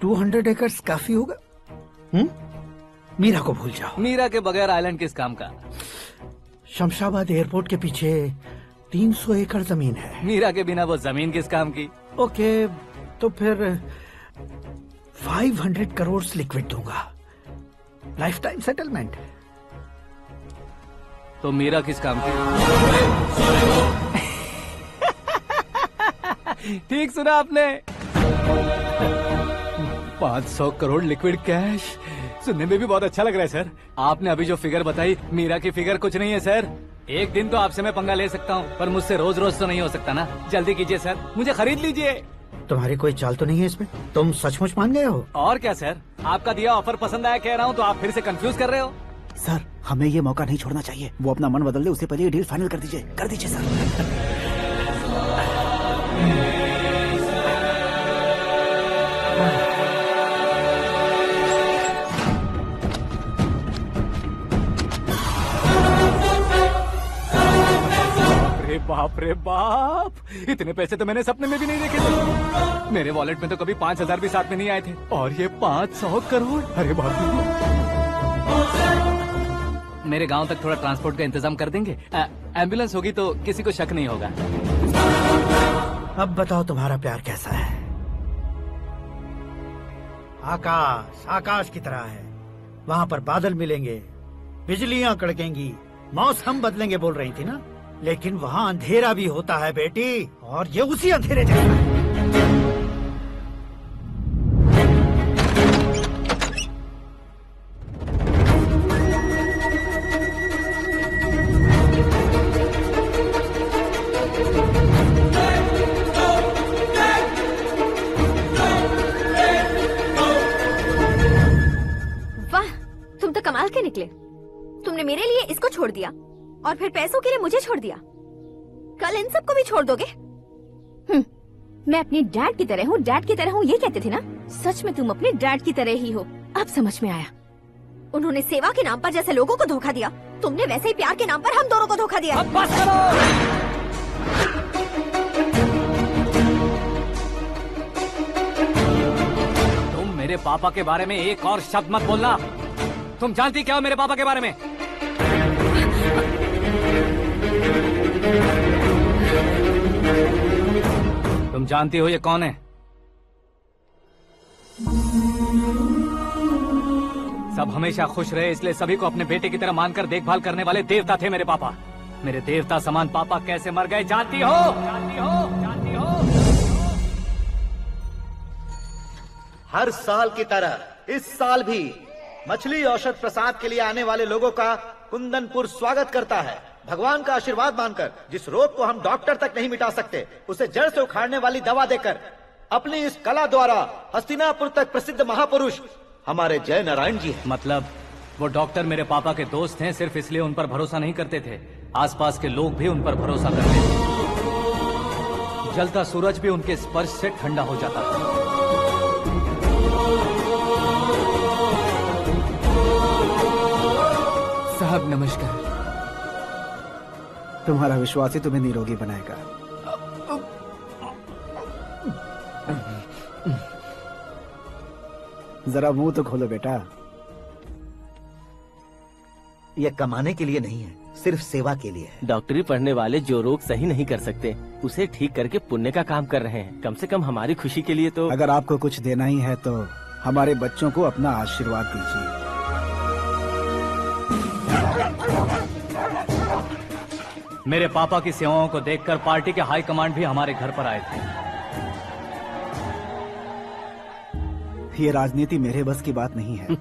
200 एकर्स काफी होगा। मीरा को भूल जाओ। मीरा के बगैर आइलैंड किस काम का? शमशाबाद एयरपोर्ट के पीछे 300 एकड़ जमीन है। मीरा के बिना वो जमीन किस काम की? ओके, तो फिर 500 करोड़ लिक्विड दूंगा, लाइफ टाइम सेटलमेंट। तो मीरा किस काम की? ठीक सुना आपने। 500 करोड़ लिक्विड कैश, सुनने में भी बहुत अच्छा लग रहा है सर। आपने अभी जो फिगर बताई, मीरा की फिगर कुछ नहीं है सर। एक दिन तो आपसे मैं पंगा ले सकता हूँ, पर मुझसे रोज रोज तो नहीं हो सकता ना। जल्दी कीजिए सर, मुझे खरीद लीजिए। तुम्हारी कोई चाल तो नहीं है इसमें? तुम सचमुच मान गए हो? और क्या सर, आपका दिया ऑफर पसंद आया कह रहा हूँ, तो आप फिर से कंफ्यूज कर रहे हो। सर, हमें ये मौका नहीं छोड़ना चाहिए। वो अपना मन बदल दे, उससे पहले ये डील फाइनल कर दीजिए। कर दीजिए सर। बाप रे बाप, इतने पैसे तो मैंने सपने में भी नहीं देखे थे। मेरे वॉलेट में तो कभी 5,000 भी साथ में नहीं आए थे, और ये 500 करोड़। अरे बाप रे। मेरे गांव तक थोड़ा ट्रांसपोर्ट का इंतजाम कर देंगे? एम्बुलेंस होगी तो किसी को शक नहीं होगा। अब बताओ तुम्हारा प्यार कैसा है? आकाश आकाश की तरह है, वहाँ पर बादल मिलेंगे, बिजलियाँ कड़केंगी, मौसम बदलेंगे बोल रही थी ना। लेकिन वहाँ अंधेरा भी होता है बेटी, और ये उसी अंधेरे जैसा है। वाह, तुम तो कमाल के निकले। तुमने मेरे लिए इसको छोड़ दिया और फिर पैसों के लिए मुझे छोड़ दिया। कल इन सबको भी छोड़ दोगे? मैं अपने डैड की तरह हूँ, डैड की तरह हूँ, ये कहते थे ना। सच में तुम अपने डैड की तरह ही हो, अब समझ में आया। उन्होंने सेवा के नाम पर जैसे लोगों को धोखा दिया, तुमने वैसे ही प्यार के नाम पर हम दोनों को धोखा दिया। अब बस करो। तुम मेरे पापा के बारे में एक और शब्द मत बोलना। तुम जानती क्या हो मेरे पापा के बारे में? तुम जानती हो ये कौन है? सब हमेशा खुश रहे इसलिए सभी को अपने बेटे की तरह मानकर देखभाल करने वाले देवता थे मेरे पापा। मेरे देवता समान पापा कैसे मर गए जानती हो? जानती हो? जानती हो? हर साल की तरह इस साल भी मछली औषध प्रसाद के लिए आने वाले लोगों का कुंदनपुर स्वागत करता है। भगवान का आशीर्वाद मानकर जिस रोग को हम डॉक्टर तक नहीं मिटा सकते, उसे जड़ से उखाड़ने वाली दवा देकर अपनी इस कला द्वारा हस्तिनापुर तक प्रसिद्ध महापुरुष हमारे जय नारायण जी हैं। मतलब वो डॉक्टर मेरे पापा के दोस्त हैं, सिर्फ इसलिए उन पर भरोसा नहीं करते थे, आसपास के लोग भी उन पर भरोसा करते थे। जलता सूरज भी उनके स्पर्श से ठंडा हो जाता था। साहब नमस्कार। तुम्हारा विश्वास ही तुम्हें निरोगी बनाएगा। जरा मुंह तो खोलो बेटा। यह कमाने के लिए नहीं है, सिर्फ सेवा के लिए है। डॉक्टरी पढ़ने वाले जो रोग सही नहीं कर सकते, उसे ठीक करके पुण्य का काम कर रहे हैं। कम से कम हमारी खुशी के लिए तो। अगर आपको कुछ देना ही है तो हमारे बच्चों को अपना आशीर्वाद दीजिए। मेरे पापा की सेवाओं को देखकर पार्टी के हाई कमांड भी हमारे घर पर आए थे। ये राजनीति मेरे बस की बात नहीं है।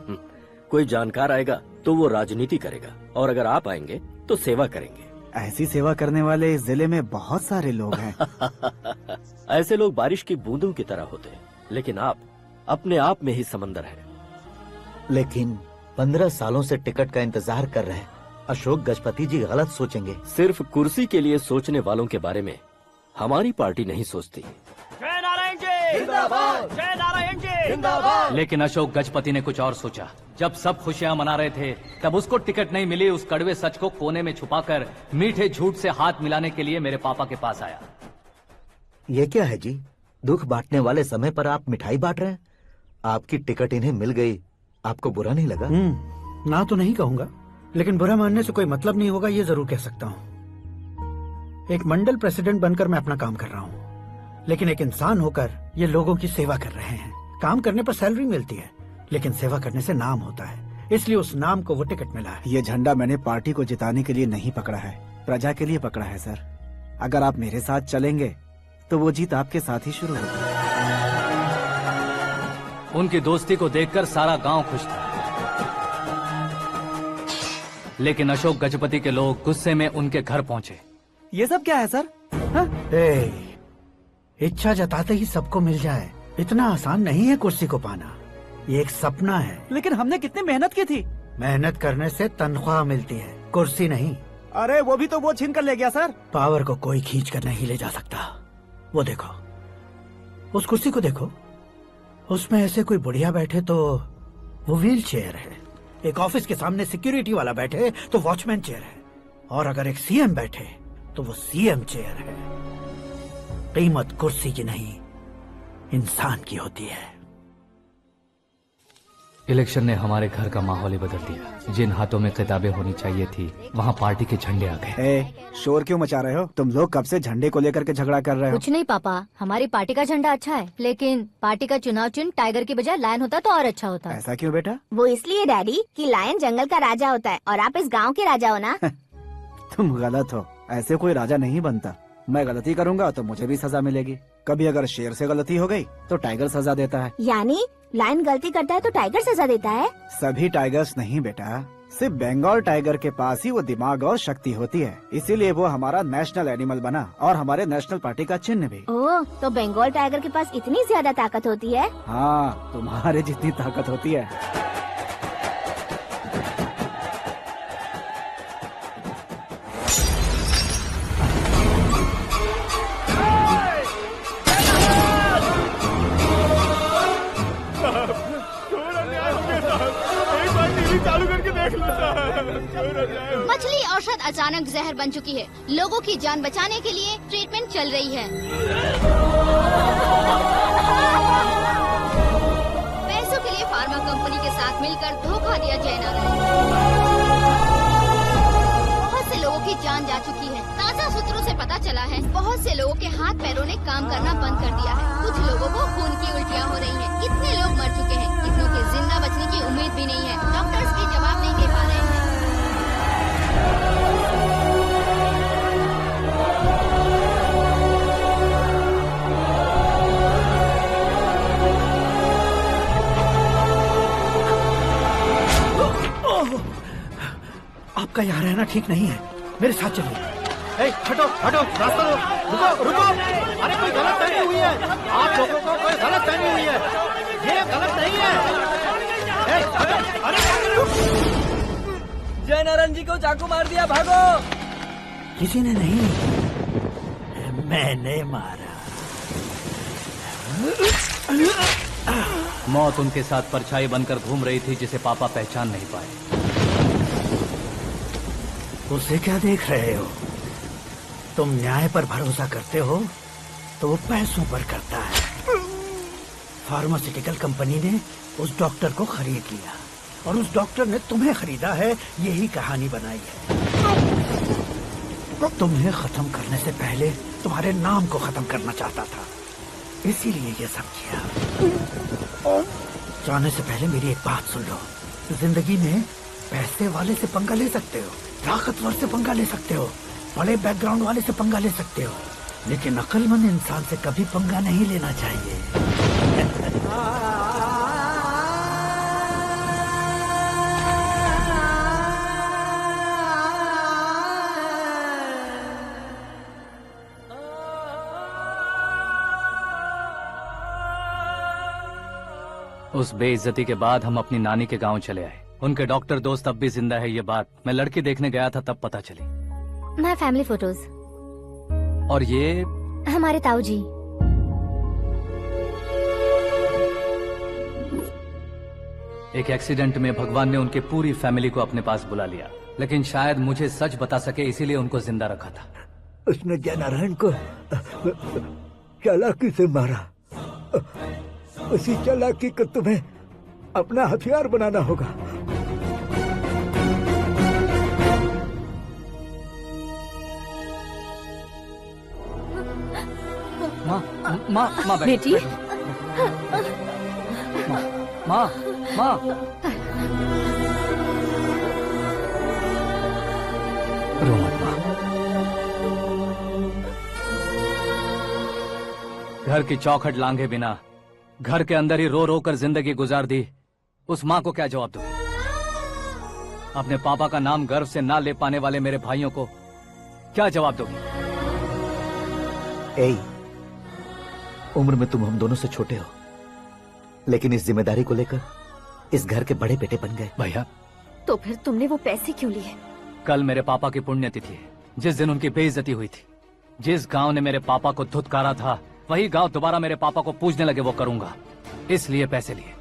कोई जानकार आएगा तो वो राजनीति करेगा, और अगर आप आएंगे तो सेवा करेंगे। ऐसी सेवा करने वाले इस जिले में बहुत सारे लोग हैं। ऐसे लोग बारिश की बूंदों की तरह होते हैं, लेकिन आप अपने आप में ही समंदर हैं। लेकिन 15 सालों से टिकट का इंतजार कर रहे हैं अशोक गजपति जी गलत सोचेंगे। सिर्फ कुर्सी के लिए सोचने वालों के बारे में हमारी पार्टी नहीं सोचती। जय नारायण जी जिंदाबाद, जय नारायण जी जिंदाबाद। लेकिन अशोक गजपति ने कुछ और सोचा। जब सब खुशियां मना रहे थे, तब उसको टिकट नहीं मिली। उस कड़वे सच को कोने में छुपाकर मीठे झूठ से हाथ मिलाने के लिए मेरे पापा के पास आया। ये क्या है जी? दुख बांटने वाले समय पर आप मिठाई बांट रहे हैं। आपकी टिकट इन्हें मिल गई, आपको बुरा नहीं लगा? ना तो नहीं कहूंगा, लेकिन बुरा मानने से कोई मतलब नहीं होगा, ये जरूर कह सकता हूँ। एक मंडल प्रेसिडेंट बनकर मैं अपना काम कर रहा हूँ, लेकिन एक इंसान होकर ये लोगों की सेवा कर रहे हैं। काम करने पर सैलरी मिलती है, लेकिन सेवा करने से नाम होता है। इसलिए उस नाम को वो टिकट मिला है। ये झंडा मैंने पार्टी को जिताने के लिए नहीं पकड़ा है, प्रजा के लिए पकड़ा है सर। अगर आप मेरे साथ चलेंगे तो वो जीत आपके साथ ही शुरू होगी। उनकी दोस्ती को देखकर सारा गांव खुश था, लेकिन अशोक गजपति के लोग गुस्से में उनके घर पहुंचे। ये सब क्या है सर? इच्छा जताते ही सबको मिल जाए, इतना आसान नहीं है कुर्सी को पाना। ये एक सपना है। लेकिन हमने कितनी मेहनत की थी। मेहनत करने से तनख्वाह मिलती है, कुर्सी नहीं। अरे वो भी तो वो छीन कर ले गया सर। पावर को कोई खींच कर नहीं ले जा सकता। वो देखो, उस कुर्सी को देखो, उसमें ऐसे कोई बुढ़िया बैठे तो वो व्हील चेयर है, एक ऑफिस के सामने सिक्योरिटी वाला बैठे तो वॉचमैन चेयर है, और अगर एक सीएम बैठे तो वो सीएम चेयर है। कीमत कुर्सी की नहीं, इंसान की होती है। इलेक्शन ने हमारे घर का माहौल ही बदल दिया। जिन हाथों में किताबें होनी चाहिए थी, वहाँ पार्टी के झंडे आ गए। शोर क्यों मचा रहे हो? तुम लोग कब से झंडे को लेकर के झगड़ा कर रहे हो? कुछ नहीं पापा, हमारी पार्टी का झंडा अच्छा है, लेकिन पार्टी का चुनाव चिन्ह टाइगर की बजाय लायन होता तो और अच्छा होता। ऐसा क्यों बेटा? वो इसलिए डैडी कि लायन जंगल का राजा होता है और आप इस गांव के राजा हो ना। तुम गलत हो, ऐसे कोई राजा नहीं बनता। मैं गलती करूंगा तो मुझे भी सजा मिलेगी। कभी अगर शेर से गलती हो गई तो टाइगर सजा देता है। यानी लायन गलती करता है तो टाइगर सजा देता है? सभी टाइगर्स नहीं बेटा, सिर्फ बंगाल टाइगर के पास ही वो दिमाग और शक्ति होती है, इसीलिए वो हमारा नेशनल एनिमल बना और हमारे नेशनल पार्टी का चिन्ह भी। ओह, तो बंगाल टाइगर के पास इतनी ज्यादा ताकत होती है? हाँ, तुम्हारे जितनी ताकत होती है। मछली औषध अचानक जहर बन चुकी है। लोगों की जान बचाने के लिए ट्रीटमेंट चल रही है। पैसों के लिए फार्मा कंपनी के साथ मिलकर धोखा दिया जा रहा है। बहुत से लोगों की जान जा चुकी है। ताज़ा सूत्रों से पता चला है बहुत से लोगों के हाथ पैरों ने काम करना बंद कर दिया है। कुछ लोगों को खून की उल्टियाँ हो रही हैं। कितने लोग मर चुके हैं, कितनों के जिंदा बचने की उम्मीद भी नहीं है। डॉक्टर्स भी जवाब नहीं दे पा रहे हैं। आपका यहाँ रहना ठीक नहीं है, मेरे साथ चलिए। हटो हटो, रास्ता दो, रुको रुको। अरे कोई गलत फहमी हुई है, आप लोगों को कोई गलत फहमी हुई है, ये गलत नहीं है। जय नारायण जी को चाकू मार दिया, भागो। किसी ने नहीं, मैंने मारा। मौत उनके साथ परछाई बनकर घूम रही थी, जिसे पापा पहचान नहीं पाए। उसे क्या देख रहे हो? तुम न्याय पर भरोसा करते हो तो वो पैसों पर करता है। फार्मास्यूटिकल कंपनी ने उस डॉक्टर को खरीद लिया और उस डॉक्टर ने तुम्हें खरीदा है, यही कहानी बनाई है। तुम्हें खत्म करने से पहले तुम्हारे नाम को खत्म करना चाहता था, इसीलिए ये सब किया। जाने से पहले मेरी एक बात सुन लो, जिंदगी में पैसे वाले से पंगा ले सकते हो, ताकतवर से पंगा ले सकते हो, बड़े बैकग्राउंड वाले से पंगा ले सकते हो, लेकिन अक्लमंद इंसान से कभी पंगा नहीं लेना चाहिए। उस बेइज्जती के बाद हम अपनी नानी के गांव चले आए। उनके डॉक्टर दोस्त अब भी जिंदा है, ये बात मैं लड़की देखने गया था तब पता चली। My family photos. और ये हमारे ताऊ जी। एक एक्सीडेंट में भगवान ने उनकी पूरी फैमिली को अपने पास बुला लिया, लेकिन शायद मुझे सच बता सके इसीलिए उनको जिंदा रखा था। उसने जय नारायण को चालाकी से मारा। उसी चालाकी को तुम्हें अपना हथियार बनाना होगा। माँ बेटी। माँ घर की चौखट लांघे बिना घर के अंदर ही रो रो कर जिंदगी गुजार दी उस माँ को क्या जवाब दूं? अपने पापा का नाम गर्व से ना ले पाने वाले मेरे भाइयों को क्या जवाब दोगी? ए, उम्र में तुम हम दोनों से छोटे हो, लेकिन इस जिम्मेदारी को लेकर इस घर के बड़े बेटे बन गए। भैया, तो फिर तुमने वो पैसे क्यों लिए? कल मेरे पापा की पुण्यतिथि है, जिस दिन उनकी बेइज्जती हुई थी। जिस गांव ने मेरे पापा को धुतकारा था, वही गांव दोबारा मेरे पापा को पूजने लगे वो करूंगा, इसलिए पैसे लिए।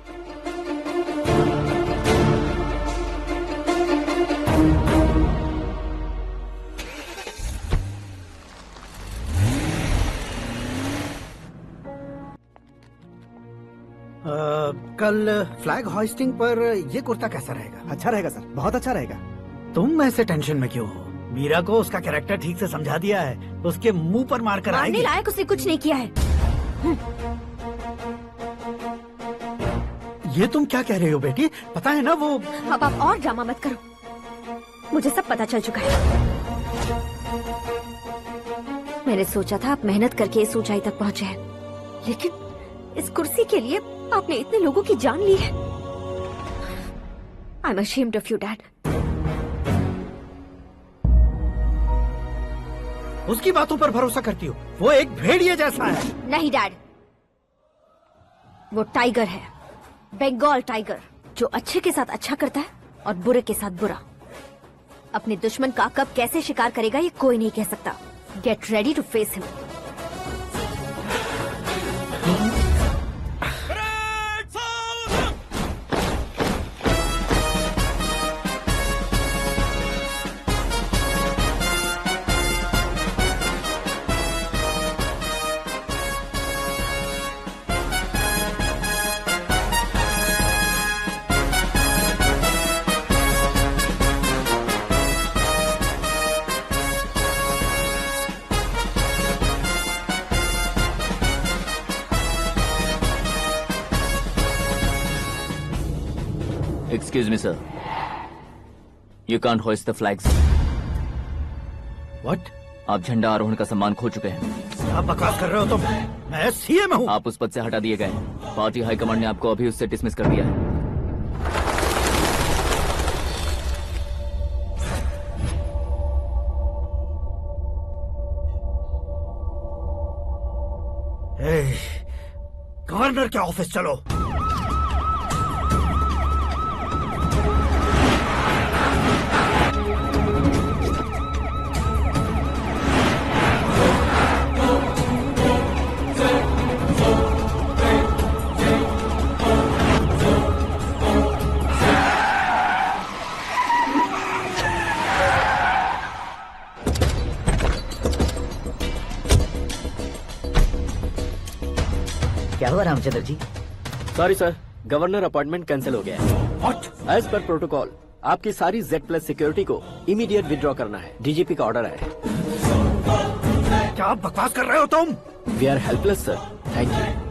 कल फ्लैग होइस्टिंग पर ये कुर्ता कैसा रहेगा? अच्छा रहेगा सर, बहुत अच्छा रहेगा। तुम ऐसे टेंशन में क्यों हो? मीरा को उसका कैरेक्टर ठीक से समझा दिया है, उसके मुंह पर मारकर मारने आएगी। लायक उसने कुछ नहीं किया है। ये तुम क्या कह रहे हो बेटी? पता है ना वो। अब आप और ड्रामा मत करो, मुझे सब पता चल चुका है। मैंने सोचा था आप मेहनत करके इस ऊंचाई तक पहुंचे हैं, लेकिन इस कुर्सी के लिए आपने इतने लोगों की जान ली है। I am ashamed of you, Dad. उसकी बातों पर भरोसा करती हो? वो एक भेड़िए जैसा है। नहीं डैड, वो टाइगर है, बंगाल टाइगर, जो अच्छे के साथ अच्छा करता है और बुरे के साथ बुरा। अपने दुश्मन का कब कैसे शिकार करेगा ये कोई नहीं कह सकता। Get ready to face him. Excuse me, sir. You can't hoist the flags. What? आप झंडा आरोहण का सम्मान खो चुके हैं। क्या बकवास कर रहे हो तुम? मैं सीएम हूँ। आप उस पद से हटा दिए गए। पार्टी हाईकमांड ने आपको अभी उससे डिसमिस कर दिया है। गवर्नर के ऑफिस चलो। क्या हुआ Ramchandra ji? Sorry sir, governor appointment cancel हो गया है। What? एज पर प्रोटोकॉल आपकी सारी Z+ सिक्योरिटी को इमीडिएट विड्रॉ करना है। डीजीपी का ऑर्डर है। क्या बकवास कर रहे हो तुम? We are helpless sir. Thank you.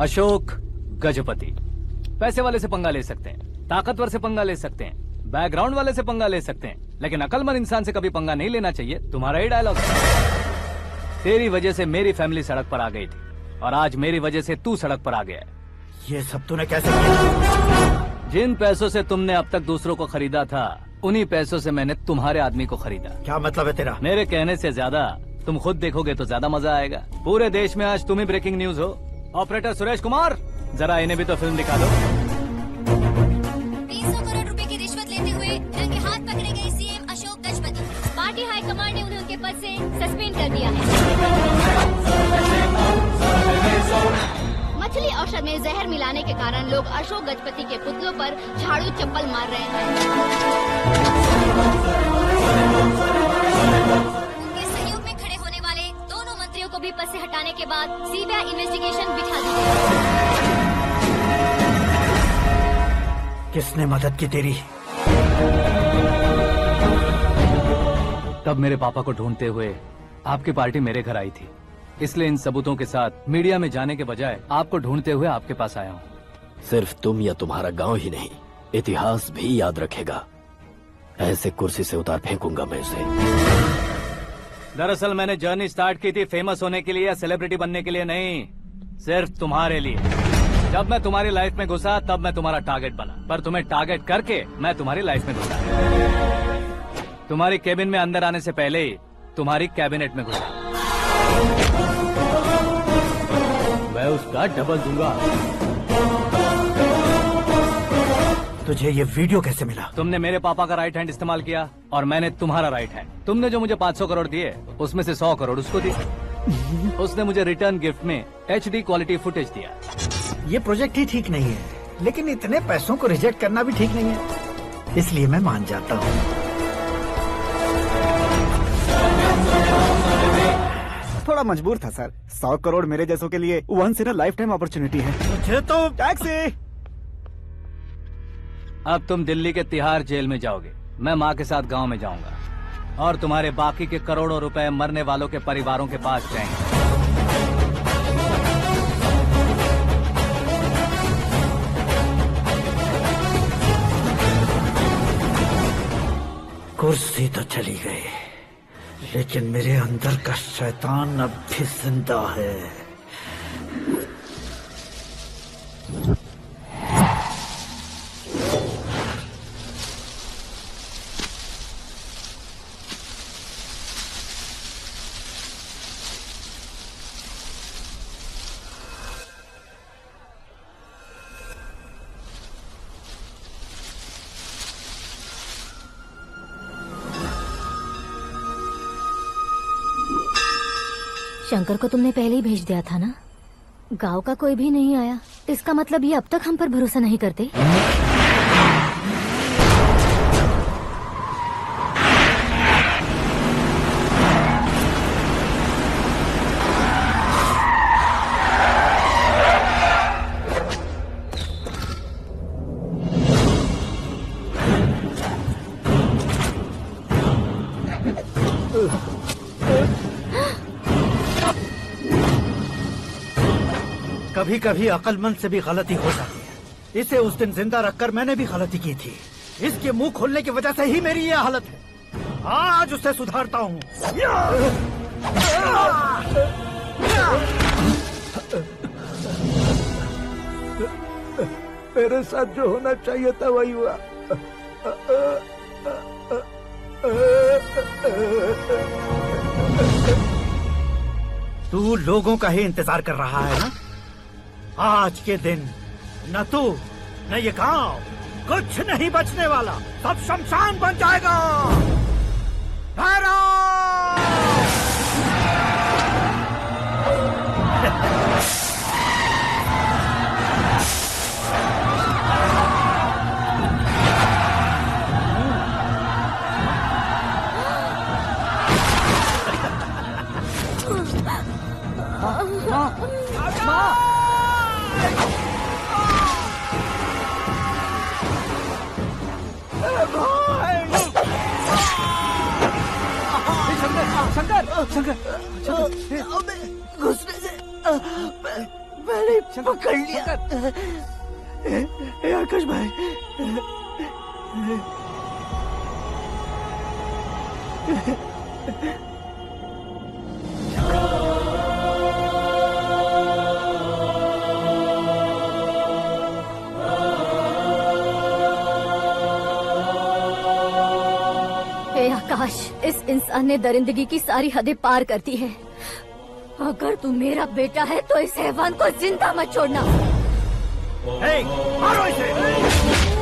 Ashok Gajapati. पैसे वाले से पंगा ले सकते हैं, ताकतवर से पंगा ले सकते हैं, बैकग्राउंड वाले से पंगा ले सकते हैं, लेकिन अकलमंद इंसान से कभी पंगा नहीं लेना चाहिए। तुम्हारा ही डायलॉग। तेरी वजह से मेरी फैमिली सड़क पर आ गई थी और आज मेरी वजह से तू सड़क पर आ गया है। ये सब तूने कैसे किया? जिन पैसों से तुमने अब तक दूसरों को खरीदा था, उन्हीं पैसों से मैंने तुम्हारे आदमी को खरीदा। क्या मतलब है तेरा? मेरे कहने से ज्यादा तुम खुद देखोगे तो ज्यादा मजा आएगा। पूरे देश में आज तुम ही ब्रेकिंग न्यूज हो। ऑपरेटर सुरेश कुमार, जरा इन्हें भी तो फिल्म दिखा दो। 300 करोड़ रुपए की रिश्वत लेते हुए रंगे हाथ पकड़े गए CM Ashok Gajapati. Party high command ने उन्हें उनके पद से सस्पेंड कर दिया है। मछली औषध में जहर मिलाने के कारण लोग अशोक गजपति के पुतलों पर झाड़ू चप्पल मार रहे हैं। भी पद से हटाने के बाद सीबीआई इन्वेस्टिगेशन बिठा दी गई। किसने मदद की तेरी? तब मेरे पापा को ढूंढते हुए आपकी पार्टी मेरे घर आई थी, इसलिए इन सबूतों के साथ मीडिया में जाने के बजाय आपको ढूंढते हुए आपके पास आया हूँ। सिर्फ तुम या तुम्हारा गांव ही नहीं, इतिहास भी याद रखेगा। ऐसे कुर्सी से उतार फेंकूंगा मैं उसे। दरअसल मैंने जर्नी स्टार्ट की थी फेमस होने के लिए या सेलिब्रिटी बनने के लिए नहीं, सिर्फ तुम्हारे लिए। जब मैं तुम्हारी लाइफ में घुसा तब मैं तुम्हारा टारगेट बना, पर तुम्हें टारगेट करके मैं तुम्हारी लाइफ में घुसा। तुम्हारी केबिन में अंदर आने से पहले ही तुम्हारी कैबिनेट में घुसा। मैं उसका डबल दूंगा। तुझे ये वीडियो कैसे मिला? तुमने मेरे पापा का राइट हैंड इस्तेमाल किया और मैंने तुम्हारा राइट हैंड। तुमने जो मुझे 500 करोड़ दिए उसमें से 100 करोड़ उसको दी। उसने मुझे रिटर्न गिफ्ट में HD क्वालिटी फुटेज दिया। ये प्रोजेक्ट ही ठीक नहीं है, लेकिन इतने पैसों को रिजेक्ट करना भी ठीक नहीं है, इसलिए मैं मान जाता हूँ। थोड़ा मजबूर था सर। 100 करोड़ मेरे जैसों के लिए once in a lifetime opportunity है। मुझे तो टैक्सी। अब तुम दिल्ली के तिहाड़ जेल में जाओगे, मैं माँ के साथ गांव में जाऊंगा और तुम्हारे बाकी के करोड़ों रुपए मरने वालों के परिवारों के पास जाएंगे। कुर्सी तो चली गई, लेकिन मेरे अंदर का शैतान अब भी जिंदा है। शंकर को तुमने पहले ही भेज दिया था ना? गांव का कोई भी नहीं आया, इसका मतलब ये अब तक हम पर भरोसा नहीं करते। कभी कभी अक्लमंद से भी गलती हो जाती है। इसे उस दिन जिंदा रखकर मैंने भी गलती की थी। इसके मुंह खोलने की वजह से ही मेरी ये हालत है। आज उसे सुधारता हूँ। मेरे साथ जो होना चाहिए था वही हुआ। तू लोगों का ही इंतजार कर रहा है ना? आज के दिन न तू न ये गांव कुछ नहीं बचने वाला, सब शमशान बन जाएगा। घुसने से मैंने पकड़ लिया। आकाश भाई, आकाश, इस इंसान ने दरिंदगी की सारी हदें पार कर दी है। अगर तू मेरा बेटा है तो इस हैवान को जिंदा मत छोड़ना। मारो इसे।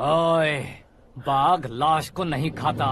ओए, बाघ लाश को नहीं खाता।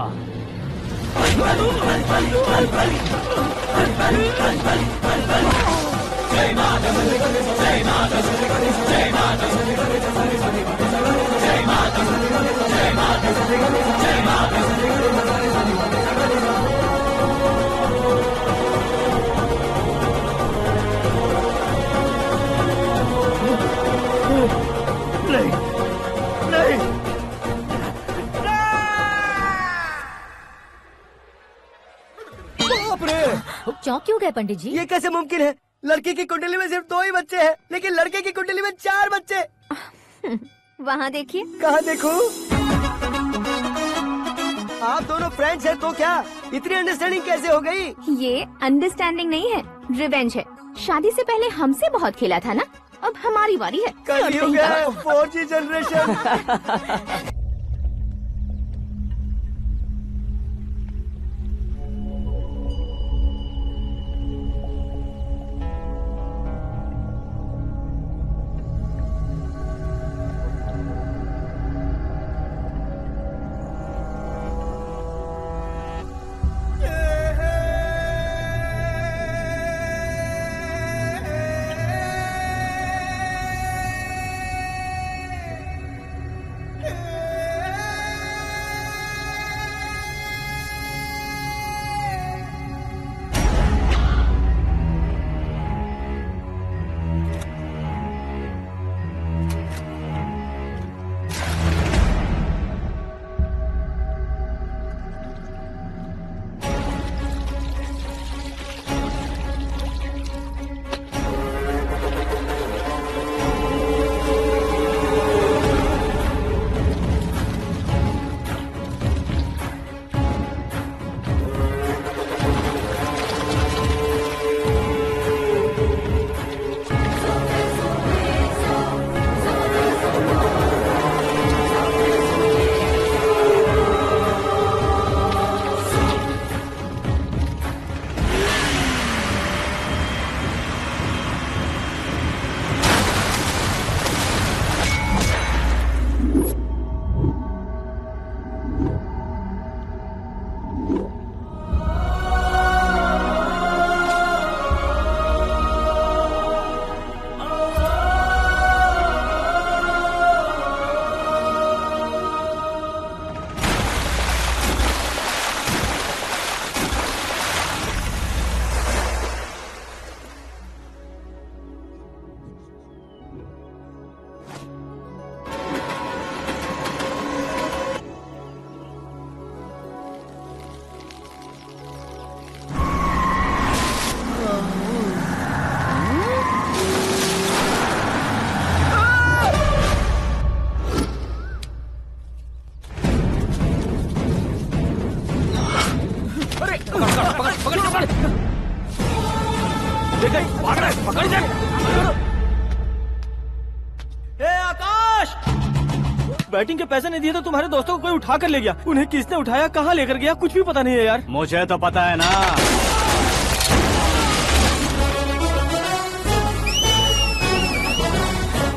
चौंक क्यों गए पंडित जी? ये कैसे मुमकिन है? लड़की की कुंडली में सिर्फ 2 ही बच्चे हैं, लेकिन लड़के की कुंडली में 4 बच्चे। वहाँ देखिए। कहाँ देखूं? आप दोनों फ्रेंड्स हैं तो क्या इतनी अंडरस्टैंडिंग कैसे हो गई? ये अंडरस्टैंडिंग नहीं है, रिवेंज है। शादी से पहले हमसे बहुत खेला था ना, अब हमारी बारी है। कलयुग है, 4G जनरेशन। बैटिंग के पैसे नहीं दिए तो तुम्हारे दोस्तों को कोई उठा कर ले गया। उन्हें किसने उठाया, कहाँ लेकर गया, कुछ भी पता नहीं है यार। मुझे तो पता है ना।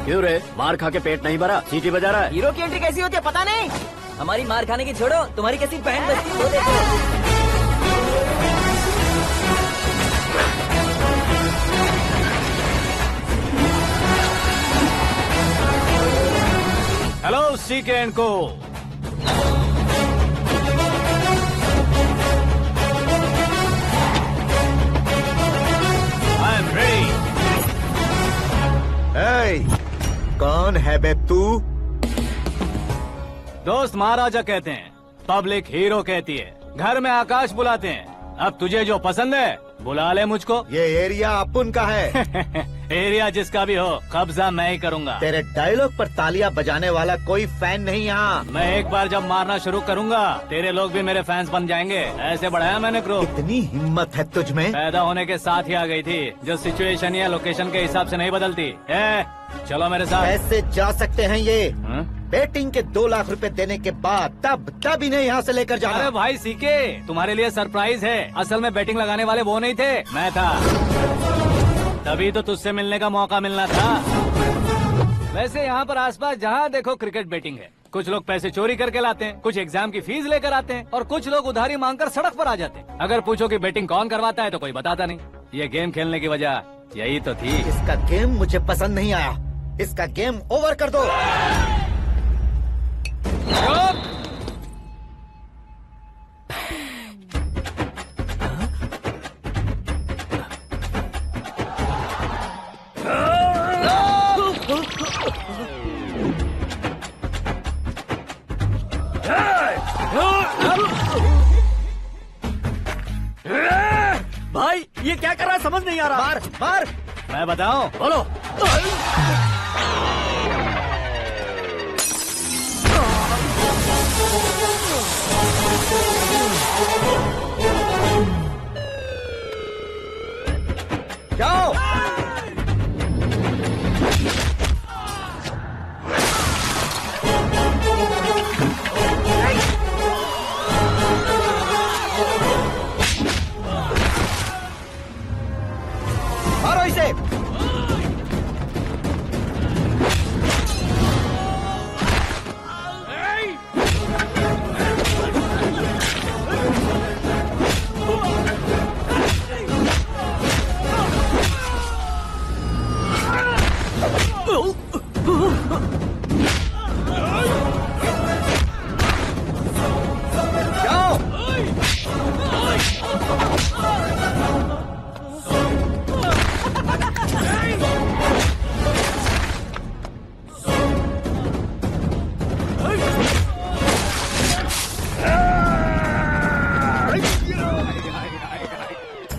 क्यों रे, मार खा के पेट नहीं भरा, सीटी बजा रहा है? हीरो की एंट्री कैसी होती है पता नहीं। हमारी मार खाने की छोड़ो, तुम्हारी कैसी बहन बजती है वो देखो। हेलो सीके एंड को। I am ready. कौन है बे तू? दोस्त महाराजा कहते हैं, पब्लिक हीरो कहती है, घर में आकाश बुलाते हैं। अब तुझे जो पसंद है बुला ले मुझको। ये एरिया अपुन का है। एरिया जिसका भी हो, कब्जा मैं ही करूंगा। तेरे डायलॉग पर तालियां बजाने वाला कोई फैन नहीं यहाँ। मैं एक बार जब मारना शुरू करूंगा, तेरे लोग भी मेरे फैंस बन जाएंगे। ऐसे बढ़ाया मैंने ग्रुप। इतनी हिम्मत है तुझ में? पैदा होने के साथ ही आ गई थी, जो सिचुएशन या लोकेशन के हिसाब से नहीं बदलती। चलो मेरे साथ। कैसे जा सकते हैं ये? बेटिंग के 2 लाख रुपए देने के बाद तब इन्हें यहाँ से लेकर जाना। अरे भाई सीके, तुम्हारे लिए सरप्राइज है। असल में बेटिंग लगाने वाले वो नहीं थे, मैं था। तभी तो तुझसे मिलने का मौका मिलना था। वैसे यहाँ पर आसपास जहाँ देखो क्रिकेट बेटिंग है। कुछ लोग पैसे चोरी करके लाते हैं, कुछ एग्जाम की फीस लेकर आते हैं, और कुछ लोग उधारी मांगकर सड़क पर आ जाते हैं। अगर पूछो कि बेटिंग कौन करवाता है तो कोई बताता नहीं। ये गेम खेलने की वजह यही तो थी। इसका गेम मुझे पसंद नहीं आया। इसका गेम ओवर कर दो। भाई ये क्या कर रहा है, समझ नहीं आ रहा। मार मार। मैं बताऊं? बोलो। जाओ। मारो इसे।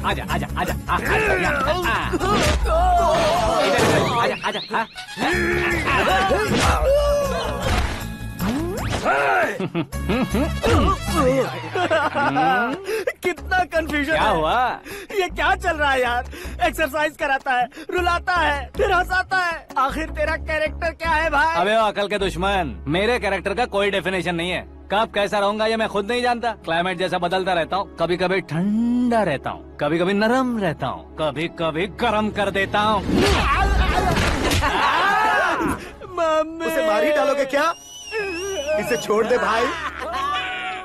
आजा आजा आजा आजा आजा। कितना कंफ्यूजन। क्या हुआ? ये क्या चल रहा है यार? एक्सरसाइज कराता है, रुलाता है, फिर हंसाता है। आखिर तेरा कैरेक्टर क्या है भाई? अबे ओ अकल के दुश्मन, मेरे कैरेक्टर का कोई डेफिनेशन नहीं है। कब कैसा रहूंगा ये मैं खुद नहीं जानता। क्लाइमेट जैसा बदलता रहता हूँ। कभी कभी ठंडा रहता हूँ, कभी कभी नरम रहता हूँ, कभी कभी गर्म कर देता हूँ। उसे मार ही डालोगे क्या? इसे छोड़ दे भाई।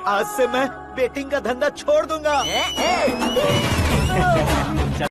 आज से मैं बेटिंग का धंधा छोड़ दूंगा।